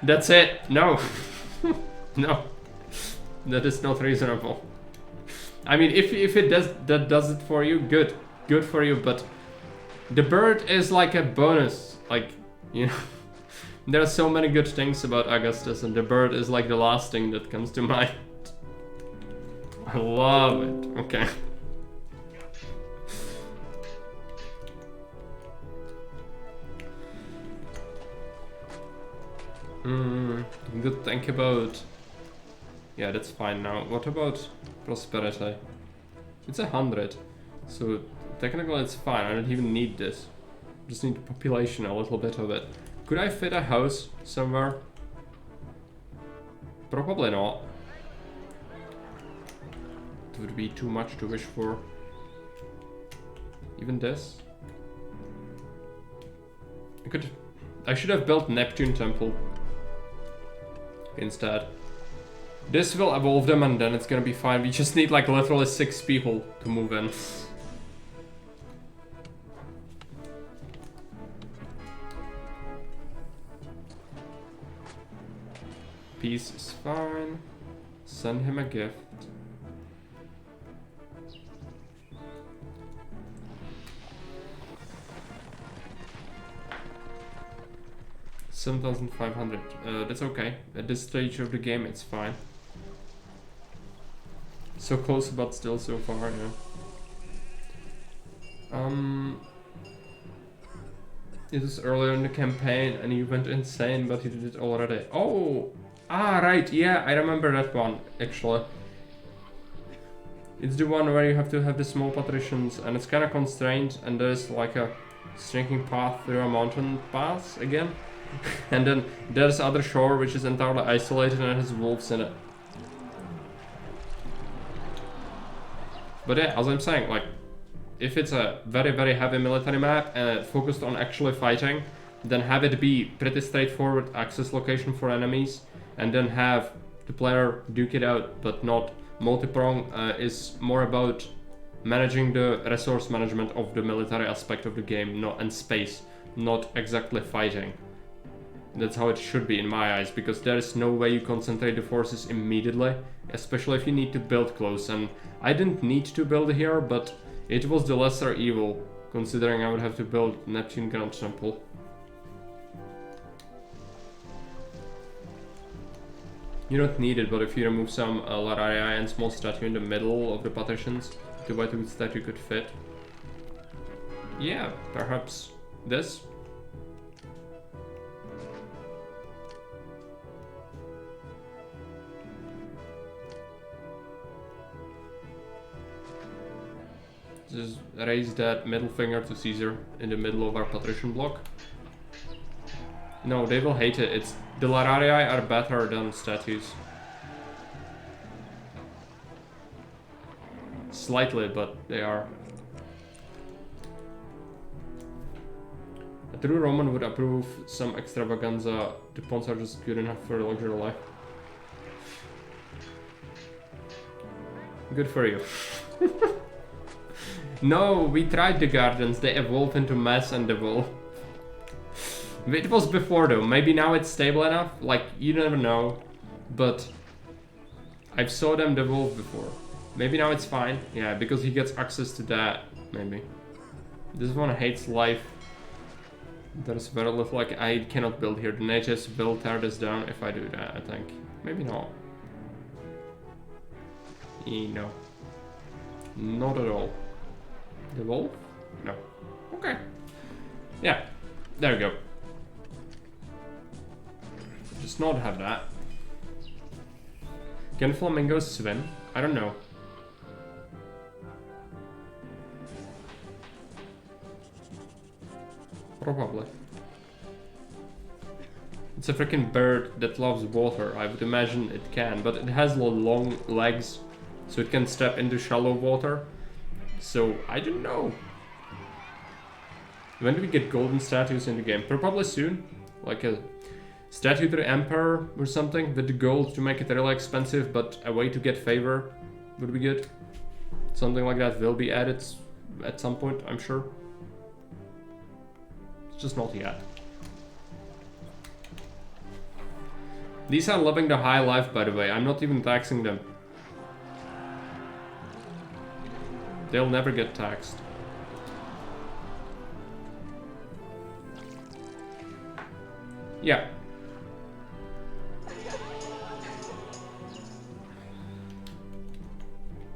That's it. No. No. That is not reasonable. I mean, if it does it for you, good for you. But the bird is like a bonus. Like, you know, there are so many good things about Augustus, and the bird is like the last thing that comes to mind. I love it. Okay. Good. Think about. Yeah, that's fine now. What about prosperity? It's 100, so technically it's fine. I don't even need this. Just need population, a little bit of it. Could I fit a house somewhere? Probably not. It would be too much to wish for. Even this. I should have built Neptune Temple instead. This will evolve them and then it's gonna be fine. We just need like literally 6 people to move in. Peace is fine. Send him a gift. $7,500. That's okay. At this stage of the game, it's fine. So close, but still so far. Yeah. It was earlier in the campaign, and you went insane, but you did it already. Oh, right. Yeah, I remember that one actually. It's the one where you have to have the small patricians, and it's kind of constrained, and there's like a shrinking path through a mountain pass again. And then there's other shore which is entirely isolated and has wolves in it. But yeah, as I'm saying, like, if it's a very heavy military map and focused on actually fighting, then have it be pretty straightforward access location for enemies, and then have the player duke it out, but not multi-prong. Is more about managing the resource management of the military aspect of the game, and space, not exactly fighting. That's how it should be in my eyes, because there is no way you concentrate the forces immediately, especially if you need to build close. And I didn't need to build here, but it was the lesser evil, considering I would have to build Neptune Grand Temple. You don't need it, but if you remove some Lararia and small statue in the middle of the partitions, the white wood statue could fit. Yeah, perhaps this. Just raise that middle finger to Caesar in the middle of our partition block. No, they will hate it. It's the Lararii are better than statues. Slightly, but they are. A true Roman would approve some extravaganza. The pawns are just good enough for a luxury life. Good for you. No, we tried the gardens. They evolved into mess and devil. It was before though. Maybe now it's stable enough. Like, you never know. But I've saw them devolve before. Maybe now it's fine. Yeah, because he gets access to that. Maybe. This one hates life. There's very little. Like, I cannot build here. The NHS will tear this down if I do that, I think. Maybe not. No. Not at all. Devolve? No. Okay. Yeah. There we go. Just not have that. Can flamingos swim? I don't know. Probably. It's a freaking bird that loves water. I would imagine it can, but it has long legs, so it can step into shallow water. So, I don't know. When do we get golden statues in the game? Probably soon. Like a statue to the Emperor or something with the gold to make it really expensive, but a way to get favor would be good. Something like that will be added at some point, I'm sure. It's just not yet. These are living the high life, by the way. I'm not even taxing them. They'll never get taxed. Yeah.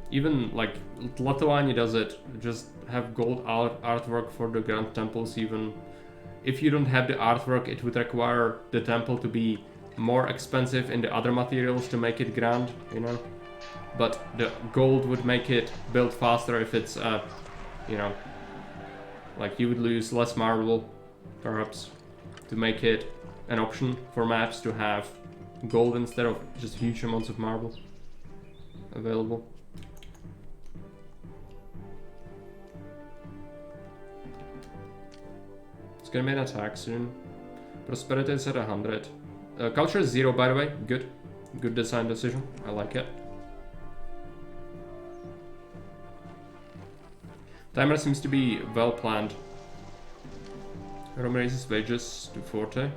Even like Lithuania does it. Just have gold artwork for the grand temples. Even if you don't have the artwork, it would require the temple to be more expensive in the other materials to make it grand, you know. But the gold would make it build faster if it's, you know, like you would lose less marble, perhaps, to make it an option for maps to have gold instead of just huge amounts of marble available. It's gonna be an attack soon. Prosperity is at 100. Culture is 0, by the way. Good. Good design decision. I like it. Timer seems to be well planned. Rome raises wages to 40.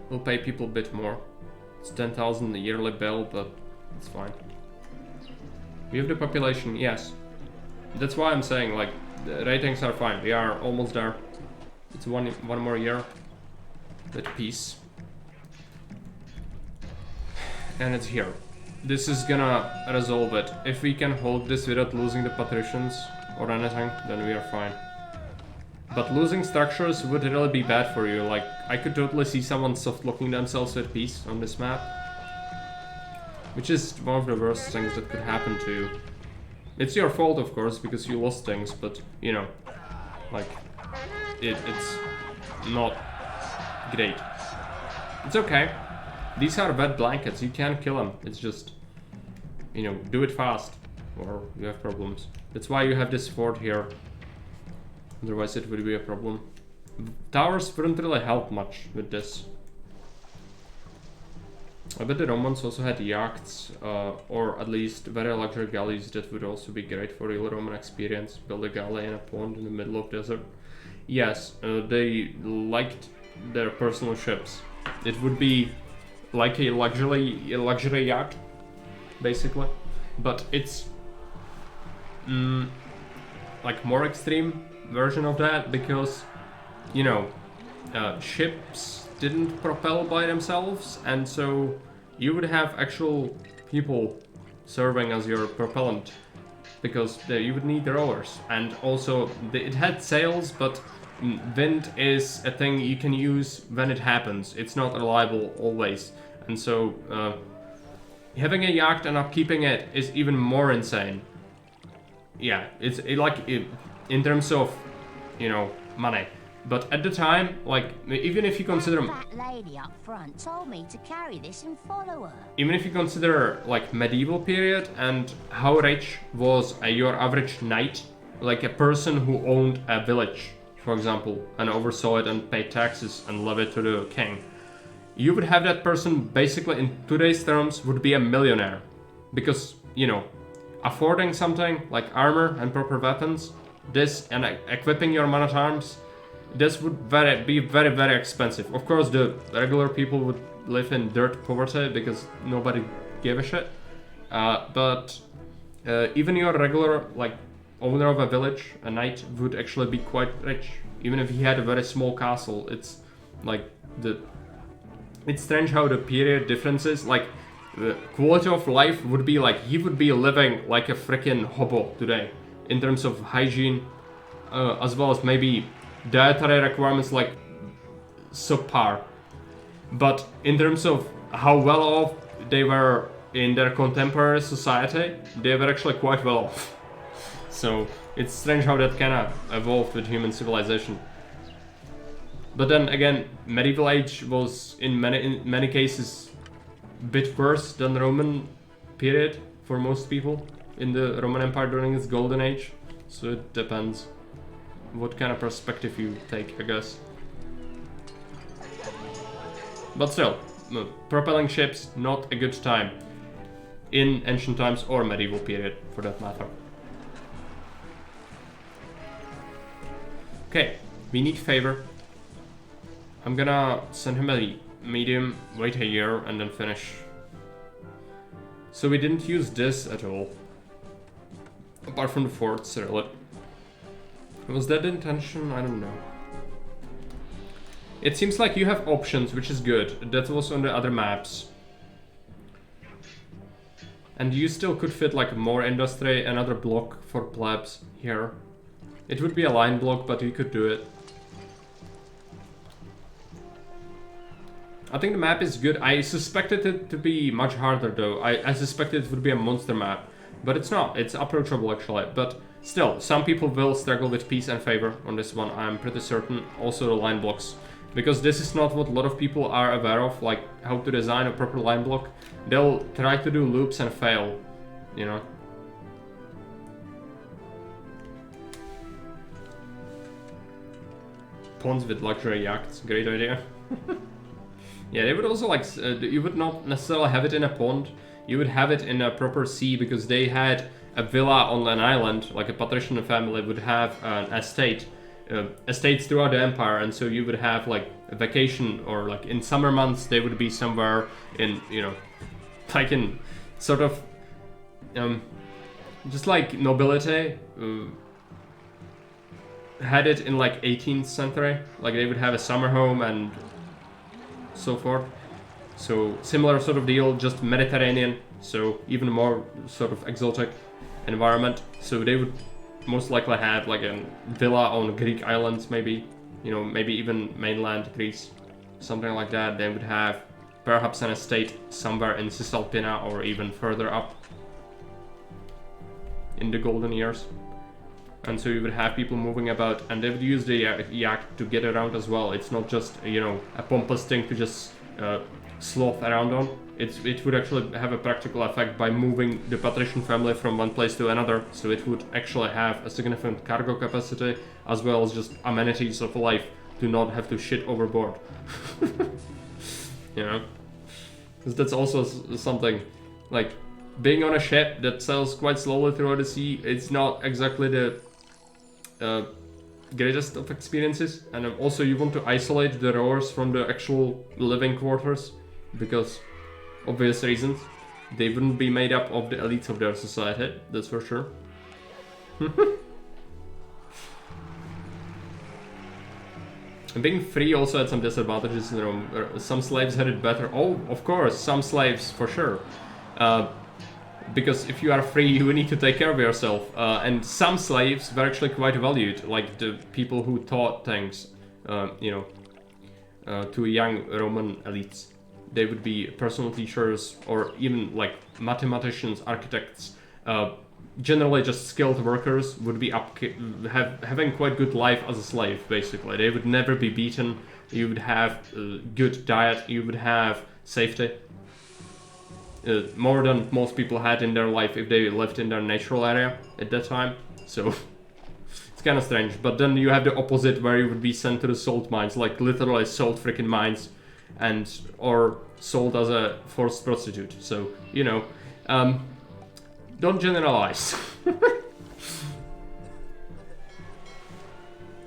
We'll pay people a bit more. It's 10,000 a yearly bill, but it's fine. We have the population, yes. That's why I'm saying, like, the ratings are fine. We are almost there. It's one more year with peace. And it's here. This is gonna resolve it. If we can hold this without losing the patricians or anything, then we are fine. But losing structures would really be bad for you. Like, I could totally see someone soft-locking themselves with peace on this map. Which is one of the worst things that could happen to you. It's your fault, of course, because you lost things, but, you know, like, it's not great. It's okay. These are wet blankets, you can't kill them. It's just, you know, do it fast, or you have problems. That's why you have this fort here. Otherwise it would be a problem. Towers wouldn't really help much with this. I bet the Romans also had yachts, or at least very luxury galleys. That would also be great for real Roman experience. Build a galley in a pond in the middle of desert. Yes, they liked their personal ships. It would be like a luxury yacht, basically. But it's like more extreme version of that, because, you know, ships didn't propel by themselves, and so you would have actual people serving as your propellant, because you would need the rowers, and also it had sails, but wind is a thing you can use when it happens. It's not reliable always, and so having a yacht and upkeeping it is even more insane. Yeah, in terms of, you know, money. But at the time, like, even if you consider... That lady up front told me to carry this and follow her. Even if you consider, like, medieval period and how rich was your average knight, like a person who owned a village, for example, and oversaw it and paid taxes and levied to the king, you would have that person basically, in today's terms, would be a millionaire. Because, you know, affording something like armor and proper weapons, this, and equipping your man-at-arms, this would be very, very expensive. Of course, the regular people would live in dirt poverty because nobody gave a shit. But even your regular, like, owner of a village, a knight, would actually be quite rich. Even if he had a very small castle, it's like it's strange how the period differences, like, the quality of life would be like, he would be living like a freaking hobo today, in terms of hygiene, as well as maybe dietary requirements, like subpar. But in terms of how well off they were in their contemporary society, they were actually quite well off. So it's strange how that kind of evolved with human civilization. But then again, medieval age was in many cases a bit worse than the Roman period for most people in the Roman Empire during its golden age. So it depends what kind of perspective you take, I guess. But still, propelling ships, not a good time in ancient times or medieval period for that matter. Okay, we need favor. I'm gonna send him a medium, wait a year, and then finish. So we didn't use this at all. Apart from the forts, really. Was that the intention? I don't know. It seems like you have options, which is good. That was on the other maps. And you still could fit like more industry, another block for plebs here. It would be a line block, but you could do it. I think the map is good. I suspected it to be much harder though. I suspected it would be a monster map. But it's not. It's approachable actually. But still, some people will struggle with peace and favor on this one. I'm pretty certain. Also the line blocks. Because this is not what a lot of people are aware of. Like how to design a proper line block. They'll try to do loops and fail. You know. Ponds with luxury yachts. Great idea. Yeah, they would also like, you would not necessarily have it in a pond, you would have it in a proper sea, because they had a villa on an island, like a patrician family would have an estate, estates throughout the empire, and so you would have like a vacation, or like in summer months they would be somewhere in, you know, like in sort of, just like nobility, had it in like 18th century, like they would have a summer home and so forth. So similar sort of deal, just Mediterranean, so even more sort of exotic environment. So they would most likely have like a villa on Greek islands, maybe, you know, maybe even mainland Greece, something like that. They would have perhaps an estate somewhere in Cisalpina or even further up in the golden years. And so you would have people moving about, and they would use the yacht to get around as well. It's not just, you know, a pompous thing to just sloth around on. It would actually have a practical effect by moving the patrician family from one place to another. So it would actually have a significant cargo capacity, as well as just amenities of life to not have to shit overboard. You know? Because that's also something, like, being on a ship that sails quite slowly throughout the sea, it's not exactly the greatest of experiences. And also you want to isolate the rowers from the actual living quarters, because obvious reasons. They wouldn't be made up of the elites of their society, that's for sure. Being free also had some disadvantages in Rome. Some slaves had it better. Oh, of course, some slaves for sure. Because if you are free, you need to take care of yourself. And some slaves were actually quite valued, like the people who taught things, to young Roman elites. They would be personal teachers or even like mathematicians, architects. Generally just skilled workers would be having quite good life as a slave, basically. They would never be beaten, you would have good diet, you would have safety. More than most people had in their life if they lived in their natural area at that time. So it's kind of strange. But then you have the opposite where you would be sent to the salt mines, like literally salt freaking mines, or sold as a forced prostitute. So, you know, don't generalize.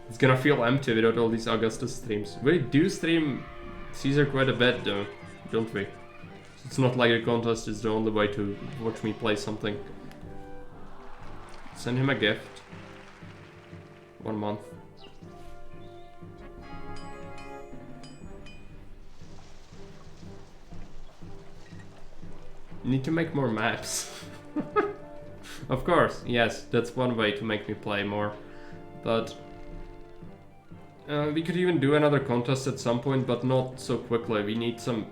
It's gonna feel empty without all these Augustus streams. We do stream Caesar quite a bit though, don't we? It's not like a contest is the only way to watch me play something. Send him a gift. 1 month. Need to make more maps. Of course, yes, that's one way to make me play more. But we could even do another contest at some point, but not so quickly. We need some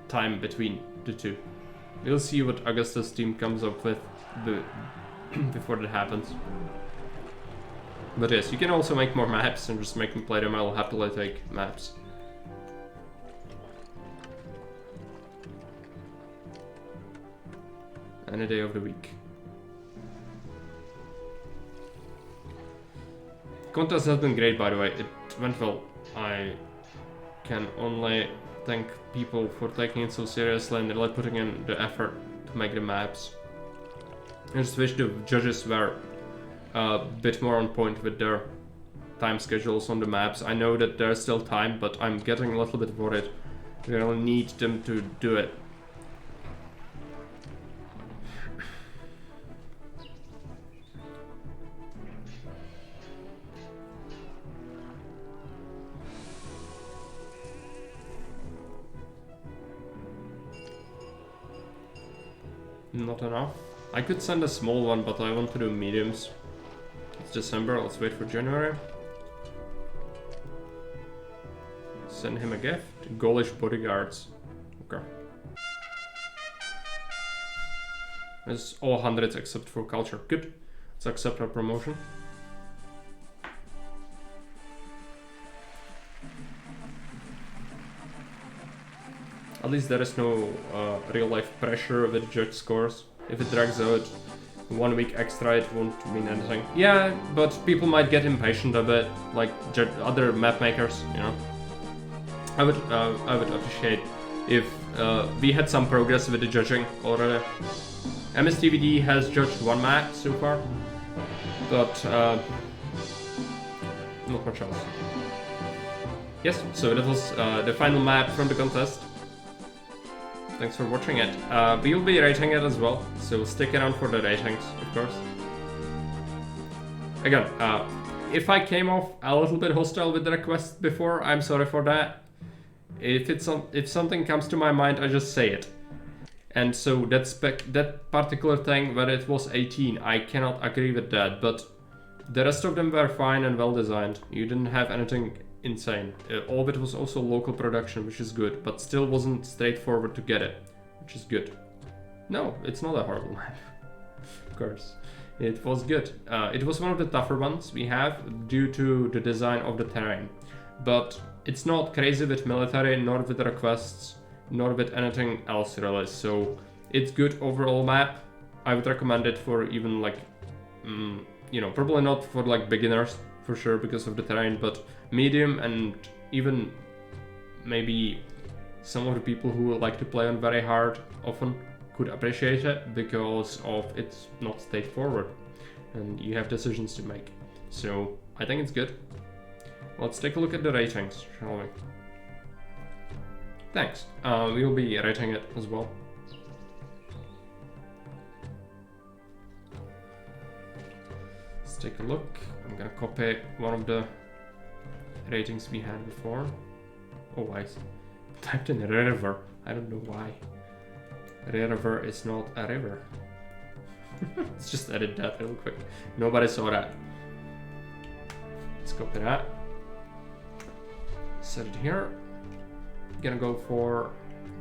time between the two. We'll see what Augustus' team comes up with before that happens. But yes, you can also make more maps and just make me play them. I'll happily take maps. Any day of the week. Contest has been great, by the way. It went well. I can only thank people for taking it so seriously and really putting in the effort to make the maps. I just wish the judges were a bit more on point with their time schedules on the maps. I know that there's still time, but I'm getting a little bit worried. We really need them to do it. Not enough. I could send a small one, but I want to do mediums. It's December, let's wait for January. Send him a gift. Gaulish bodyguards. Okay. It's all hundreds except for culture. Good. Let's accept our promotion. At least there is no real life pressure with judge scores. If it drags out 1 week extra, it won't mean anything. Yeah, but people might get impatient a bit, like other map makers, you know. I would appreciate if we had some progress with the judging already. MSTVD has judged 1 map so far, but not much else. Yes, so that was the final map from the contest. Thanks for watching it. We will be rating it as well, so stick around for the ratings, of course. Again, if I came off a little bit hostile with the request before, I'm sorry for that. If something comes to my mind, I just say it. And so that particular thing where it was 18, I cannot agree with that, but the rest of them were fine and well designed. You didn't have anything insane. All of it was also local production, which is good, but still wasn't straightforward to get it, which is good. No, it's not a horrible map. Of course. It was good. It was one of the tougher ones we have due to the design of the terrain. But it's not crazy with military, nor with requests, nor with anything else really. So it's good overall map. I would recommend it for even like, you know, probably not for like beginners for sure because of the terrain, but medium and even maybe some of the people who like to play on very hard often could appreciate it because of it's not straightforward and you have decisions to make. So I think it's good. Let's take a look at the ratings, shall we? Thanks. We will be rating it as well. Let's take a look. I'm gonna copy one of the ratings we had before. Oh, I typed in river. I don't know why. River is not a river. Let's just edit that real quick. Nobody saw that. Let's copy that. Set it here. Gonna go for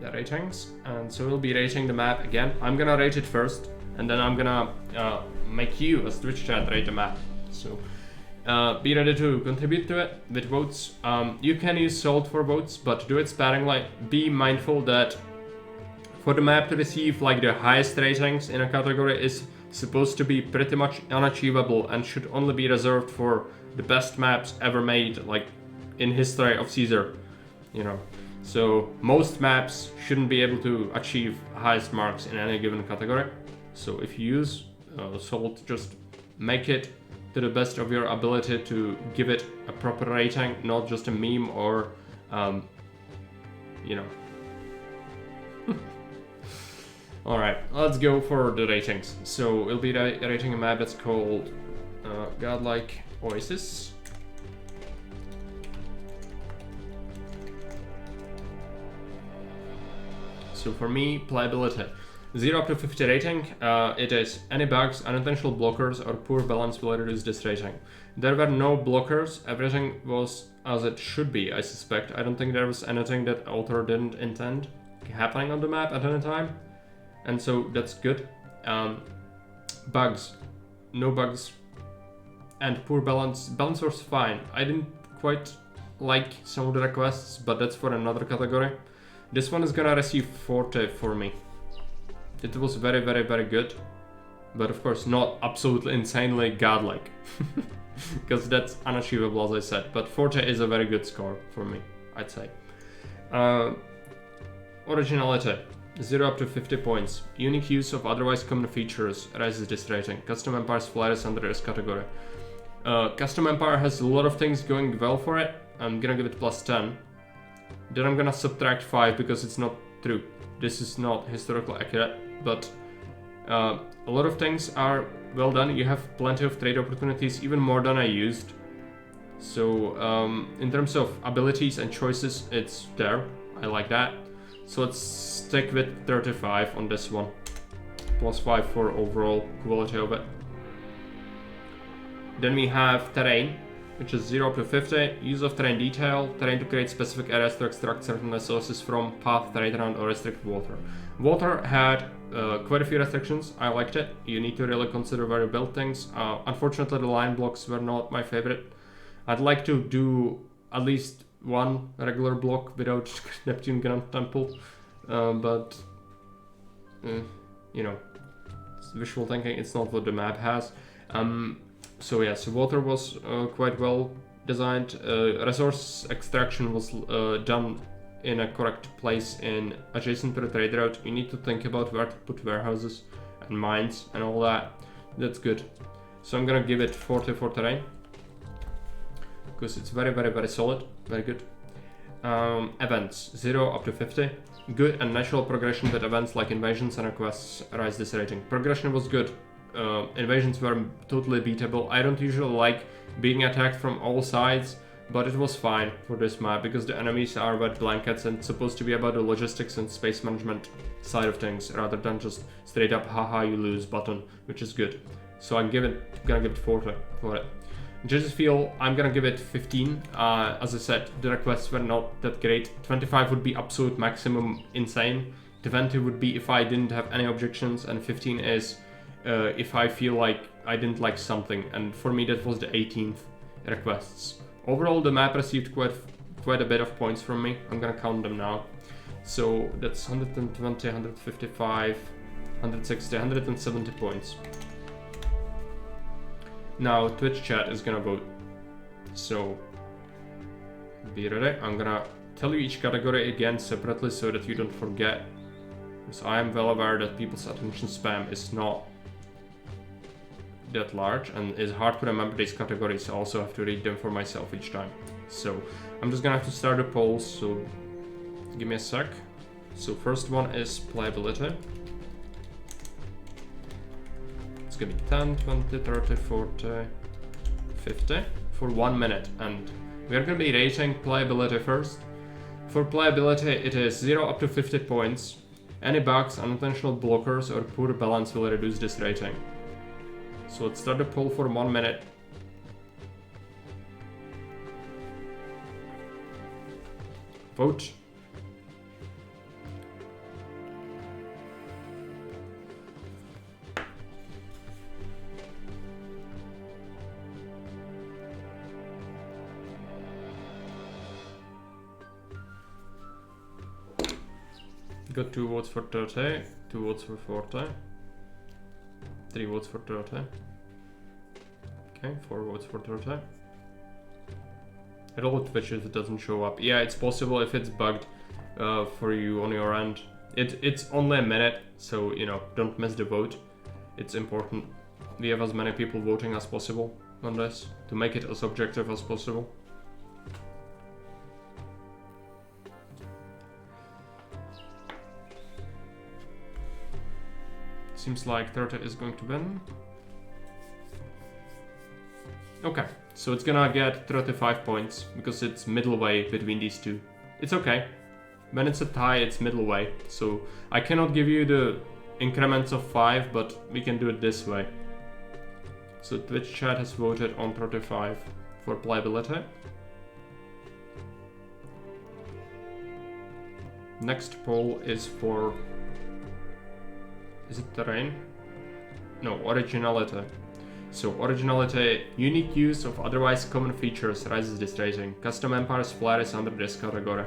the ratings, and so we'll be rating the map again. I'm gonna rate it first, and then I'm gonna make you as Twitch chat rate the map. So be ready to contribute to it with votes. You can use salt for votes, but do it sparingly. Be mindful that for the map to receive like the highest ratings in a category is supposed to be pretty much unachievable and should only be reserved for the best maps ever made, like in history of Caesar, you know. So most maps shouldn't be able to achieve highest marks in any given category. So if you use salt, just make it to the best of your ability to give it a proper rating, not just a meme or, you know. Alright, let's go for the ratings. So we'll be rating a map that's called Godlike Oasis. So for me, playability. 0 up to 50 rating, it is any bugs, unintentional blockers or poor balance will reduce this rating. There were no blockers, everything was as it should be, I suspect. I don't think there was anything that author didn't intend happening on the map at any time. And so that's good. Bugs, no bugs. And poor balance, balance was fine. I didn't quite like some of the requests, but that's for another category. This one is gonna receive 40 for me. It was very, very, very good. But of course not absolutely insanely godlike. Because that's unachievable, as I said. But 40 is a very good score for me, I'd say. Originality. 0 up to 50 points. Unique use of otherwise common features raises this rating. Custom Empire's flair is under this category. Custom Empire has a lot of things going well for it. I'm gonna give it plus 10. Then I'm gonna subtract 5 because it's not true. This is not historically accurate, but a lot of things are well done. You have plenty of trade opportunities, even more than I used. So in terms of abilities and choices, it's there. I like that. So let's stick with 35 on this one. Plus 5 for overall quality of it. Then we have terrain, which is 0 up to 50. Use of terrain detail. Terrain to create specific areas to extract certain resources from, path, trade around, or restrict water. Water had quite a few restrictions. I liked it. You need to really consider where you build things. Unfortunately, the line blocks were not my favorite. I'd like to do at least one regular block without Neptune Grand Temple, but you know, it's visual thinking, it's not what the map has. So yeah, so water was quite well designed. Resource extraction was done in a correct place in adjacent to the trade route. You need to think about where to put warehouses and mines and all that. That's good. So I'm gonna give it 40 for terrain, because it's very, very, very solid, very good. Events, 0 up to 50. Good and natural progression with events like invasions and requests rise this rating. Progression was good. Invasions were totally beatable. I don't usually like being attacked from all sides, but it was fine for this map because the enemies are wet blankets and it's supposed to be about the logistics and space management side of things rather than just straight up haha you lose button, which is good. So I'm gonna give it 40 for it. Judges feel I'm gonna give it 15. As I said, the requests were not that great. 25 would be absolute maximum insane. 20 would be if I didn't have any objections, and 15 is if I feel like I didn't like something. And for me that was the 18th requests. Overall the map received quite a bit of points from me. I'm gonna count them now. So that's 120, 155, 160, 170 points. Now Twitch chat is gonna vote, so be ready. I'm gonna tell you each category again separately so that you don't forget, because I am well aware that people's attention span is not that large and it's hard to remember these categories. I also have to read them for myself each time. So I'm just gonna have to start the polls, so give me a sec. So first one is playability. It's gonna be 10, 20, 30, 40, 50 for 1 minute, and We are going to be rating playability first. For playability, it is 0 up to 50 points. Any bugs, unintentional blockers, or poor balance will reduce this rating. So let's start the poll for 1 minute. Vote. Got 2 votes for 30, 2 votes for 40, 3 votes for 30. Okay, 4 votes for 30. It'll Twitch if it doesn't show up. Yeah, it's possible if it's bugged for you on your end. It's only a minute, so you know, don't miss the vote. It's important we have as many people voting as possible on this to make it as objective as possible. Seems like 30 is going to win. Okay, so it's gonna get 35 points because it's middle way between these two. It's okay. When it's a tie, it's middle way. So I cannot give you the increments of 5, but we can do it this way. So Twitch chat has voted on 35 for playability. Next poll is for... Is it terrain? No, originality. So originality, unique use of otherwise common features raises this rating. Custom Empire's flair is under this category.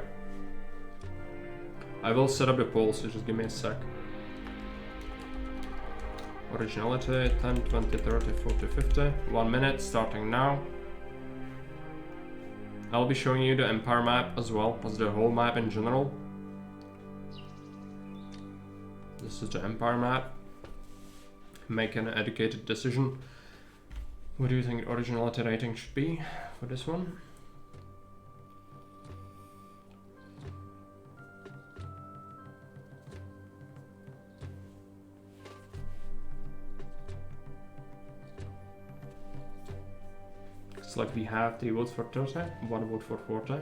I will set up the poll, so just give me a sec. Originality, 10, 20, 30, 40, 50. 1 minute, starting now. I'll be showing you the Empire map as well as the whole map in general. This is the Empire map. Make an educated decision. What do you think originality rating should be for this one? It's like we have 3 votes for 30, 1 vote for 40.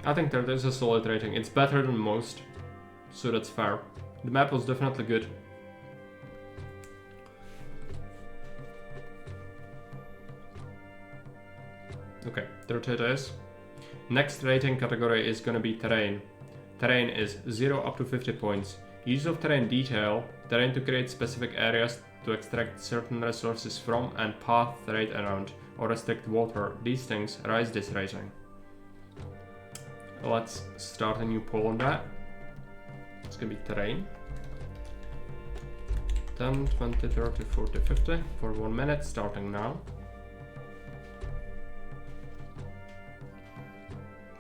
I think that is a solid rating. It's better than most, so that's fair. The map was definitely good. Okay, 30 it is. Next rating category is gonna be terrain. Terrain is 0 up to 50 points. Use of terrain detail, terrain to create specific areas to extract certain resources from and path trade around, or restrict water. These things raise this rating. Let's start a new poll on that. It's gonna be terrain. 10, 20, 30, 40, 50 for 1 minute, starting now.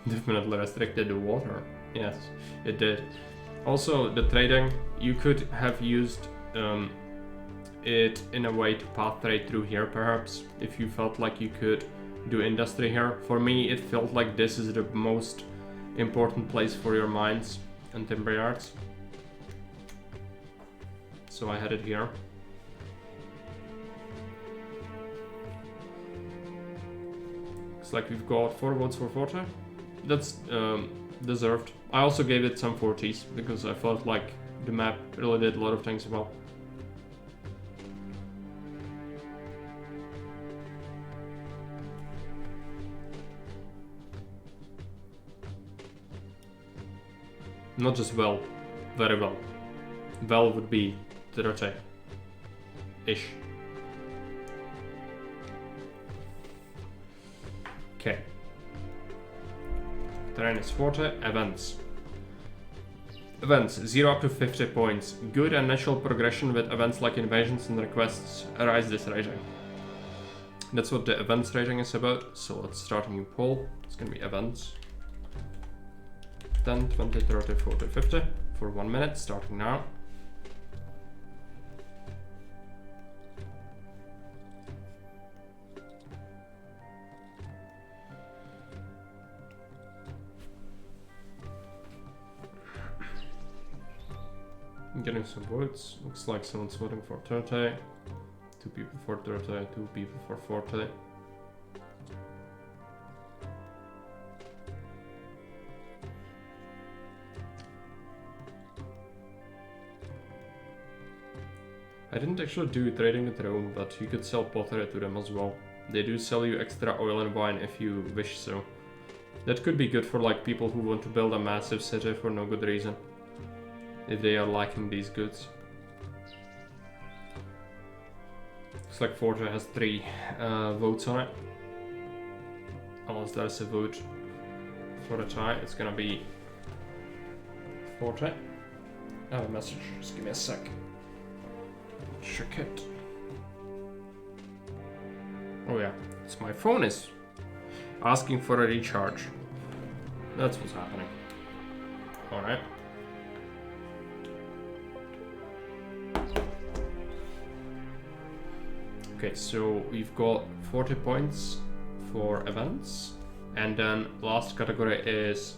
Definitely restricted the water. Yes, it did. Also, the trading, you could have used it in a way to path trade through here, perhaps, if you felt like you could do industry here. For me, it felt like this is the most important place for your mines and timber yards. So I had it here. Looks like we've got 4 votes for 40. That's deserved. I also gave it some 40s because I felt like the map really did a lot of things well. Not just well, very well. Well would be 30-ish. Okay. Terrain is 40. Events. Events 0 up to 50 points. Good and natural progression with events like invasions and requests rise this rating. That's what the events rating is about. So let's start a new poll. It's gonna be events. 10, 20, 30, 40, 50 for 1 minute, starting now. I'm getting some votes. Looks like someone's voting for 30. 2 people for 30, 2 people for 40. I didn't actually do trading with Rome, but you could sell pottery to them as well. They do sell you extra oil and wine if you wish so. That could be good for like people who want to build a massive city for no good reason. If they are liking these goods. Looks like Forte has 3 votes on it. Unless there's a vote for a tie, it's gonna be Forte. I have a message, just give me a sec. Check it. Oh yeah, it's my phone is asking for a recharge. That's what's happening. Alright. Okay, so we've got 40 points for events, and then last category is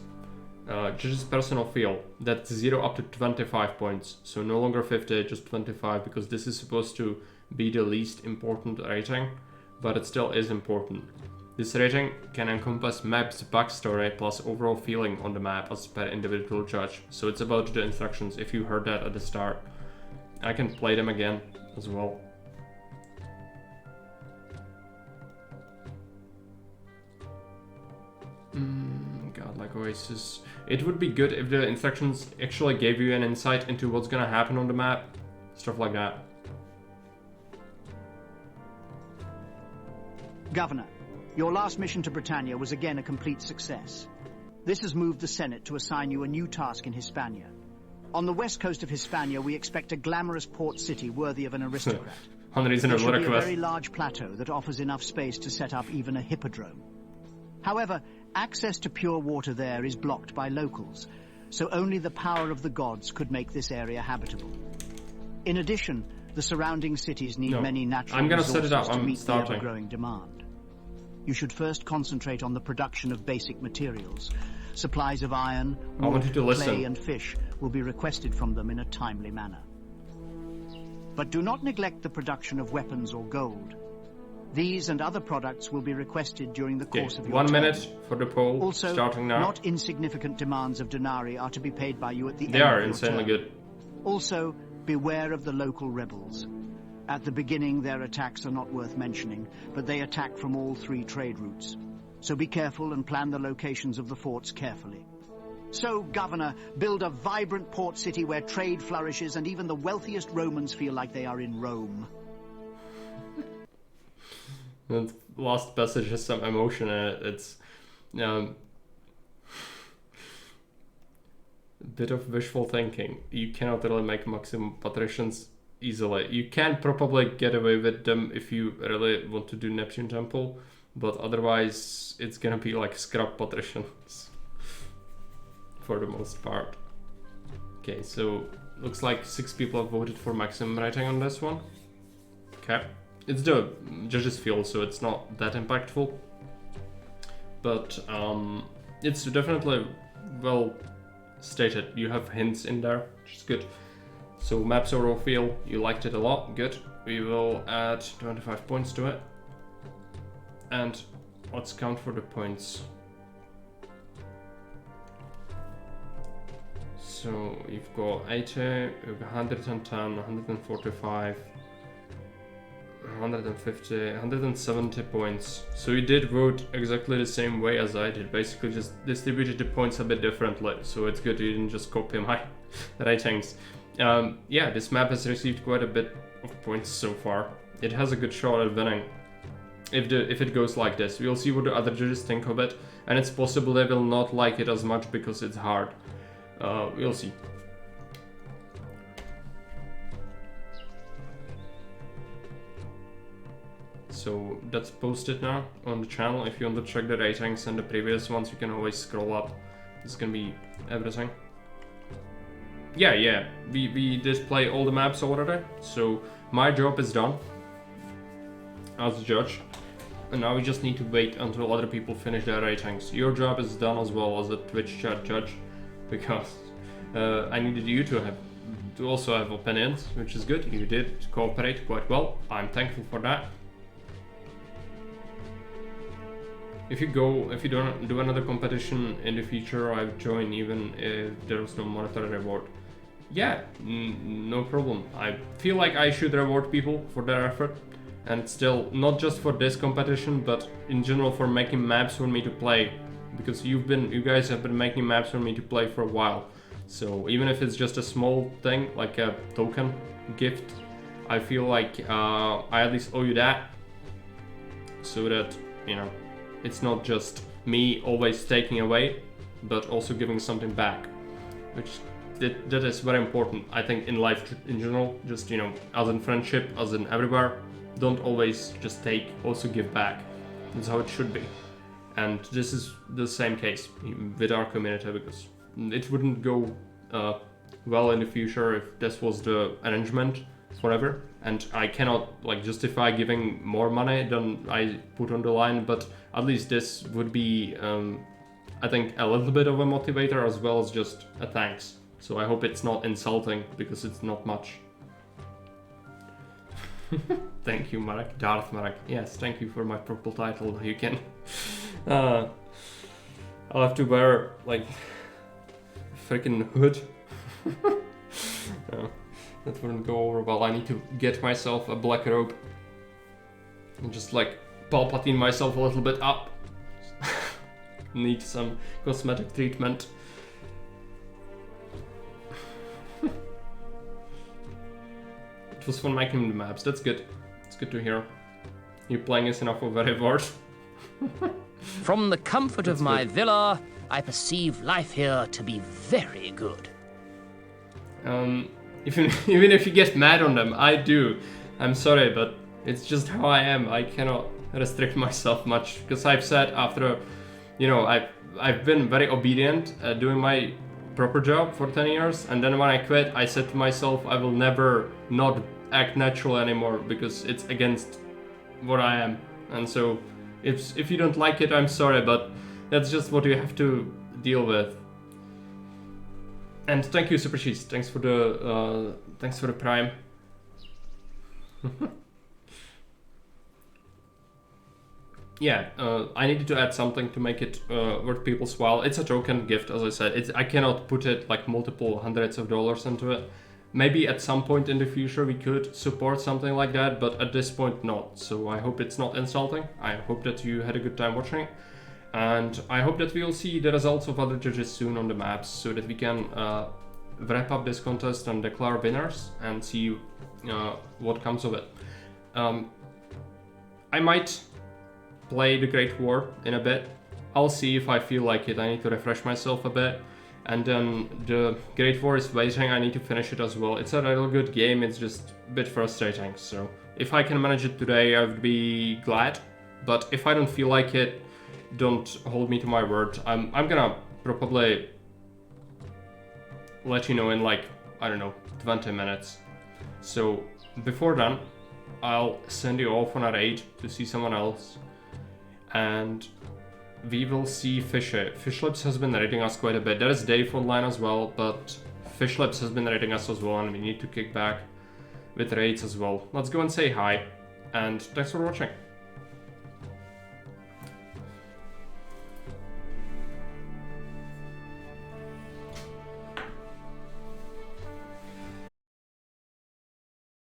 judge's personal feel. That's 0 up to 25 points, so no longer 50, just 25, because this is supposed to be the least important rating, but it still is important. This rating can encompass map's backstory plus overall feeling on the map as per individual judge, so it's about the instructions if you heard that at the start. I can play them again as well. Godlike Oasis. It would be good if the instructions actually gave you an insight into what's gonna happen on the map. Stuff like that. Governor, your last mission to Britannia was again a complete success. This has moved the Senate to assign you a new task in Hispania. On the west coast of Hispania, we expect a glamorous port city worthy of an aristocrat. There should be a very large plateau that offers enough space to set up even a hippodrome. However, access to pure water there is blocked by locals, so only the power of the gods could make this area habitable. In addition, the surrounding cities need many natural resources to meet the ever-growing demand. You should first concentrate on the production of basic materials. Supplies of iron, wood, clay, and fish will be requested from them in a timely manner. But do not neglect the production of weapons or gold. These and other products will be requested during the course of your 1 term. minute for the poll, also, starting now. Not insignificant demands of denarii are to be paid by you at the end They are of your insanely term. good. Also, beware of the local rebels. At the beginning, their attacks are not worth mentioning, but they attack from all 3 trade routes. So be careful and plan the locations of the forts carefully. So, Governor, build a vibrant port city where trade flourishes and even the wealthiest Romans feel like they are in Rome. The last passage has some emotion in it. It's a bit of wishful thinking. You cannot really make maximum patricians easily. You can probably get away with them if you really want to do Neptune Temple, but otherwise it's gonna be like scrap patricians for the most part. Okay, so looks like 6 people have voted for maximum rating on this one. Okay. It's the judges' field, so it's not that impactful. But it's definitely well stated. You have hints in there, which is good. So maps overall feel, you liked it a lot, good. We will add 25 points to it. And let's count for the points. So you've got 80, you've got 110, 145, 150, 170 points. So you did vote exactly the same way as I did. Basically just distributed the points a bit differently. So it's good you didn't just copy my ratings. Yeah, this map has received quite a bit of points so far. It has a good shot at winning. If it goes like this, we'll see what the other judges think of it. And it's possible they will not like it as much because it's hard. We'll see. So that's posted now on the channel. If you want to check the ratings and the previous ones, you can always scroll up. It's gonna be everything. Yeah, we display all the maps already. So my job is done as a judge. And now we just need to wait until other people finish their ratings. Your job is done as well as a Twitch chat judge, because I needed you to have to also have opinions, which is good. You did cooperate quite well. I'm thankful for that. If you don't do another competition in the future, I would join even if there's no monetary reward. Yeah, no problem. I feel like I should reward people for their effort, and still not just for this competition, but in general for making maps for me to play, because you guys have been making maps for me to play for a while. So even if it's just a small thing like a token gift, I feel like I at least owe you that, so that you know it's not just me always taking away, but also giving something back, which that is very important. I think in life in general, just you know, as in friendship, as in everywhere, don't always just take, also give back. That's how it should be. And this is the same case with our community, because it wouldn't go well in the future if this was the arrangement forever. And I cannot like justify giving more money than I put on the line, but at least this would be, I think, a little bit of a motivator as well as just a thanks. So I hope it's not insulting, because it's not much. Thank you, Marek. Darth Marek. Yes, thank you for my purple title. You can... I'll have to wear, like, a freaking hood. That wouldn't go over well. I need to get myself a black robe. And just, like, Palpatine myself a little bit up. Need some cosmetic treatment. It was fun making the maps, that's good. It's good to hear. You playing is enough of a reward. From the comfort of my villa, I perceive life here to be very good. Even if you get mad on them, I do. I'm sorry, but it's just how I am. I cannot restrict myself much, because I've said after, you know, I've been very obedient at doing my proper job for 10 years, and then when I quit, I said to myself, I will never not act natural anymore, because it's against what I am. And so if you don't like it, I'm sorry, but that's just what you have to deal with. And thank you, Super Cheese. Thanks for the prime. Yeah, I needed to add something to make it worth people's while. It's a token gift, as I said. I cannot put it like multiple hundreds of dollars into it. Maybe at some point in the future we could support something like that, but at this point not. So I hope it's not insulting. I hope that you had a good time watching. And I hope that we will see the results of other judges soon on the maps, so that we can wrap up this contest and declare winners and see what comes of it. I might play the Great War in a bit. I'll see if I feel like it. I need to refresh myself a bit. And then the Great War is waiting. I need to finish it as well. It's a real good game. It's just a bit frustrating. So if I can manage it today, I would be glad. But if I don't feel like it, don't hold me to my word. I'm gonna probably let you know in like, I don't know, 20 minutes. So before then, I'll send you off on a raid to see someone else. And we will see Fishy. Fishlips has been raiding us quite a bit. There is Dave online as well, but Fishlips has been raiding us as well, and we need to kick back with raids as well. Let's go and say hi, and thanks for watching.